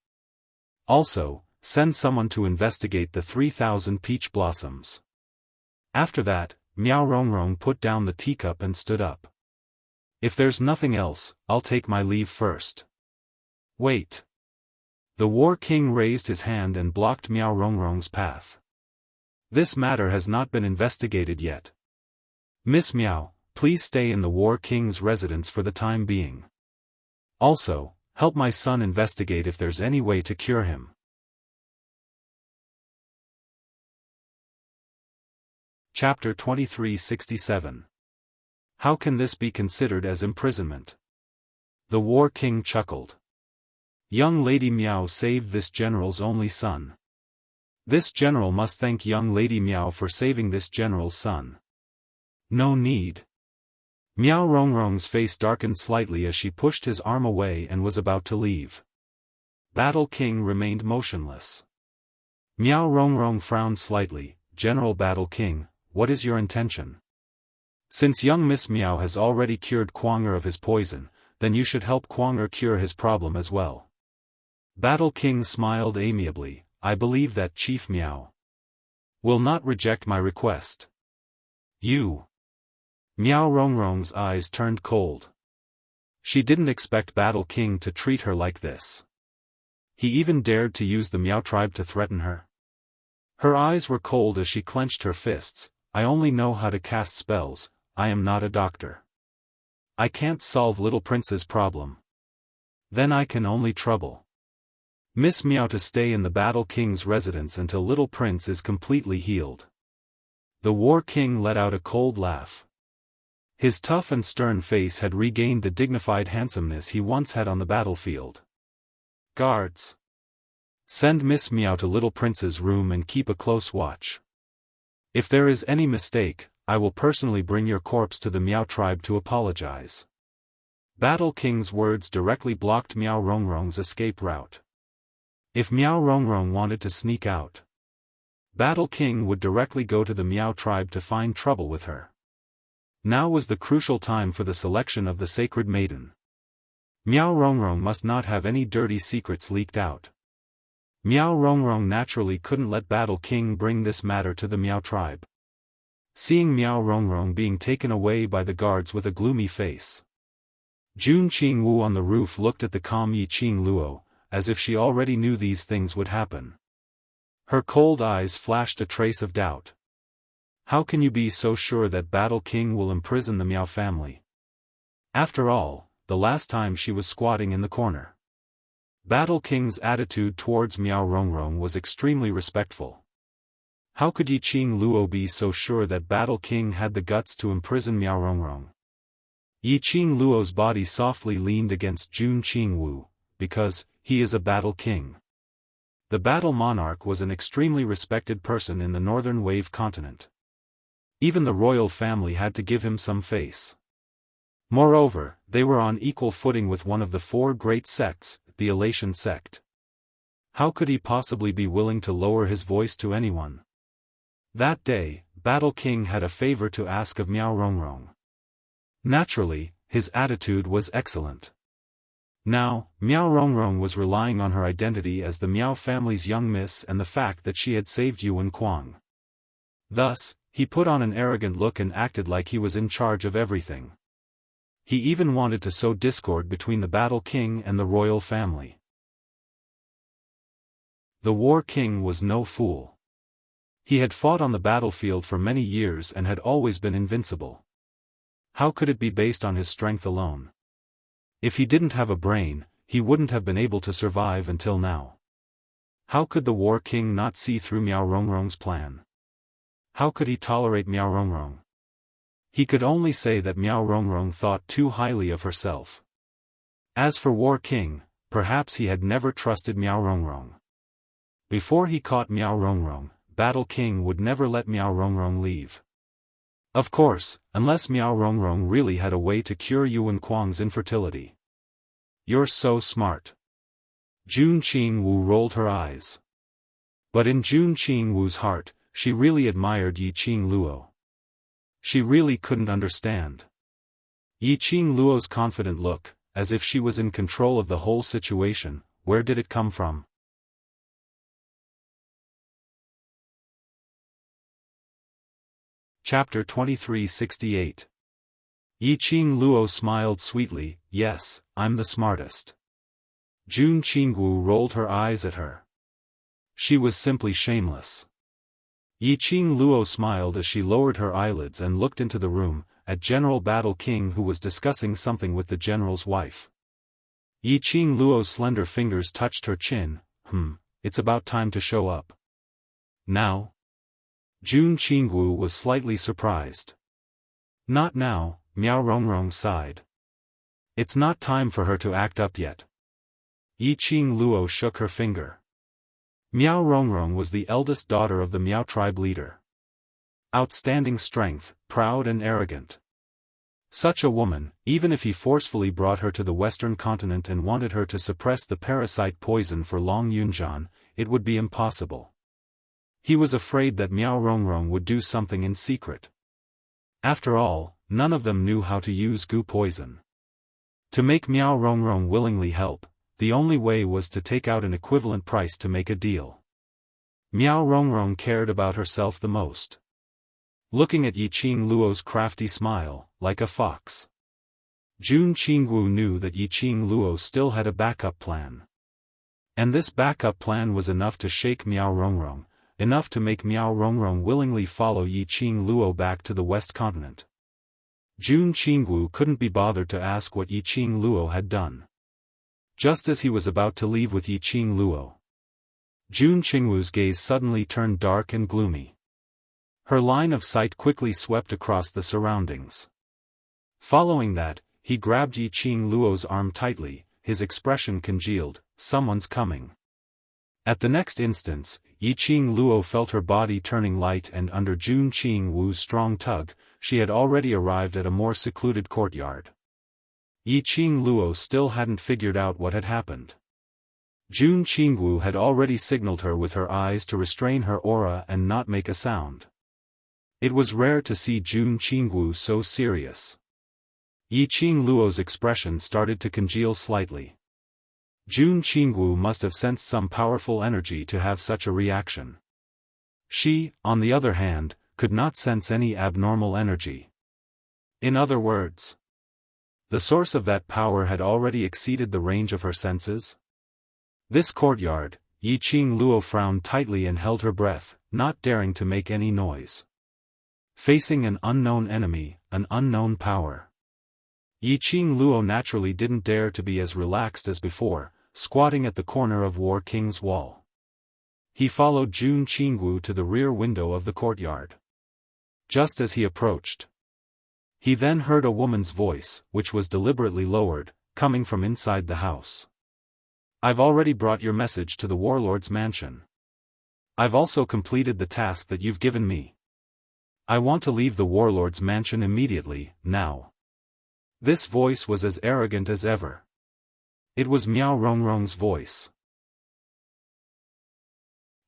Also, send someone to investigate the 3,000 peach blossoms. After that, Miao Rongrong put down the teacup and stood up. If there's nothing else, I'll take my leave first. Wait. The War King raised his hand and blocked Miao Rongrong's path. This matter has not been investigated yet. Miss Miao, please stay in the War King's residence for the time being. Also, help my son investigate if there's any way to cure him. Chapter 2367. How can this be considered as imprisonment? The War King chuckled. Young Lady Miao saved this general's only son. This general must thank young Lady Miao for saving this general's son. No need. Miao Rongrong's face darkened slightly as she pushed his arm away and was about to leave. Battle King remained motionless. Miao Rongrong frowned slightly. General Battle King, what is your intention? Since young Miss Miao has already cured Quanger of his poison, then you should help Quanger cure his problem as well. Battle King smiled amiably. I believe that Chief Miao will not reject my request. You. Miao Rongrong's eyes turned cold. She didn't expect Battle King to treat her like this. He even dared to use the Miao tribe to threaten her. Her eyes were cold as she clenched her fists. I only know how to cast spells, I am not a doctor. I can't solve Little Prince's problem. Then I can only trouble Miss Miao to stay in the Battle King's residence until Little Prince is completely healed. The War King let out a cold laugh. His tough and stern face had regained the dignified handsomeness he once had on the battlefield. Guards. Send Miss Miao to Little Prince's room and keep a close watch. If there is any mistake, I will personally bring your corpse to the Miao tribe to apologize. Battle King's words directly blocked Miao Rongrong's escape route. If Miao Rongrong wanted to sneak out, Battle King would directly go to the Miao tribe to find trouble with her. Now was the crucial time for the selection of the sacred maiden. Miao Rongrong must not have any dirty secrets leaked out. Miao Rongrong naturally couldn't let Battle King bring this matter to the Miao tribe. Seeing Miao Rongrong being taken away by the guards with a gloomy face, Jun Qingwu on the roof looked at the calm Yi Qing Luo, as if she already knew these things would happen. Her cold eyes flashed a trace of doubt. How can you be so sure that Battle King will imprison the Miao family? After all, the last time she was squatting in the corner. Battle King's attitude towards Miao Rongrong was extremely respectful. How could Yi Qing Luo be so sure that Battle King had the guts to imprison Miao Rongrong? Yi Qing Luo's body softly leaned against Jun Qingwu, because he is a Battle King. The Battle Monarch was an extremely respected person in the Northern Wave continent. Even the royal family had to give him some face. Moreover, they were on equal footing with one of the four great sects, the Elation sect. How could he possibly be willing to lower his voice to anyone? That day, Battle King had a favor to ask of Miao Rongrong. Naturally, his attitude was excellent. Now, Miao Rongrong was relying on her identity as the Miao family's young miss and the fact that she had saved Yuan Kuang. Thus, he put on an arrogant look and acted like he was in charge of everything. He even wanted to sow discord between the Battle King and the royal family. The War King was no fool. He had fought on the battlefield for many years and had always been invincible. How could it be based on his strength alone? If he didn't have a brain, he wouldn't have been able to survive until now. How could the War King not see through Miao Rongrong's plan? How could he tolerate Miao Rongrong? He could only say that Miao Rongrong thought too highly of herself. As for War King, perhaps he had never trusted Miao Rongrong. Before he caught Miao Rongrong, Battle King would never let Miao Rongrong leave. Of course, unless Miao Rongrong really had a way to cure Yuan Kuang's infertility. You're so smart. Jun Qingwu rolled her eyes. But in Jun Qingwu's heart, she really admired Yi Qing Luo. She really couldn't understand Yi Qing Luo's confident look, as if she was in control of the whole situation. Where did it come from? Chapter 2368. Yi Qing Luo smiled sweetly. Yes, I'm the smartest. Jun Qingwu rolled her eyes at her. She was simply shameless. Yi Qing Luo smiled as she lowered her eyelids and looked into the room, at General Battle King, who was discussing something with the general's wife. Yi Qing Luo's slender fingers touched her chin. It's about time to show up. Now? Jun Qingwu was slightly surprised. Not now, Miao Rongrong sighed. It's not time for her to act up yet. Yi Qing Luo shook her finger. Miao Rongrong was the eldest daughter of the Miao tribe leader. Outstanding strength, proud and arrogant. Such a woman, even if he forcefully brought her to the western continent and wanted her to suppress the parasite poison for Long Yunjian, it would be impossible. He was afraid that Miao Rongrong would do something in secret. After all, none of them knew how to use goo poison. To make Miao Rongrong willingly help, the only way was to take out an equivalent price to make a deal. Miao Rongrong cared about herself the most. Looking at Yi Qing Luo's crafty smile, like a fox. Jun Qingwu knew that Yi Qing Luo still had a backup plan. And this backup plan was enough to shake Miao Rongrong, enough to make Miao Rongrong willingly follow Yi Qing Luo back to the West Continent. Jun Qingwu couldn't be bothered to ask what Yi Qing Luo had done. Just as he was about to leave with Yi Qing Luo, Jun Qingwu's gaze suddenly turned dark and gloomy. Her line of sight quickly swept across the surroundings. Following that, he grabbed Yi Qing Luo's arm tightly, his expression congealed. Someone's coming. At the next instant, Yi Qing Luo felt her body turning light, and under Jun Qingwu's strong tug, she had already arrived at a more secluded courtyard. Yi Qing Luo still hadn't figured out what had happened. Jun Qingwu had already signaled her with her eyes to restrain her aura and not make a sound. It was rare to see Jun Qingwu so serious. Yi Qing Luo's expression started to congeal slightly. Jun Qingwu must have sensed some powerful energy to have such a reaction. She, on the other hand, could not sense any abnormal energy. In other words, the source of that power had already exceeded the range of her senses. This courtyard, Yi Qing Luo frowned tightly and held her breath, not daring to make any noise. Facing an unknown enemy, an unknown power. Yi Qing Luo naturally didn't dare to be as relaxed as before, squatting at the corner of War King's wall. He followed Jun Qingwu to the rear window of the courtyard. Just as he approached, he then heard a woman's voice, which was deliberately lowered, coming from inside the house. I've already brought your message to the warlord's mansion. I've also completed the task that you've given me. I want to leave the warlord's mansion immediately, now. This voice was as arrogant as ever. It was Miao Rongrong's voice.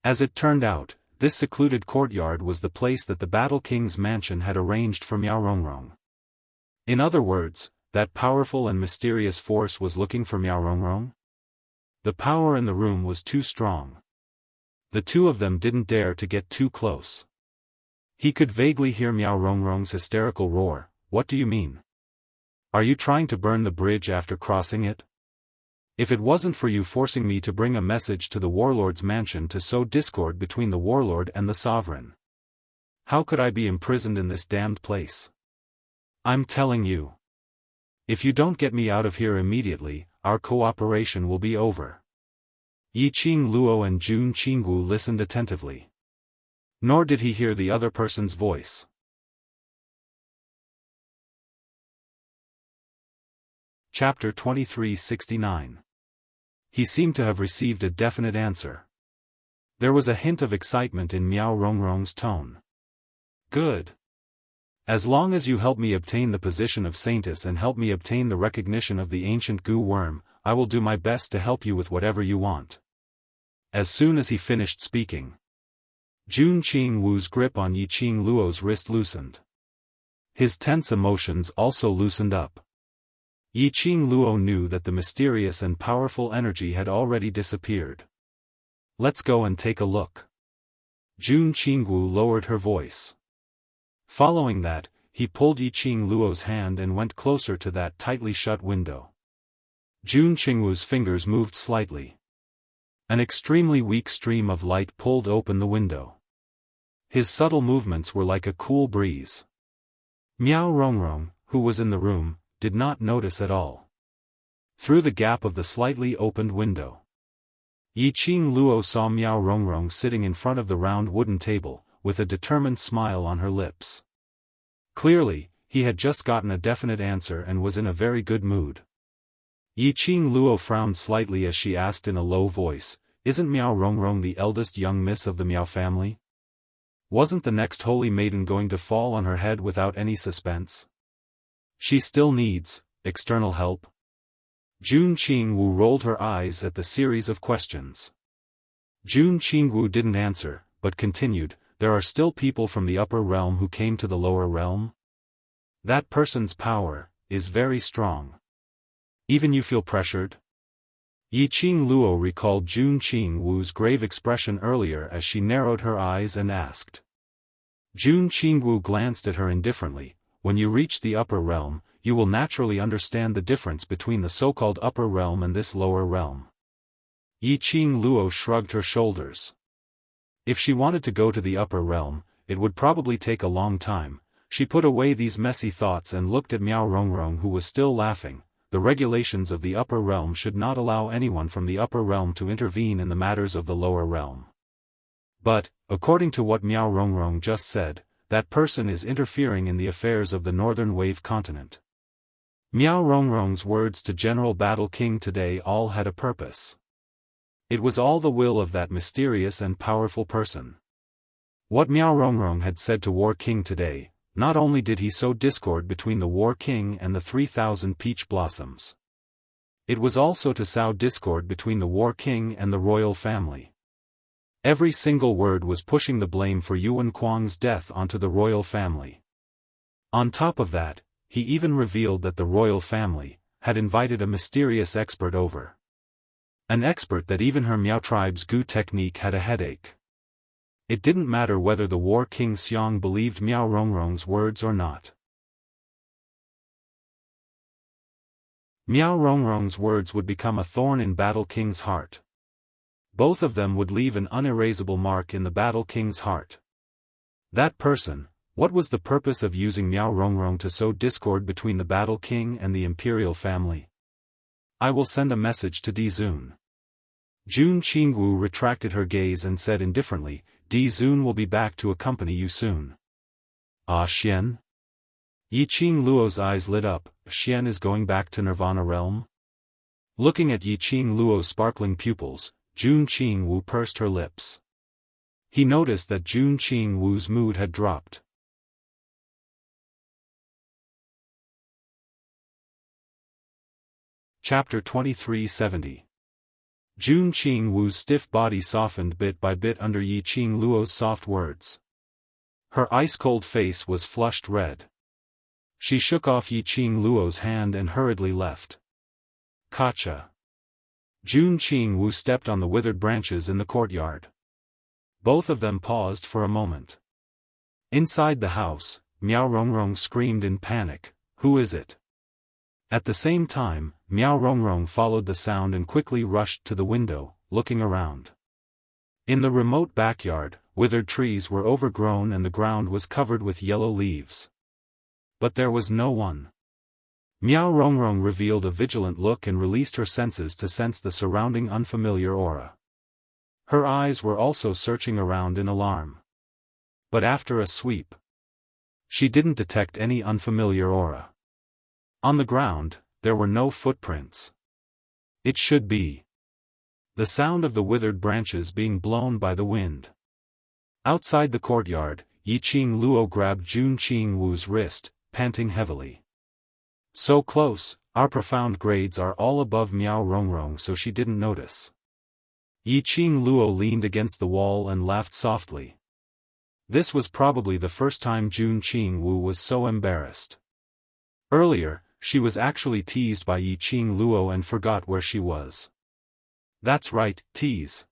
As it turned out, this secluded courtyard was the place that the Battle King's mansion had arranged for Miao Rongrong. In other words, that powerful and mysterious force was looking for Miao Rongrong? The power in the room was too strong. The two of them didn't dare to get too close. He could vaguely hear Miao Rongrong's hysterical roar. What do you mean? Are you trying to burn the bridge after crossing it? If it wasn't for you forcing me to bring a message to the warlord's mansion to sow discord between the warlord and the sovereign, how could I be imprisoned in this damned place? I'm telling you. If you don't get me out of here immediately, our cooperation will be over. Yi Qing Luo and Jun Qingwu listened attentively. Nor did he hear the other person's voice. Chapter 2369. He seemed to have received a definite answer. There was a hint of excitement in Miao Rongrong's tone. Good. As long as you help me obtain the position of Saintess and help me obtain the recognition of the ancient goo worm, I will do my best to help you with whatever you want. As soon as he finished speaking, Jun Qingwu's grip on Yi Qing Luo's wrist loosened. His tense emotions also loosened up. Yi Qing Luo knew that the mysterious and powerful energy had already disappeared. Let's go and take a look. Jun Qingwu lowered her voice. Following that, he pulled Yi Qing Luo's hand and went closer to that tightly shut window. Jun Qingwu's fingers moved slightly. An extremely weak stream of light pulled open the window. His subtle movements were like a cool breeze. Miao Rongrong, who was in the room, did not notice at all. Through the gap of the slightly opened window, Yi Qing Luo saw Miao Rongrong sitting in front of the round wooden table, with a determined smile on her lips. Clearly, he had just gotten a definite answer and was in a very good mood. Yi Qing Luo frowned slightly as she asked in a low voice, "Isn't Miao Rongrong the eldest young miss of the Miao family? Wasn't the next holy maiden going to fall on her head without any suspense? She still needs external help?" Jun Qingwu rolled her eyes at the series of questions. Jun Qingwu didn't answer, but continued, "There are still people from the upper realm who came to the lower realm? That person's power is very strong. Even you feel pressured?" Yi Qing Luo recalled Jun Qingwu's grave expression earlier as she narrowed her eyes and asked. Jun Qingwu glanced at her indifferently. "When you reach the upper realm, you will naturally understand the difference between the so-called upper realm and this lower realm." Yi Qing Luo shrugged her shoulders. If she wanted to go to the upper realm, it would probably take a long time. She put away these messy thoughts and looked at Miao Rongrong, who was still laughing. The regulations of the upper realm should not allow anyone from the upper realm to intervene in the matters of the lower realm. But, according to what Miao Rongrong just said, that person is interfering in the affairs of the Northern Wave continent. Miao Rongrong's words to General Battle King today all had a purpose. It was all the will of that mysterious and powerful person. What Miao Rongrong had said to War King today, not only did he sow discord between the War King and the 3,000 peach blossoms. It was also to sow discord between the War King and the royal family. Every single word was pushing the blame for Yuan Kuang's death onto the royal family. On top of that, he even revealed that the royal family had invited a mysterious expert over. An expert that even her Miao tribe's Gu technique had a headache. It didn't matter whether the War King Xiong believed Miao Rongrong's words or not. Miao Rongrong's words would become a thorn in Battle King's heart. Both of them would leave an unerasable mark in the Battle King's heart. That person, what was the purpose of using Miao Rongrong to sow discord between the Battle King and the imperial family? "I will send a message to Di Zun." Jun Qingwu retracted her gaze and said indifferently, "Di Zun will be back to accompany you soon." "Ah, Xian?" Yi Qing Luo's eyes lit up. "Xian is going back to Nirvana realm?" Looking at Yi Qing Luo's sparkling pupils, Jun Qingwu pursed her lips. He noticed that Jun Qingwu's mood had dropped. Chapter 2370. Jun Qingwu's stiff body softened bit by bit under Yi Qing Luo's soft words. Her ice-cold face was flushed red. She shook off Yi Qing Luo's hand and hurriedly left. "Gotcha." Jun Qingwu stepped on the withered branches in the courtyard. Both of them paused for a moment. Inside the house, Miao Rongrong screamed in panic, "Who is it? At the same time, Miao Rongrong followed the sound and quickly rushed to the window, looking around. In the remote backyard, withered trees were overgrown and the ground was covered with yellow leaves. But there was no one. Miao Rongrong revealed a vigilant look and released her senses to sense the surrounding unfamiliar aura. Her eyes were also searching around in alarm. But after a sweep, she didn't detect any unfamiliar aura. On the ground, there were no footprints. It should be the sound of the withered branches being blown by the wind. Outside the courtyard, Yiqing Luo grabbed Jun Qingwu's wrist, panting heavily. So close, our profound grades are all above Miao Rongrong, so she didn't notice. Yiqing Luo leaned against the wall and laughed softly. This was probably the first time Jun Qingwu was so embarrassed. Earlier, she was actually teased by Yiqing Luo and forgot where she was. That's right, tease.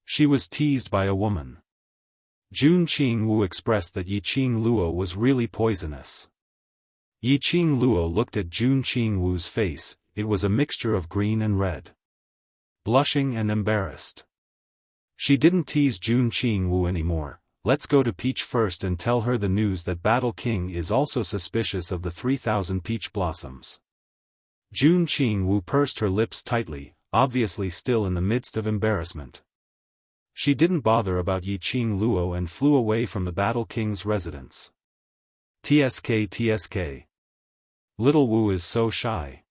She was teased by a woman. Jun Qingwu expressed that Yiqing Luo was really poisonous. Yiqing Luo looked at Jun Qingwu's face, it was a mixture of green and red. Blushing and embarrassed. She didn't tease Jun Qingwu anymore. Let's go to Peach first and tell her the news that Battle King is also suspicious of the 3,000 peach blossoms. Jun Qingwu pursed her lips tightly, obviously still in the midst of embarrassment. She didn't bother about Yiqing Luo and flew away from the Battle King's residence. TSK. Little Wu is so shy.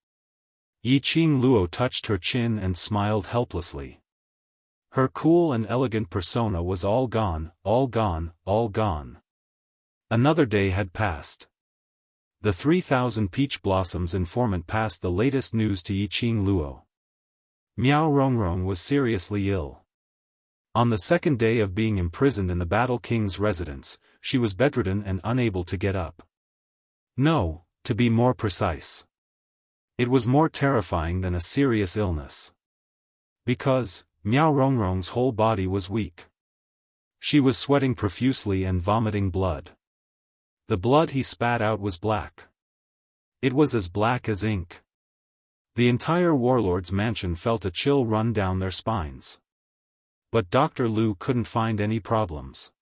Yiqing Luo touched her chin and smiled helplessly. Her cool and elegant persona was all gone, all gone, all gone. Another day had passed. The 3,000 peach blossoms informant passed the latest news to Yiqing Luo. Miao Rongrong was seriously ill. On the second day of being imprisoned in the Battle King's residence, she was bedridden and unable to get up. No, to be more precise. It was more terrifying than a serious illness. Because Miao Rongrong's whole body was weak. She was sweating profusely and vomiting blood. The blood he spat out was black. It was as black as ink. The entire warlord's mansion felt a chill run down their spines. But Dr. Lu couldn't find any problems.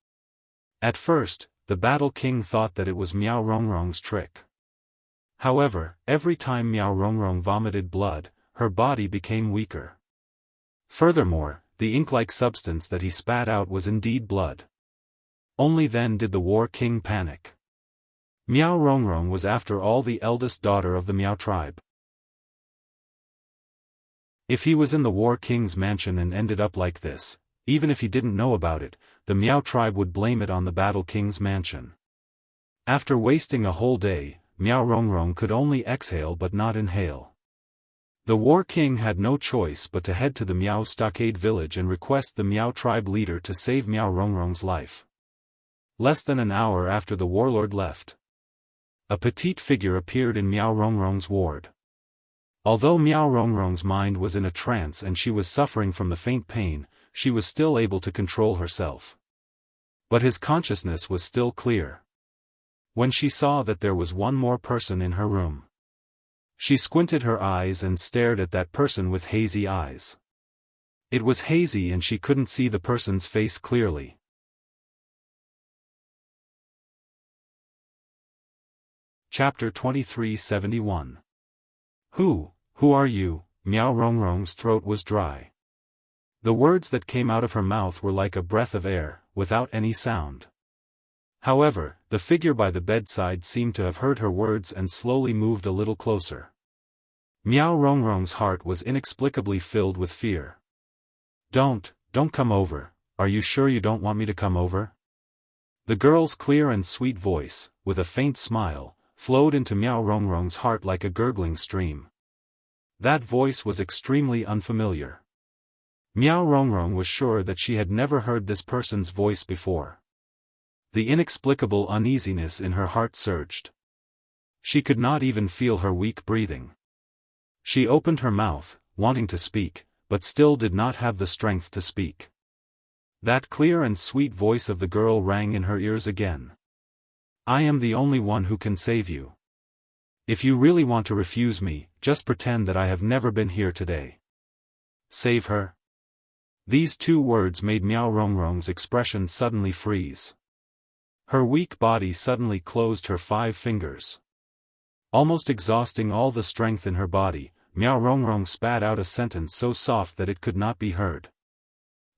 At first, the Battle King thought that it was Miao Rongrong's trick. However, every time Miao Rongrong vomited blood, her body became weaker. Furthermore, the ink-like substance that he spat out was indeed blood. Only then did the War King panic. Miao Rongrong was after all the eldest daughter of the Miao tribe. If he was in the War King's mansion and ended up like this, even if he didn't know about it, the Miao tribe would blame it on the Battle King's mansion. After wasting a whole day, Miao Rongrong could only exhale but not inhale. The War King had no choice but to head to the Miao Stockade village and request the Miao tribe leader to save Miao Rongrong's life. Less than an hour after the warlord left, a petite figure appeared in Miao Rongrong's ward. Although Miao Rongrong's mind was in a trance and she was suffering from the faint pain, she was still able to control herself. But his consciousness was still clear. When she saw that there was one more person in her room, she squinted her eyes and stared at that person with hazy eyes. It was hazy and she couldn't see the person's face clearly. Chapter 2371. Who are you? Miao Rongrong's throat was dry. The words that came out of her mouth were like a breath of air, without any sound. However, the figure by the bedside seemed to have heard her words and slowly moved a little closer. Miao Rongrong's heart was inexplicably filled with fear. Don't come over, are you sure you don't want me to come over? The girl's clear and sweet voice, with a faint smile, flowed into Miao Rongrong's heart like a gurgling stream. That voice was extremely unfamiliar. Miao Rongrong was sure that she had never heard this person's voice before. The inexplicable uneasiness in her heart surged. She could not even feel her weak breathing. She opened her mouth, wanting to speak, but still did not have the strength to speak. That clear and sweet voice of the girl rang in her ears again. I am the only one who can save you. If you really want to refuse me, just pretend that I have never been here today. Save her? These two words made Miao Rongrong's expression suddenly freeze. Her weak body suddenly closed her 5 fingers. Almost exhausting all the strength in her body, Miao Rongrong spat out a sentence so soft that it could not be heard.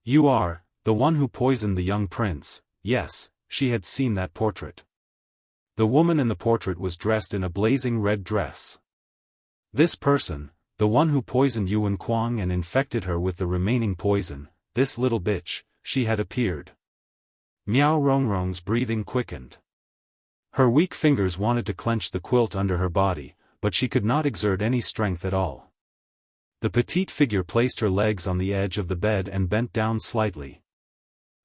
You are the one who poisoned the young prince. Yes, she had seen that portrait. The woman in the portrait was dressed in a blazing red dress. This person, the one who poisoned Yuan Kuang and infected her with the remaining poison, this little bitch, she had appeared. Miao Rongrong's breathing quickened. Her weak fingers wanted to clench the quilt under her body, but she could not exert any strength at all. The petite figure placed her legs on the edge of the bed and bent down slightly.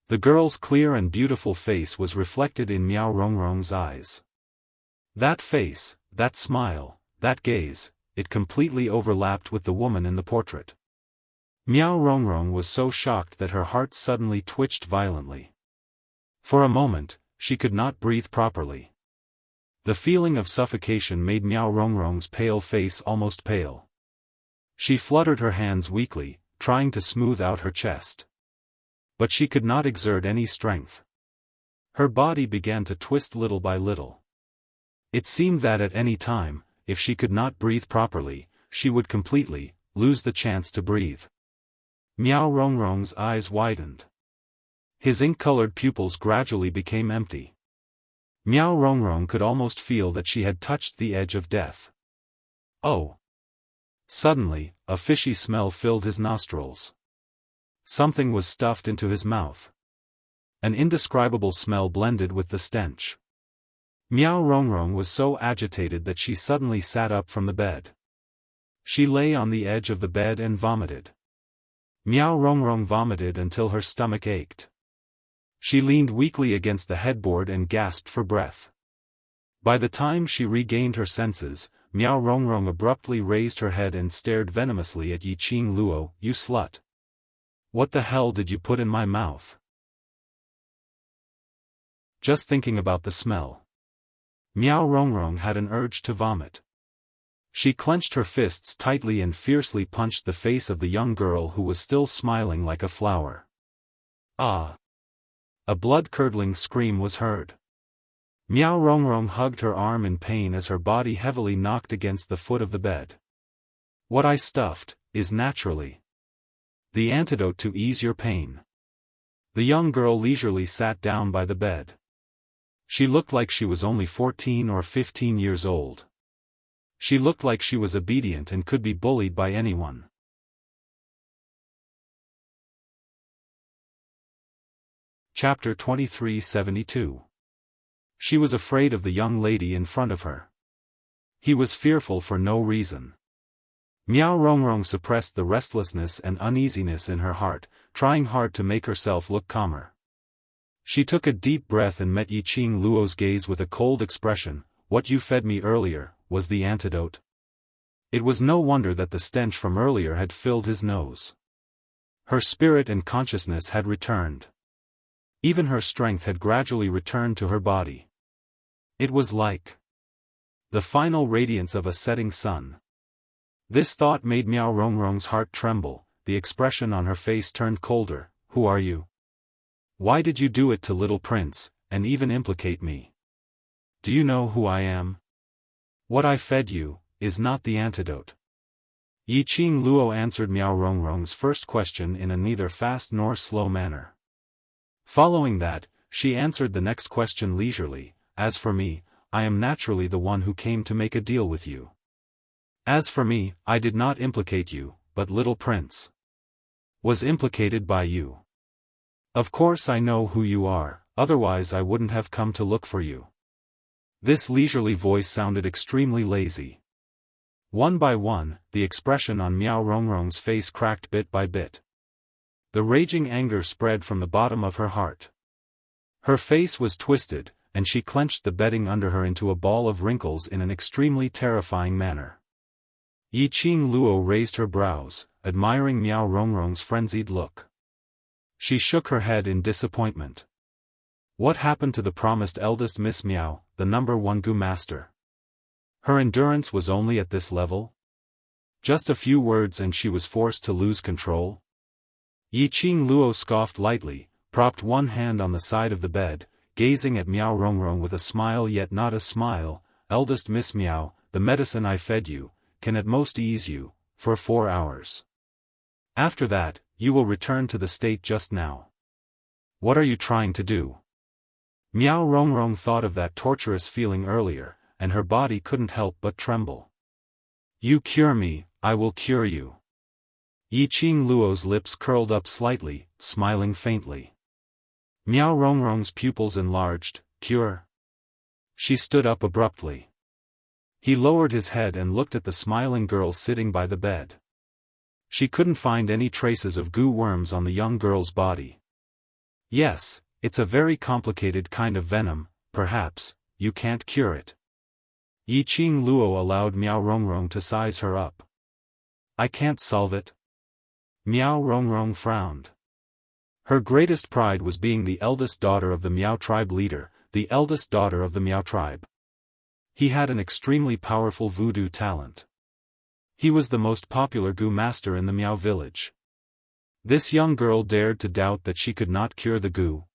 The girl's clear and beautiful face was reflected in Miao Rongrong's eyes. That face, that smile, that gaze, it completely overlapped with the woman in the portrait. Miao Rongrong was so shocked that her heart suddenly twitched violently. For a moment, she could not breathe properly. The feeling of suffocation made Miao Rongrong's pale face almost pale. She fluttered her hands weakly, trying to smooth out her chest. But she could not exert any strength. Her body began to twist little by little. It seemed that at any time, if she could not breathe properly, she would completely lose the chance to breathe. Miao Rongrong's eyes widened. His ink-colored pupils gradually became empty. Miao Rongrong could almost feel that she had touched the edge of death. Oh! Suddenly, a fishy smell filled his nostrils. Something was stuffed into his mouth. An indescribable smell blended with the stench. Miao Rongrong was so agitated that she suddenly sat up from the bed. She lay on the edge of the bed and vomited. Miao Rongrong vomited until her stomach ached. She leaned weakly against the headboard and gasped for breath. By the time she regained her senses, Miao Rongrong abruptly raised her head and stared venomously at Yiqing Luo. You slut! What the hell did you put in my mouth? Just thinking about the smell. Miao Rongrong had an urge to vomit. She clenched her fists tightly and fiercely punched the face of the young girl who was still smiling like a flower. Ah! A blood-curdling scream was heard. Miao Rongrong hugged her arm in pain as her body heavily knocked against the foot of the bed. What I stuffed is naturally the antidote to ease your pain. The young girl leisurely sat down by the bed. She looked like she was only 14 or 15 years old. She looked like she was obedient and could be bullied by anyone. Chapter 2372. She was afraid of the young lady in front of her. He was fearful for no reason. Miao Rongrong suppressed the restlessness and uneasiness in her heart, trying hard to make herself look calmer. She took a deep breath and met Yiqing Luo's gaze with a cold expression. What you fed me earlier was the antidote. It was no wonder that the stench from earlier had filled his nose. Her spirit and consciousness had returned. Even her strength had gradually returned to her body. It was like the final radiance of a setting sun. This thought made Miao Rongrong's heart tremble. The expression on her face turned colder. Who are you? Why did you do it to little prince, and even implicate me? Do you know who I am? What I fed you is not the antidote. Yiqing Luo answered Miao Rongrong's first question in a neither fast nor slow manner. Following that, she answered the next question leisurely. As for me, I am naturally the one who came to make a deal with you. As for me, I did not implicate you, but little prince was implicated by you. Of course I know who you are, otherwise I wouldn't have come to look for you. This leisurely voice sounded extremely lazy. One by one, the expression on Miao Rongrong's face cracked bit by bit. The raging anger spread from the bottom of her heart. Her face was twisted, and she clenched the bedding under her into a ball of wrinkles in an extremely terrifying manner. Yiqing Luo raised her brows, admiring Miao Rongrong's frenzied look. She shook her head in disappointment. What happened to the promised eldest Miss Miao, the #1 Gu master? Her endurance was only at this level? Just a few words and she was forced to lose control? Yiqing Luo scoffed lightly, propped one hand on the side of the bed, gazing at Miao Rongrong with a smile yet not a smile. Eldest Miss Miao, the medicine I fed you, can at most ease you, for 4 hours. After that, you will return to the state just now. What are you trying to do? Miao Rongrong thought of that torturous feeling earlier, and her body couldn't help but tremble. You cure me, I will cure you. Yiqing Luo's lips curled up slightly, smiling faintly. Miao Rongrong's pupils enlarged. Cure? She stood up abruptly. He lowered his head and looked at the smiling girl sitting by the bed. She couldn't find any traces of goo worms on the young girl's body. Yes, it's a very complicated kind of venom, perhaps, you can't cure it. Yiqing Luo allowed Miao Rongrong to size her up. I can't solve it. Miao Rongrong frowned. Her greatest pride was being the eldest daughter of the Miao tribe leader, the eldest daughter of the Miao tribe. He had an extremely powerful voodoo talent. He was the most popular goo master in the Miao village. This young girl dared to doubt that she could not cure the goo.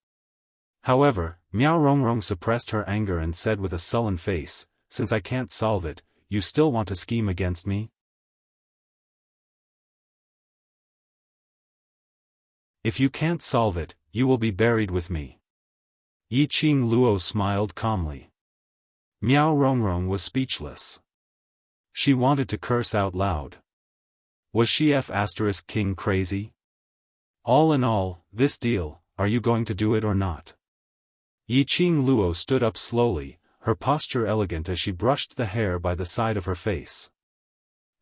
However, Miao Rongrong suppressed her anger and said with a sullen face, since I can't solve it, you still want to scheme against me? If you can't solve it, you will be buried with me. Yiqing Luo smiled calmly. Miao Rongrong was speechless. She wanted to curse out loud. Was she King crazy? All in all, this deal, are you going to do it or not? Yiqing Luo stood up slowly, her posture elegant as she brushed the hair by the side of her face.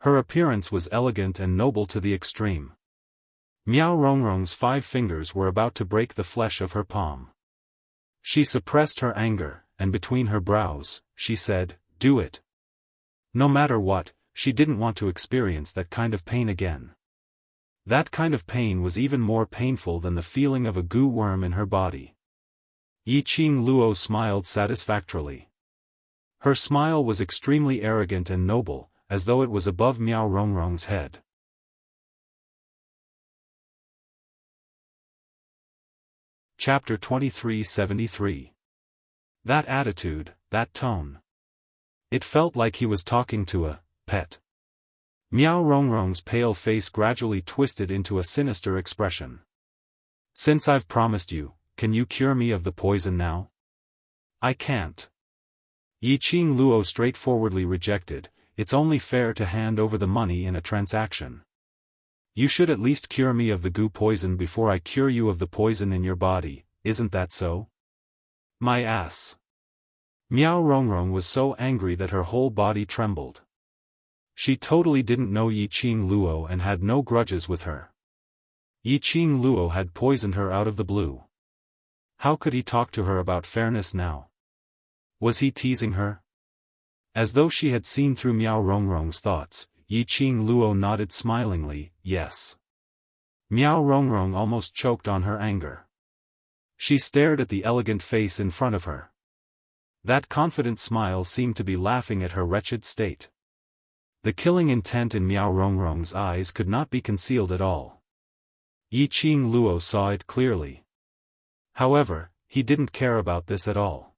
Her appearance was elegant and noble to the extreme. Miao Rongrong's 5 fingers were about to break the flesh of her palm. She suppressed her anger, and between her brows, she said, do it. No matter what, she didn't want to experience that kind of pain again. That kind of pain was even more painful than the feeling of a goo worm in her body. Yiqing Luo smiled satisfactorily. Her smile was extremely arrogant and noble, as though it was above Miao Rongrong's head. Chapter 2373. That attitude, that tone. It felt like he was talking to a pet. Miao Rongrong's pale face gradually twisted into a sinister expression. Since I've promised you, can you cure me of the poison now? I can't. Yiqing Luo straightforwardly rejected, it's only fair to hand over the money in a transaction. You should at least cure me of the goo poison before I cure you of the poison in your body, isn't that so? My ass. Miao Rongrong was so angry that her whole body trembled. She totally didn't know Yiqing Luo and had no grudges with her. Yiqing Luo had poisoned her out of the blue. How could he talk to her about fairness now? Was he teasing her? As though she had seen through Miao Rongrong's thoughts, Yiqing Luo nodded smilingly, yes. Miao Rongrong almost choked on her anger. She stared at the elegant face in front of her. That confident smile seemed to be laughing at her wretched state. The killing intent in Miao Rongrong's eyes could not be concealed at all. Yiqing Luo saw it clearly. However, he didn't care about this at all.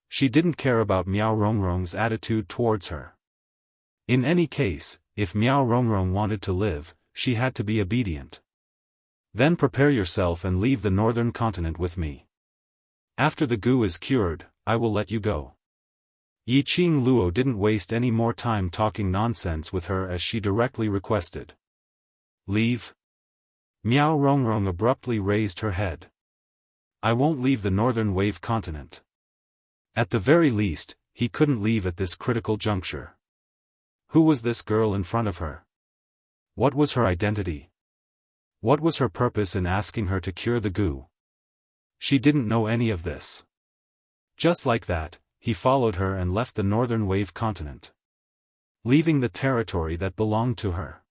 She didn't care about Miao Rongrong's attitude towards her. In any case, if Miao Rongrong wanted to live, she had to be obedient. Then prepare yourself and leave the northern continent with me. After the goo is cured, I will let you go. Yiqing Luo didn't waste any more time talking nonsense with her as she directly requested. Leave? Miao Rongrong abruptly raised her head. I won't leave the northern wave continent. At the very least, he couldn't leave at this critical juncture. Who was this girl in front of her? What was her identity? What was her purpose in asking her to cure the goo? She didn't know any of this. Just like that, he followed her and left the northern wave continent, leaving the territory that belonged to her.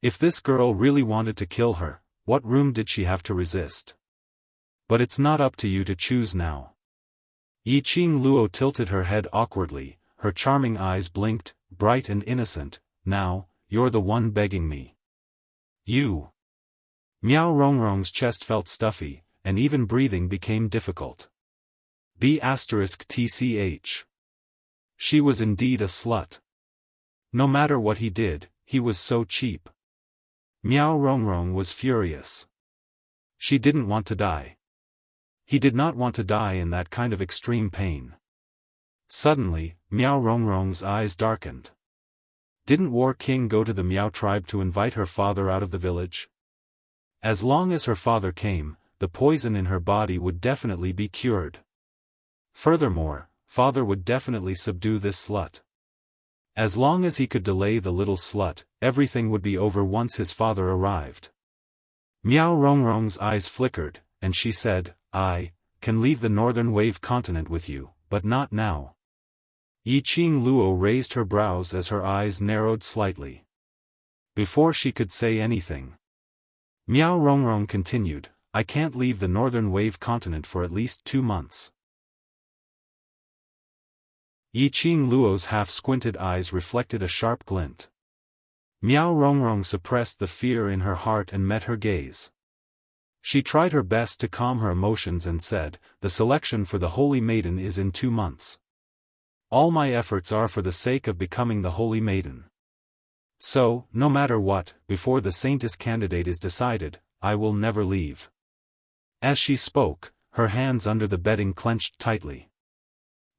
If this girl really wanted to kill her, what room did she have to resist? But it's not up to you to choose now. Yiqing Luo tilted her head awkwardly, her charming eyes blinked, bright and innocent. Now, you're the one begging me. You. Miao Rongrong's chest felt stuffy, and even breathing became difficult. B***TCH. She was indeed a slut. No matter what he did, he was so cheap. Miao Rongrong was furious. She didn't want to die. He did not want to die in that kind of extreme pain. Suddenly, Miao Rongrong's eyes darkened. Didn't War King go to the Miao tribe to invite her father out of the village? As long as her father came, the poison in her body would definitely be cured. Furthermore, father would definitely subdue this slut. As long as he could delay the little slut, everything would be over once his father arrived. Miao Rongrong's eyes flickered, and she said, I can leave the northern wave continent with you, but not now. Yiqing Luo raised her brows as her eyes narrowed slightly. Before she could say anything, Miao Rongrong continued, I can't leave the northern wave continent for at least 2 months. Yiqing Luo's half-squinted eyes reflected a sharp glint. Miao Rongrong suppressed the fear in her heart and met her gaze. She tried her best to calm her emotions and said, the selection for the Holy Maiden is in 2 months. All my efforts are for the sake of becoming the Holy Maiden. So, no matter what, before the Saintess candidate is decided, I will never leave. As she spoke, her hands under the bedding clenched tightly.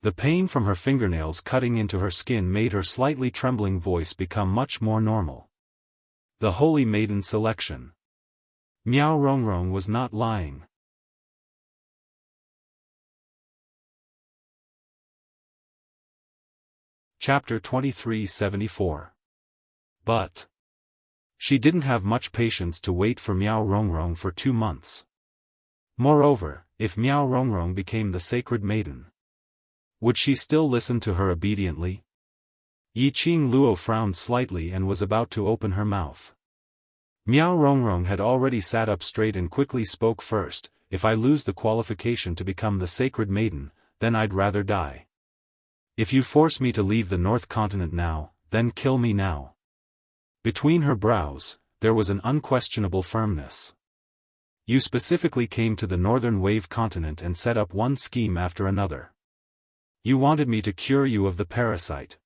The pain from her fingernails cutting into her skin made her slightly trembling voice become much more normal. The Holy Maiden selection. Miao Rongrong was not lying. Chapter 2374. But she didn't have much patience to wait for Miao Rongrong for 2 months. Moreover, if Miao Rongrong became the sacred maiden, would she still listen to her obediently? Yiqing Luo frowned slightly and was about to open her mouth. Miao Rongrong had already sat up straight and quickly spoke first, if I lose the qualification to become the sacred maiden, then I'd rather die. If you force me to leave the North Continent now, then kill me now. Between her brows, there was an unquestionable firmness. You specifically came to the Northern Wave Continent and set up one scheme after another. You wanted me to cure you of the parasite.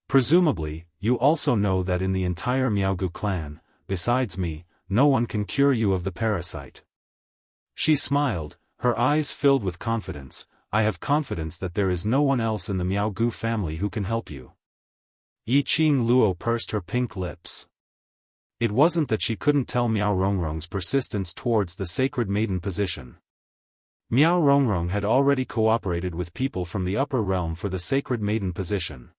Presumably, you also know that in the entire Miaogu clan, besides me, no one can cure you of the parasite. She smiled, her eyes filled with confidence. I have confidence that there is no one else in the Miaogu family who can help you. Yiqing Luo pursed her pink lips. It wasn't that she couldn't tell Miao Rongrong's persistence towards the sacred maiden position. Miao Rongrong had already cooperated with people from the upper realm for the sacred maiden position.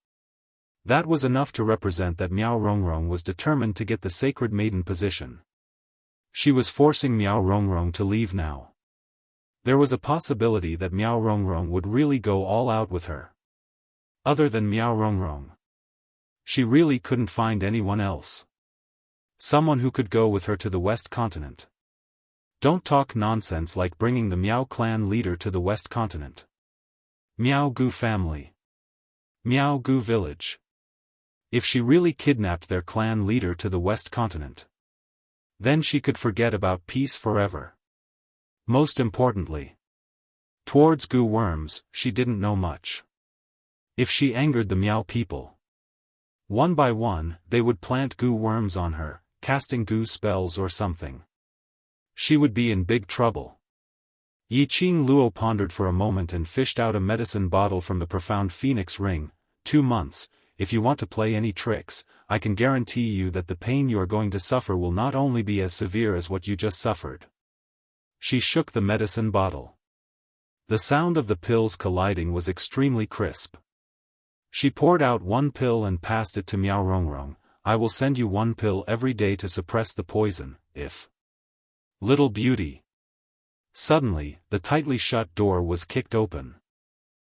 That was enough to represent that Miao Rongrong was determined to get the sacred maiden position. She was forcing Miao Rongrong to leave now. There was a possibility that Miao Rongrong would really go all out with her. Other than Miao Rongrong, she really couldn't find anyone else. Someone who could go with her to the West Continent. Don't talk nonsense like bringing the Miao clan leader to the West Continent. Miaogu family. Miaogu village. If she really kidnapped their clan leader to the West Continent, then she could forget about peace forever. Most importantly, towards goo worms, she didn't know much. If she angered the Miao people, one by one, they would plant goo worms on her, casting goo spells or something. She would be in big trouble. Yiqing Luo pondered for a moment and fished out a medicine bottle from the profound phoenix ring. 2 months, if you want to play any tricks, I can guarantee you that the pain you are going to suffer will not only be as severe as what you just suffered. She shook the medicine bottle. The sound of the pills colliding was extremely crisp. She poured out 1 pill and passed it to Miao Rongrong. I will send you 1 pill every day to suppress the poison, if... Little beauty. Suddenly, the tightly shut door was kicked open.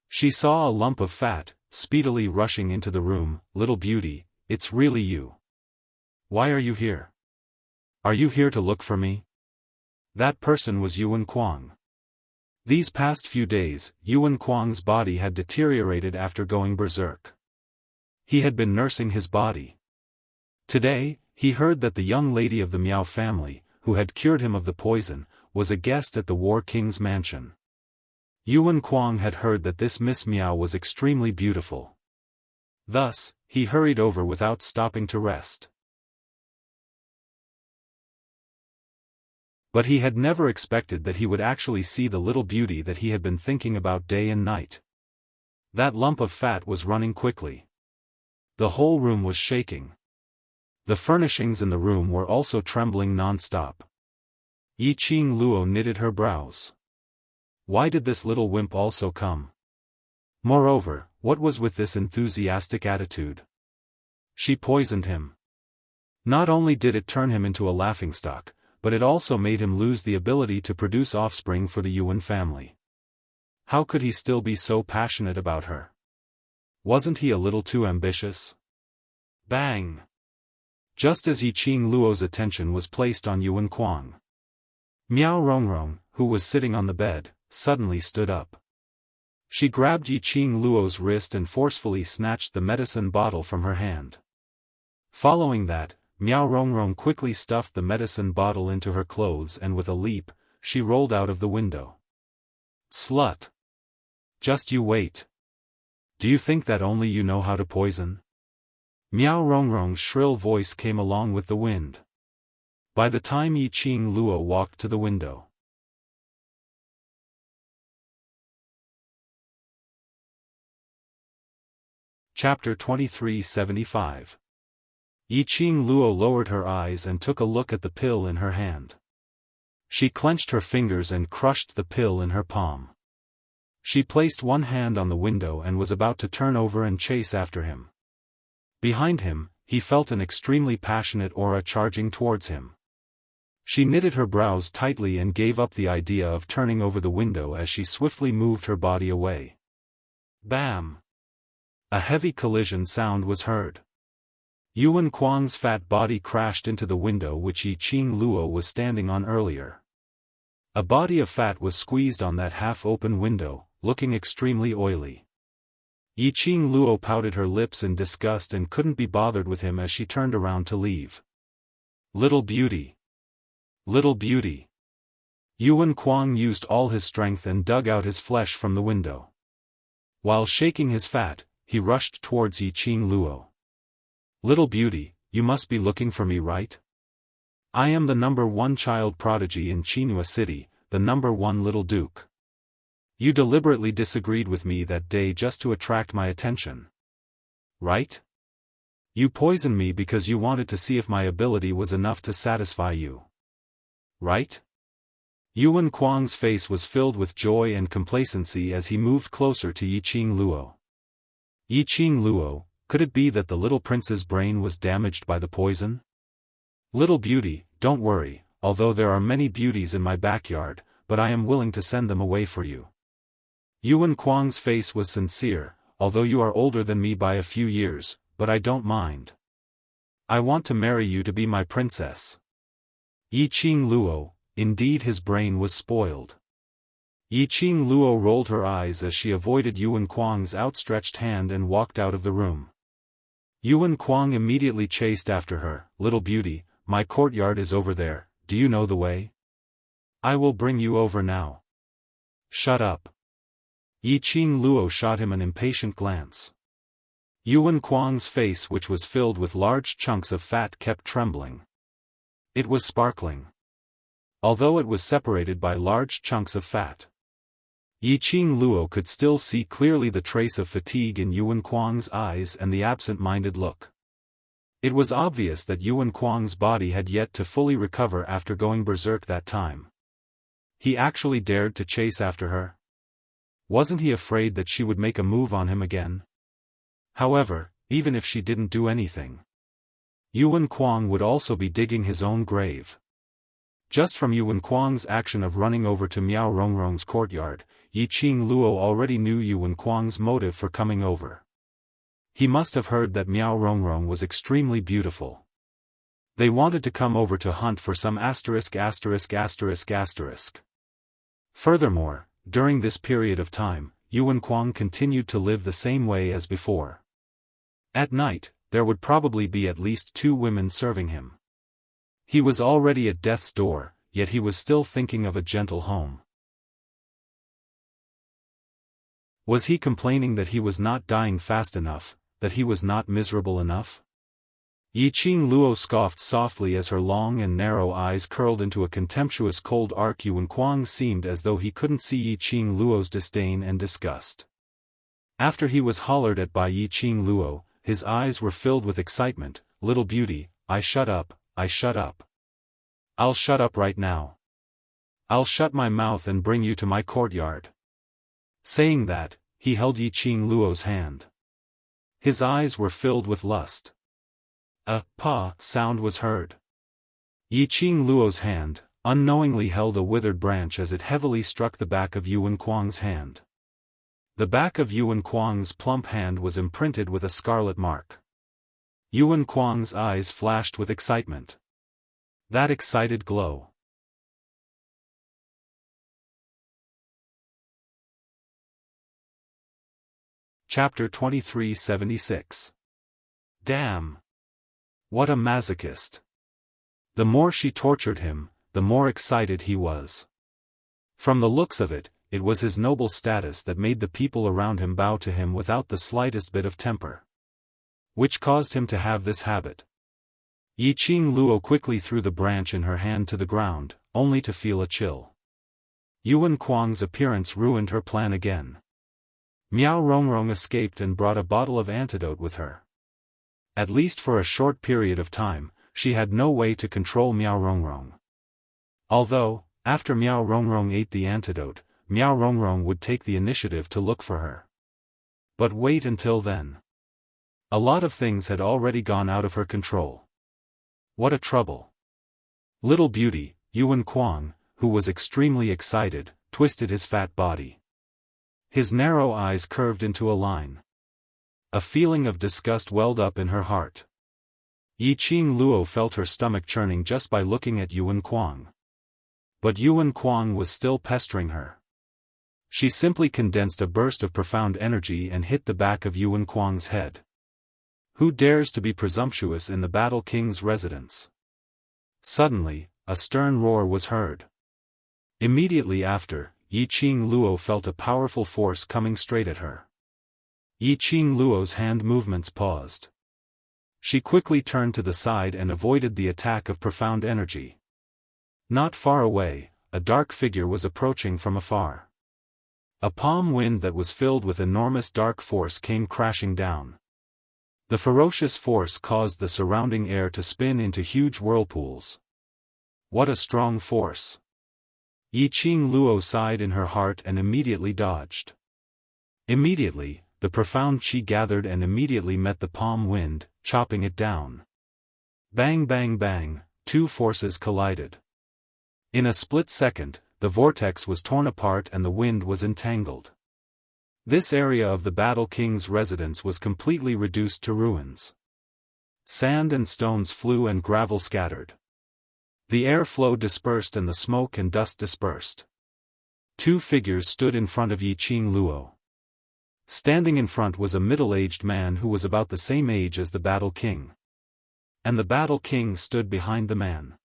She saw a lump of fat, speedily rushing into the room. Little beauty, it's really you. Why are you here? Are you here to look for me? That person was Yuan Kuang. These past few days, Yuan Kuang's body had deteriorated after going berserk. He had been nursing his body. Today, he heard that the young lady of the Miao family, who had cured him of the poison, was a guest at the War King's mansion. Yuan Kuang had heard that this Miss Miao was extremely beautiful. Thus, he hurried over without stopping to rest. But he had never expected that he would actually see the little beauty that he had been thinking about day and night. That lump of fat was running quickly. The whole room was shaking. The furnishings in the room were also trembling non-stop. Yi Qing Luo knitted her brows. Why did this little wimp also come? Moreover, what was with this enthusiastic attitude? She poisoned him. Not only did it turn him into a laughingstock, but it also made him lose the ability to produce offspring for the Yuan family. How could he still be so passionate about her? Wasn't he a little too ambitious? Bang! Just as Yi Qing Luo's attention was placed on Yuan Kuang, Miao Rongrong, who was sitting on the bed, suddenly stood up. She grabbed Yi Qing Luo's wrist and forcefully snatched the medicine bottle from her hand. Following that, Miao Rongrong quickly stuffed the medicine bottle into her clothes and with a leap, she rolled out of the window. Slut! Just you wait. Do you think that only you know how to poison? Miao Rongrong's shrill voice came along with the wind. By the time Yi Qing Luo walked to the window, Chapter 2375. Yi Qing Luo lowered her eyes and took a look at the pill in her hand. She clenched her fingers and crushed the pill in her palm. She placed one hand on the window and was about to turn over and chase after him. Behind him, he felt an extremely passionate aura charging towards him. She knitted her brows tightly and gave up the idea of turning over the window as she swiftly moved her body away. Bam! A heavy collision sound was heard. Yuan Kuang's fat body crashed into the window which Yi Qing Luo was standing on earlier. A body of fat was squeezed on that half-open window, looking extremely oily. Yi Qing Luo pouted her lips in disgust and couldn't be bothered with him as she turned around to leave. Little beauty! Little beauty! Yuan Kuang used all his strength and dug out his flesh from the window. While shaking his fat, he rushed towards Yi Qing Luo. Little beauty, you must be looking for me, right? I am the #1 child prodigy in Qinhua City, the #1 little duke. You deliberately disagreed with me that day just to attract my attention. Right? You poisoned me because you wanted to see if my ability was enough to satisfy you. Right? Yuan Kuang's face was filled with joy and complacency as he moved closer to Yi Qing Luo. Yi Qing Luo, could it be that the little prince's brain was damaged by the poison? Little beauty, don't worry, although there are many beauties in my backyard, but I am willing to send them away for you. Yuan Kuang's face was sincere, although you are older than me by a few years, but I don't mind. I want to marry you to be my princess. Yi Qing Luo, indeed his brain was spoiled. Yi Qing Luo rolled her eyes as she avoided Yuan Kuang's outstretched hand and walked out of the room. Yuan Kuang immediately chased after her. Little beauty, my courtyard is over there, do you know the way? I will bring you over now. Shut up. Yi Qing Luo shot him an impatient glance. Yuan Kuang's face, which was filled with large chunks of fat, kept trembling. It was sparkling. Although it was separated by large chunks of fat, Yi Qing Luo could still see clearly the trace of fatigue in Yuan Kuang's eyes and the absent-minded look. It was obvious that Yuan Kuang's body had yet to fully recover after going berserk that time. He actually dared to chase after her? Wasn't he afraid that she would make a move on him again? However, even if she didn't do anything, Yuan Kuang would also be digging his own grave. Just from Yuan Kuang's action of running over to Miao Rongrong's courtyard, Yi Qing Luo already knew Yuan Kuang's motive for coming over. He must have heard that Miao Rongrong was extremely beautiful. They wanted to come over to hunt for some *******. Furthermore, during this period of time, Yuan Kuang continued to live the same way as before. At night, there would probably be at least 2 women serving him. He was already at death's door, yet he was still thinking of a gentle home. Was he complaining that he was not dying fast enough, that he was not miserable enough? Yiqing Luo scoffed softly as her long and narrow eyes curled into a contemptuous cold arc. Yuan Kuang seemed as though he couldn't see Yiqing Luo's disdain and disgust. After he was hollered at by Yiqing Luo, his eyes were filled with excitement. "Little beauty, I shut up, I shut up. I'll shut up right now. I'll shut my mouth and bring you to my courtyard." Saying that, he held Yiqing Luo's hand. His eyes were filled with lust. A "pa" sound was heard. Yiqing Luo's hand, unknowingly held a withered branch as it heavily struck the back of Yuan Kuang's hand. The back of Yuan Kuang's plump hand was imprinted with a scarlet mark. Yuan Kuang's eyes flashed with excitement. That excited glow. Chapter 2376. Damn! What a masochist! The more she tortured him, the more excited he was. From the looks of it, it was his noble status that made the people around him bow to him without the slightest bit of temper. Which caused him to have this habit. Yiqing Luo quickly threw the branch in her hand to the ground, only to feel a chill. Yuan Kuang's appearance ruined her plan again. Miao Rongrong escaped and brought a bottle of antidote with her. At least for a short period of time, she had no way to control Miao Rongrong. Although, after Miao Rongrong ate the antidote, Miao Rongrong would take the initiative to look for her. But wait until then. A lot of things had already gone out of her control. What a trouble. Little beauty, Yuan Kuang, who was extremely excited, twisted his fat body. His narrow eyes curved into a line. A feeling of disgust welled up in her heart. Yiqing Luo felt her stomach churning just by looking at Yuan Kuang. But Yuan Kuang was still pestering her. She simply condensed a burst of profound energy and hit the back of Yuan Kuang's head. Who dares to be presumptuous in the Battle King's residence? Suddenly, a stern roar was heard. Immediately after, Yiqing Luo felt a powerful force coming straight at her. Yiqing Luo's hand movements paused. She quickly turned to the side and avoided the attack of profound energy. Not far away, a dark figure was approaching from afar. A palm wind that was filled with enormous dark force came crashing down. The ferocious force caused the surrounding air to spin into huge whirlpools. What a strong force! Yiqing Luo sighed in her heart and immediately dodged. Immediately, the profound chi gathered and immediately met the palm wind, chopping it down. Bang bang bang, 2 forces collided. In a split second, the vortex was torn apart and the wind was entangled. This area of the Battle King's residence was completely reduced to ruins. Sand and stones flew and gravel scattered. The air flow dispersed and the smoke and dust dispersed. 2 figures stood in front of Yiqing Luo. Standing in front was a middle-aged man who was about the same age as the Battle King. And the Battle King stood behind the man.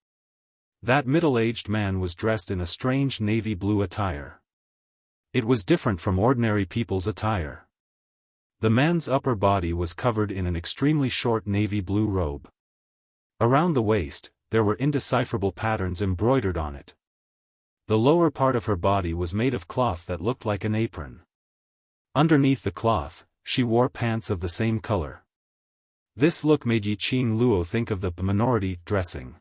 That middle-aged man was dressed in a strange navy blue attire. It was different from ordinary people's attire. The man's upper body was covered in an extremely short navy blue robe. Around the waist, there were indecipherable patterns embroidered on it. The lower part of her body was made of cloth that looked like an apron. Underneath the cloth, she wore pants of the same color. This look made Yiqing Luo think of the minority dressing.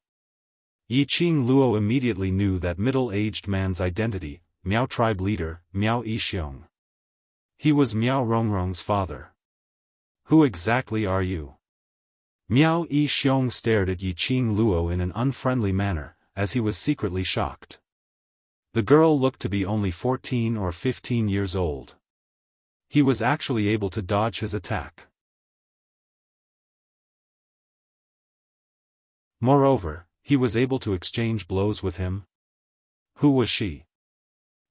Yiqing Luo immediately knew that middle-aged man's identity, Miao tribe leader, Miao Yixiong. He was Miao Rongrong's father. Who exactly are you? Miao Yixiong stared at Yiqing Luo in an unfriendly manner, as he was secretly shocked. The girl looked to be only 14 or 15 years old. He was actually able to dodge his attack. Moreover, he was able to exchange blows with him. Who was she?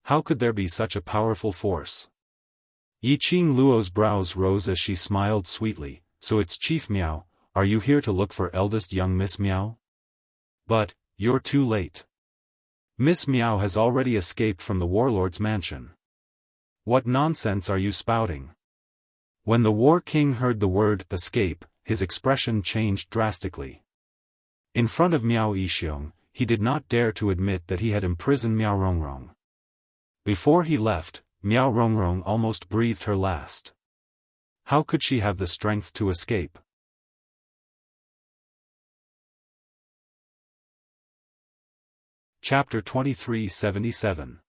How could there be such a powerful force? Yiqing Luo's brows rose as she smiled sweetly. So it's Chief Miao, are you here to look for eldest young Miss Miao? But, you're too late. Miss Miao has already escaped from the warlord's mansion. What nonsense are you spouting? When the War King heard the word escape, his expression changed drastically. In front of Miao Yixiong, he did not dare to admit that he had imprisoned Miao Rongrong. Before he left, Miao Rongrong almost breathed her last. How could she have the strength to escape? Chapter 2377.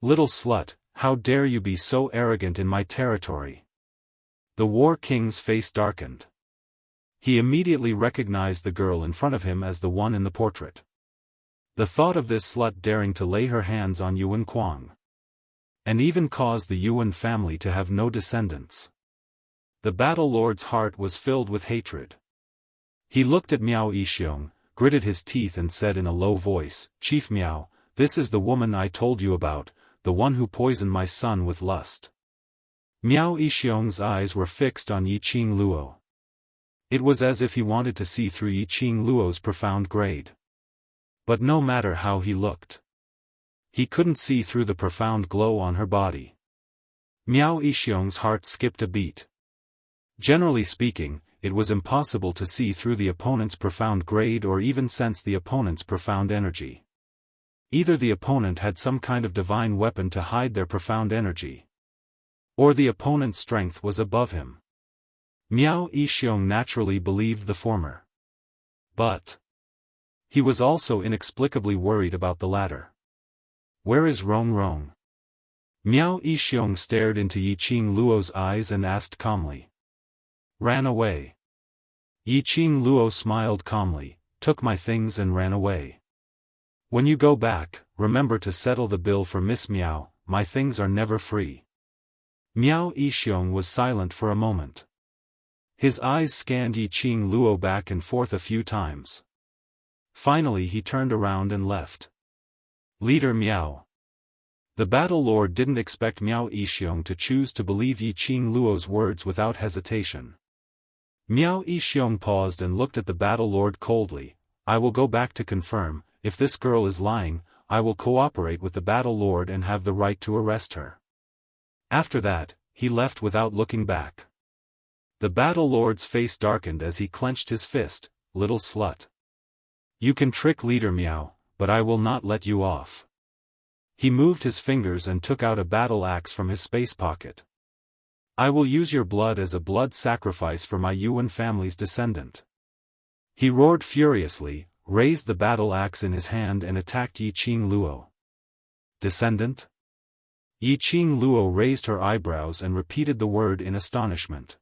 Little slut, how dare you be so arrogant in my territory? The War King's face darkened. He immediately recognized the girl in front of him as the one in the portrait. The thought of this slut daring to lay her hands on Yuan Kuang, and even cause the Yuan family to have no descendants. The battle lord's heart was filled with hatred. He looked at Miao Yixiong, gritted his teeth and said in a low voice, Chief Miao, this is the woman I told you about, the one who poisoned my son with lust. Miao Yixiong's eyes were fixed on Yiqing Luo. It was as if he wanted to see through Yiqing Luo's profound grade. But no matter how he looked, he couldn't see through the profound glow on her body. Miao Yixiong's heart skipped a beat. Generally speaking, it was impossible to see through the opponent's profound grade or even sense the opponent's profound energy. Either the opponent had some kind of divine weapon to hide their profound energy, or the opponent's strength was above him. Miao Yixiong naturally believed the former. But he was also inexplicably worried about the latter. Where is Rong Rong? Miao Yixiong stared into Yiqing Luo's eyes and asked calmly. Ran away. Yiqing Luo smiled calmly, took my things and ran away. When you go back, remember to settle the bill for Miss Miao, my things are never free. Miao Yixiong was silent for a moment. His eyes scanned Yiqing Luo back and forth a few times. Finally he turned around and left. Leader Miao. The battle lord didn't expect Miao Yixiong to choose to believe Yiqing Luo's words without hesitation. Miao Yixiong paused and looked at the battle lord coldly. I will go back to confirm, if this girl is lying, I will cooperate with the battle lord and have the right to arrest her. After that, he left without looking back. The battle lord's face darkened as he clenched his fist. Little slut. You can trick Leader Miao, but I will not let you off. He moved his fingers and took out a battle axe from his space pocket. I will use your blood as a blood sacrifice for my Yuan family's descendant. He roared furiously, raised the battle axe in his hand and attacked Yiqing Luo. Descendant? Yiqing Luo raised her eyebrows and repeated the word in astonishment.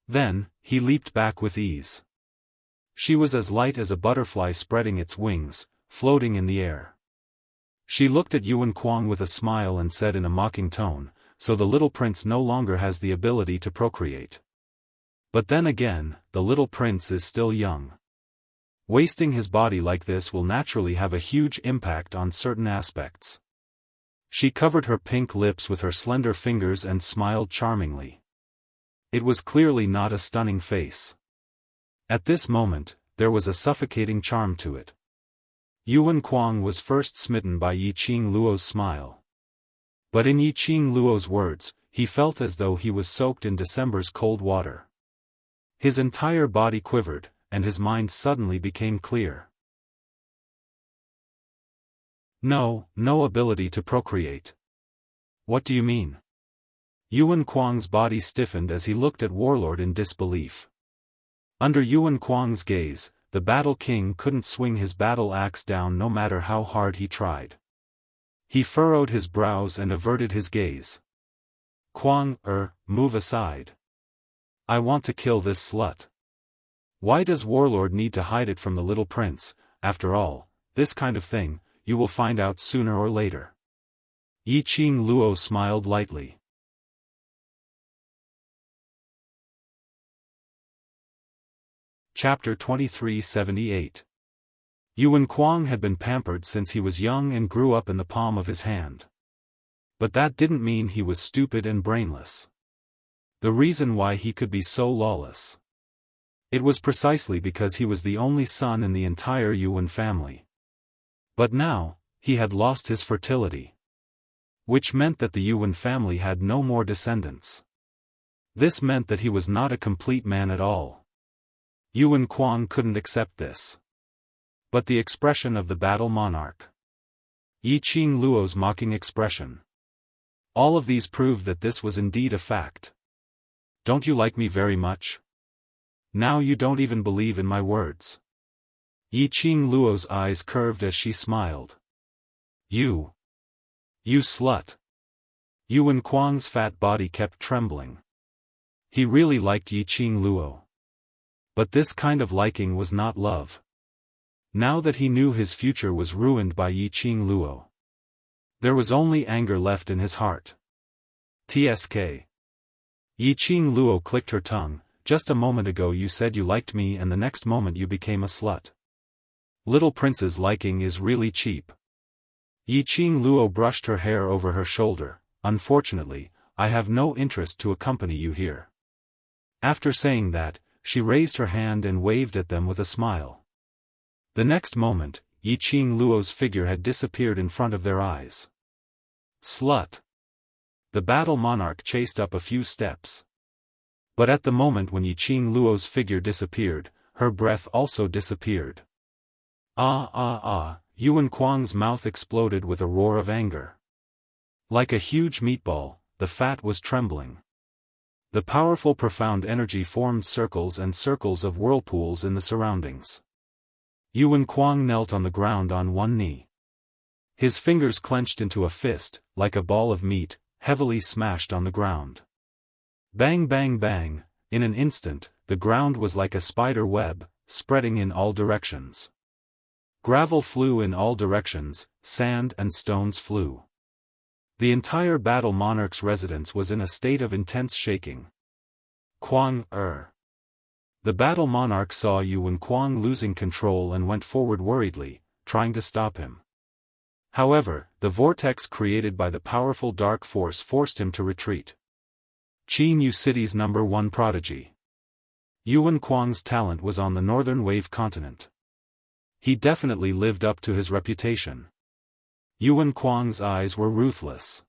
Then, he leaped back with ease. She was as light as a butterfly spreading its wings, floating in the air. She looked at Yuan Kuang with a smile and said in a mocking tone, so the little prince no longer has the ability to procreate. But then again, the little prince is still young. Wasting his body like this will naturally have a huge impact on certain aspects. She covered her pink lips with her slender fingers and smiled charmingly. It was clearly not a stunning face. At this moment, there was a suffocating charm to it. Yuan Kuang was first smitten by Yiqing Luo's smile. But in Yiqing Luo's words, he felt as though he was soaked in December's cold water. His entire body quivered, and his mind suddenly became clear. No ability to procreate. What do you mean? Yuan Kuang's body stiffened as he looked at Warlord in disbelief. Under Yuan Kuang's gaze, the Battle King couldn't swing his battle axe down no matter how hard he tried. He furrowed his brows and averted his gaze. Kuang, move aside. I want to kill this slut. Why does Warlord need to hide it from the little prince? After all, this kind of thing, you will find out sooner or later. Yiqing Luo smiled lightly. Chapter 2378. Yuan Kuang had been pampered since he was young and grew up in the palm of his hand. But that didn't mean he was stupid and brainless. The reason why he could be so lawless. It was precisely because he was the only son in the entire Yuan family. But now, he had lost his fertility. Which meant that the Yuan family had no more descendants. This meant that he was not a complete man at all. Yuan Kuang couldn't accept this. But the expression of the battle monarch. Yi Qing Luo's mocking expression. All of these proved that this was indeed a fact. Don't you like me very much? Now you don't even believe in my words. Yi Qing Luo's eyes curved as she smiled. You slut. Yuan Kuang's fat body kept trembling. He really liked Yi Qing Luo. But this kind of liking was not love. Now that he knew his future was ruined by Yi Qing Luo, there was only anger left in his heart. TSK. Yi Qing Luo clicked her tongue. Just a moment ago you said you liked me and the next moment you became a slut. Little prince's liking is really cheap. Yi Qing Luo brushed her hair over her shoulder. Unfortunately, I have no interest to accompany you here. After saying that, she raised her hand and waved at them with a smile. The next moment, Yi Qing Luo's figure had disappeared in front of their eyes. Slut. The battle monarch chased up a few steps. But at the moment when Yi Qing Luo's figure disappeared, her breath also disappeared. Yuan Kuang's mouth exploded with a roar of anger. Like a huge meatball, the fat was trembling. The powerful profound energy formed circles and circles of whirlpools in the surroundings. Yuan Kuang knelt on the ground on one knee. His fingers clenched into a fist, like a ball of meat, heavily smashed on the ground. Bang bang bang, in an instant, the ground was like a spider web, spreading in all directions. Gravel flew in all directions, sand and stones flew. The entire battle monarch's residence was in a state of intense shaking. Kuang. The battle monarch saw Yuan Kuang losing control and went forward worriedly, trying to stop him. However, the vortex created by the powerful dark force forced him to retreat. Qin Yu City's #1 prodigy. Yuan Kuang's talent was on the northern wave continent. He definitely lived up to his reputation. Yuan Kuang's eyes were ruthless.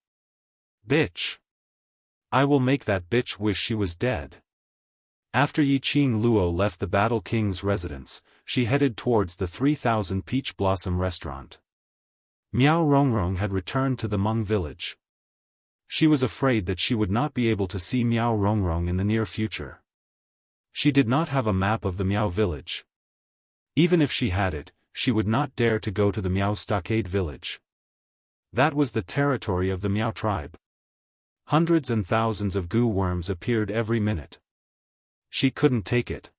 Bitch. I will make that bitch wish she was dead. After Yi Qing Luo left the Battle King's residence, she headed towards the 3000 Peach Blossom restaurant. Miao Rongrong had returned to the Hmong village. She was afraid that she would not be able to see Miao Rongrong in the near future. She did not have a map of the Miao village. Even if she had it, she would not dare to go to the Miao Stockade village. That was the territory of the Miao tribe. Hundreds and thousands of goo worms appeared every minute. She couldn't take it.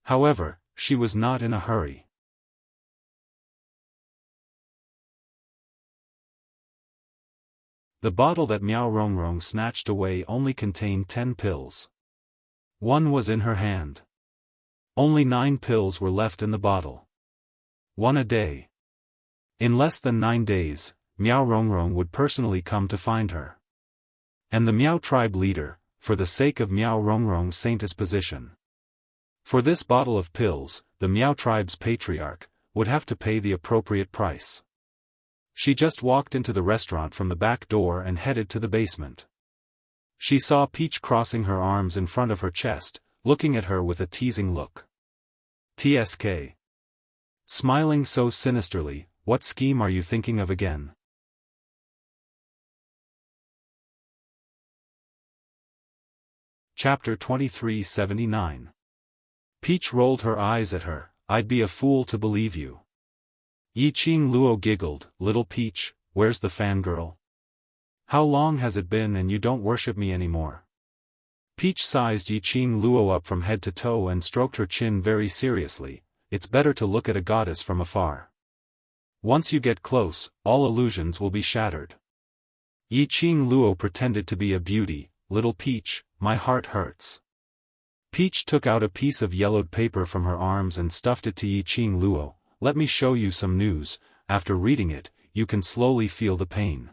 However, she was not in a hurry. The bottle that Miao Rongrong snatched away only contained 10 pills. One was in her hand. Only 9 pills were left in the bottle. One a day. In less than 9 days, Miao Rongrong would personally come to find her. And the Miao tribe leader, for the sake of Miao Rongrong's saint's position. For this bottle of pills, the Miao tribe's patriarch would have to pay the appropriate price. She just walked into the restaurant from the back door and headed to the basement. She saw Peach crossing her arms in front of her chest, looking at her with a teasing look. TSK. Smiling so sinisterly, what scheme are you thinking of again? Chapter 2379. Peach rolled her eyes at her. I'd be a fool to believe you. Yi Qing Luo giggled. Little Peach, where's the fangirl? How long has it been and you don't worship me anymore? Peach sized Yi Qing Luo up from head to toe and stroked her chin very seriously. It's better to look at a goddess from afar. Once you get close, all illusions will be shattered. Yi Qing Luo pretended to be a beauty. Little Peach, my heart hurts. Peach took out a piece of yellowed paper from her arms and stuffed it to Yi Qing Luo. Let me show you some news. After reading it, you can slowly feel the pain.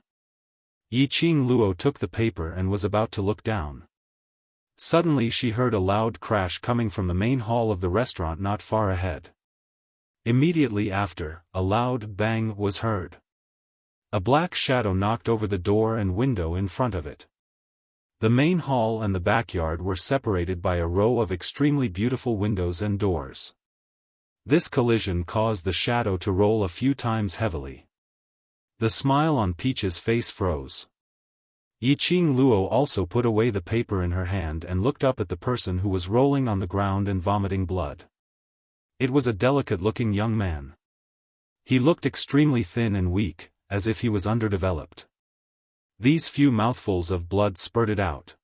Yiqing Luo took the paper and was about to look down. Suddenly she heard a loud crash coming from the main hall of the restaurant not far ahead. Immediately after, a loud bang was heard. A black shadow knocked over the door and window in front of it. The main hall and the backyard were separated by a row of extremely beautiful windows and doors. This collision caused the shadow to roll a few times heavily. The smile on Peach's face froze. Yiqing Luo also put away the paper in her hand and looked up at the person who was rolling on the ground and vomiting blood. It was a delicate-looking young man. He looked extremely thin and weak, as if he was underdeveloped. These few mouthfuls of blood spurted out.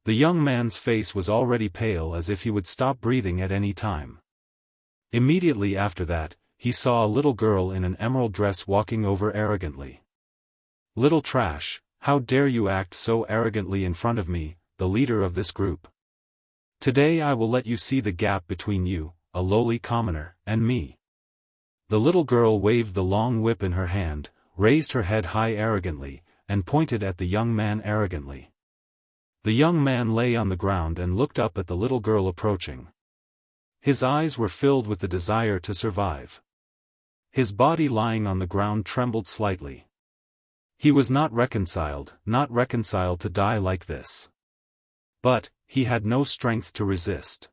The young man's face was already pale, as if he would stop breathing at any time. Immediately after that, he saw a little girl in an emerald dress walking over arrogantly. "Little trash, how dare you act so arrogantly in front of me, the leader of this group? Today I will let you see the gap between you, a lowly commoner, and me." The little girl waved the long whip in her hand, raised her head high arrogantly, and pointed at the young man arrogantly. The young man lay on the ground and looked up at the little girl approaching. His eyes were filled with the desire to survive. His body lying on the ground trembled slightly. He was not reconciled to die like this. But, he had no strength to resist.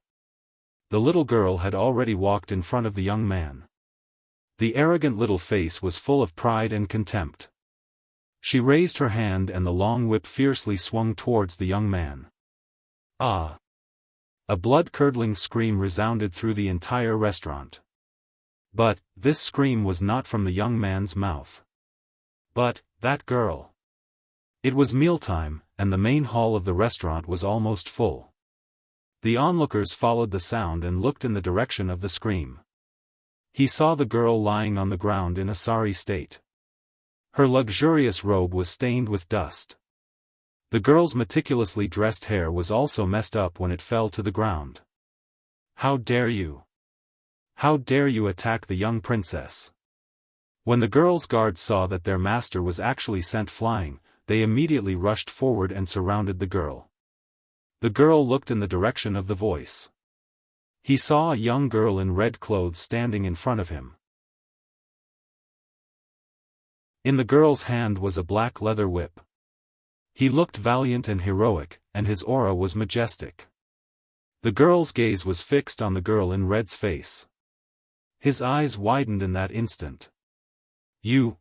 The little girl had already walked in front of the young man. The arrogant little face was full of pride and contempt. She raised her hand and the long whip fiercely swung towards the young man. "Ah!" A blood-curdling scream resounded through the entire restaurant. But, this scream was not from the young man's mouth. But, that girl. It was mealtime, and the main hall of the restaurant was almost full. The onlookers followed the sound and looked in the direction of the scream. He saw the girl lying on the ground in a sorry state. Her luxurious robe was stained with dust. The girl's meticulously dressed hair was also messed up when it fell to the ground. "How dare you? How dare you attack the young princess?" When the girl's guards saw that their master was actually sent flying, they immediately rushed forward and surrounded the girl. The girl looked in the direction of the voice. He saw a young girl in red clothes standing in front of him. In the girl's hand was a black leather whip. He looked valiant and heroic, and his aura was majestic. The girl's gaze was fixed on the girl in red's face. His eyes widened in that instant. You.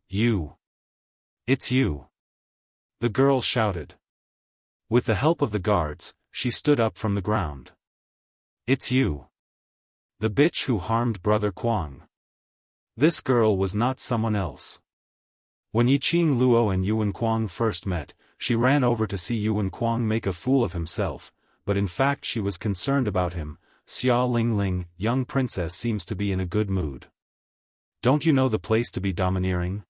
It's you!" the girl shouted. With the help of the guards, she stood up from the ground. "It's you! The bitch who harmed Brother Quang." This girl was not someone else. When Yiqing Luo and Yuan Quang first met, she ran over to see Yuan Quang make a fool of himself, but in fact she was concerned about him. "Xia Lingling, young princess seems to be in a good mood. Don't you know the place to be domineering?"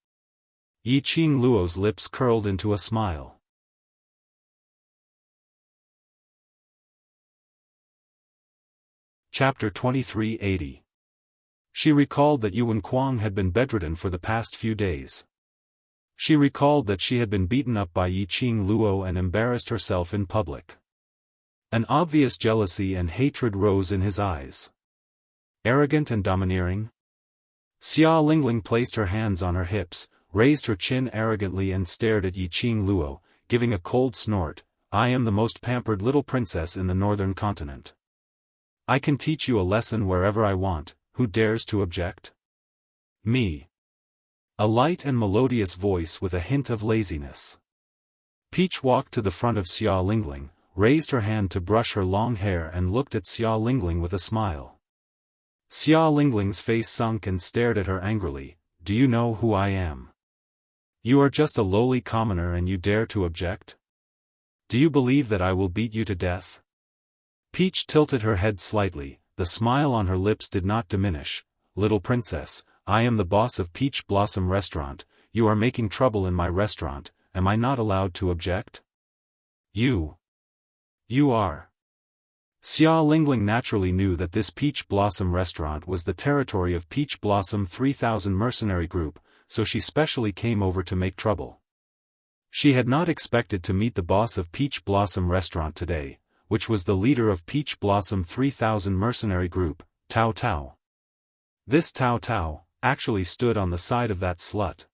Yiqing Luo's lips curled into a smile. Chapter 2380. She recalled that Yuan Quang had been bedridden for the past few days. She recalled that she had been beaten up by Yiqing Luo and embarrassed herself in public. An obvious jealousy and hatred rose in his eyes. Arrogant and domineering? Xia Lingling placed her hands on her hips, raised her chin arrogantly and stared at Yiqing Luo, giving a cold snort. "I am the most pampered little princess in the northern continent. I can teach you a lesson wherever I want. Who dares to object? Me." A light and melodious voice with a hint of laziness. Peach walked to the front of Xia Lingling, raised her hand to brush her long hair and looked at Xia Lingling with a smile. Xia Lingling's face sunk and stared at her angrily. "Do you know who I am? You are just a lowly commoner and you dare to object? Do you believe that I will beat you to death?" Peach tilted her head slightly, the smile on her lips did not diminish. "Little princess, I am the boss of Peach Blossom Restaurant. You are making trouble in my restaurant. Am I not allowed to object?" You are." Xia Lingling naturally knew that this Peach Blossom Restaurant was the territory of Peach Blossom 3000 mercenary group, so she specially came over to make trouble. She had not expected to meet the boss of Peach Blossom Restaurant today, which was the leader of Peach Blossom 3000 mercenary group, Tao Tao. This Tao Tao actually stood on the side of that slut.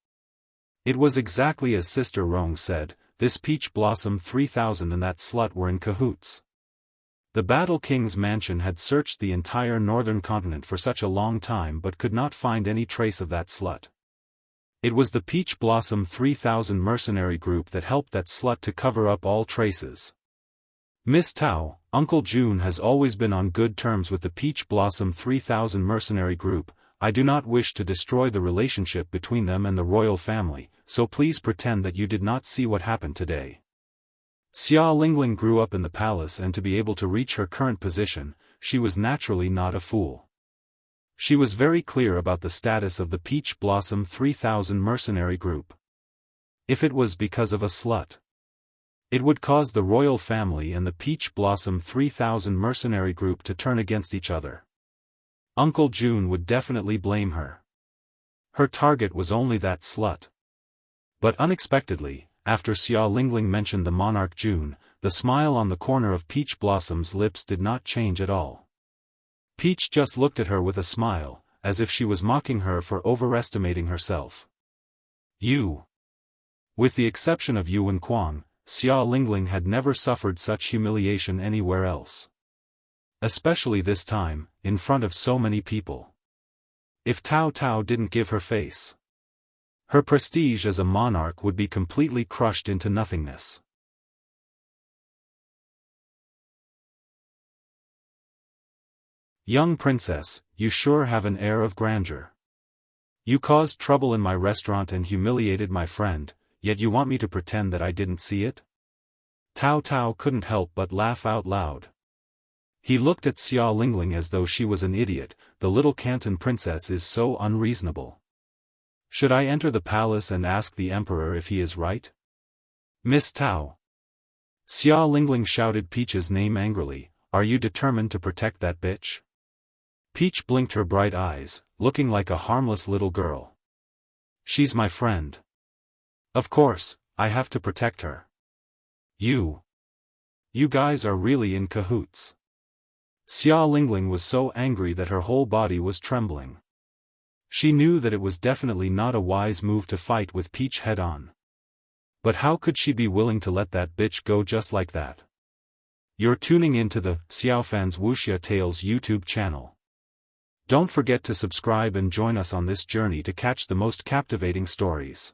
It was exactly as Sister Rong said, this Peach Blossom 3000 and that slut were in cahoots. The Battle King's mansion had searched the entire northern continent for such a long time but could not find any trace of that slut. It was the Peach Blossom 3000 mercenary group that helped that slut to cover up all traces. Miss Tao, Uncle June has always been on good terms with the Peach Blossom 3000 mercenary group. I do not wish to destroy the relationship between them and the royal family, so please pretend that you did not see what happened today. Xia Lingling grew up in the palace, and to be able to reach her current position, she was naturally not a fool. She was very clear about the status of the Peach Blossom 3000 mercenary group. If it was because of a slut, it would cause the royal family and the Peach Blossom 3000 mercenary group to turn against each other. Uncle June would definitely blame her. Her target was only that slut. But unexpectedly, after Xia Lingling mentioned the monarch June, the smile on the corner of Peach Blossom's lips did not change at all. Peach just looked at her with a smile, as if she was mocking her for overestimating herself. You. With the exception of Yuan Kuang, Xia Lingling had never suffered such humiliation anywhere else. Especially this time, in front of so many people. If Tao Tao didn't give her face, her prestige as a monarch would be completely crushed into nothingness. Young princess, you sure have an air of grandeur. You caused trouble in my restaurant and humiliated my friend, yet you want me to pretend that I didn't see it? Tao Tao couldn't help but laugh out loud. He looked at Xia Lingling as though she was an idiot. The little Canton princess is so unreasonable. Should I enter the palace and ask the emperor if he is right? Miss Tao. Xia Lingling shouted Peach's name angrily. Are you determined to protect that bitch? Peach blinked her bright eyes, looking like a harmless little girl. She's my friend. Of course, I have to protect her. You guys are really in cahoots. Xia Lingling was so angry that her whole body was trembling. She knew that it was definitely not a wise move to fight with Peach head-on. But how could she be willing to let that bitch go just like that? You're tuning into the Xiaofan's Wuxia Tales YouTube channel. Don't forget to subscribe and join us on this journey to catch the most captivating stories.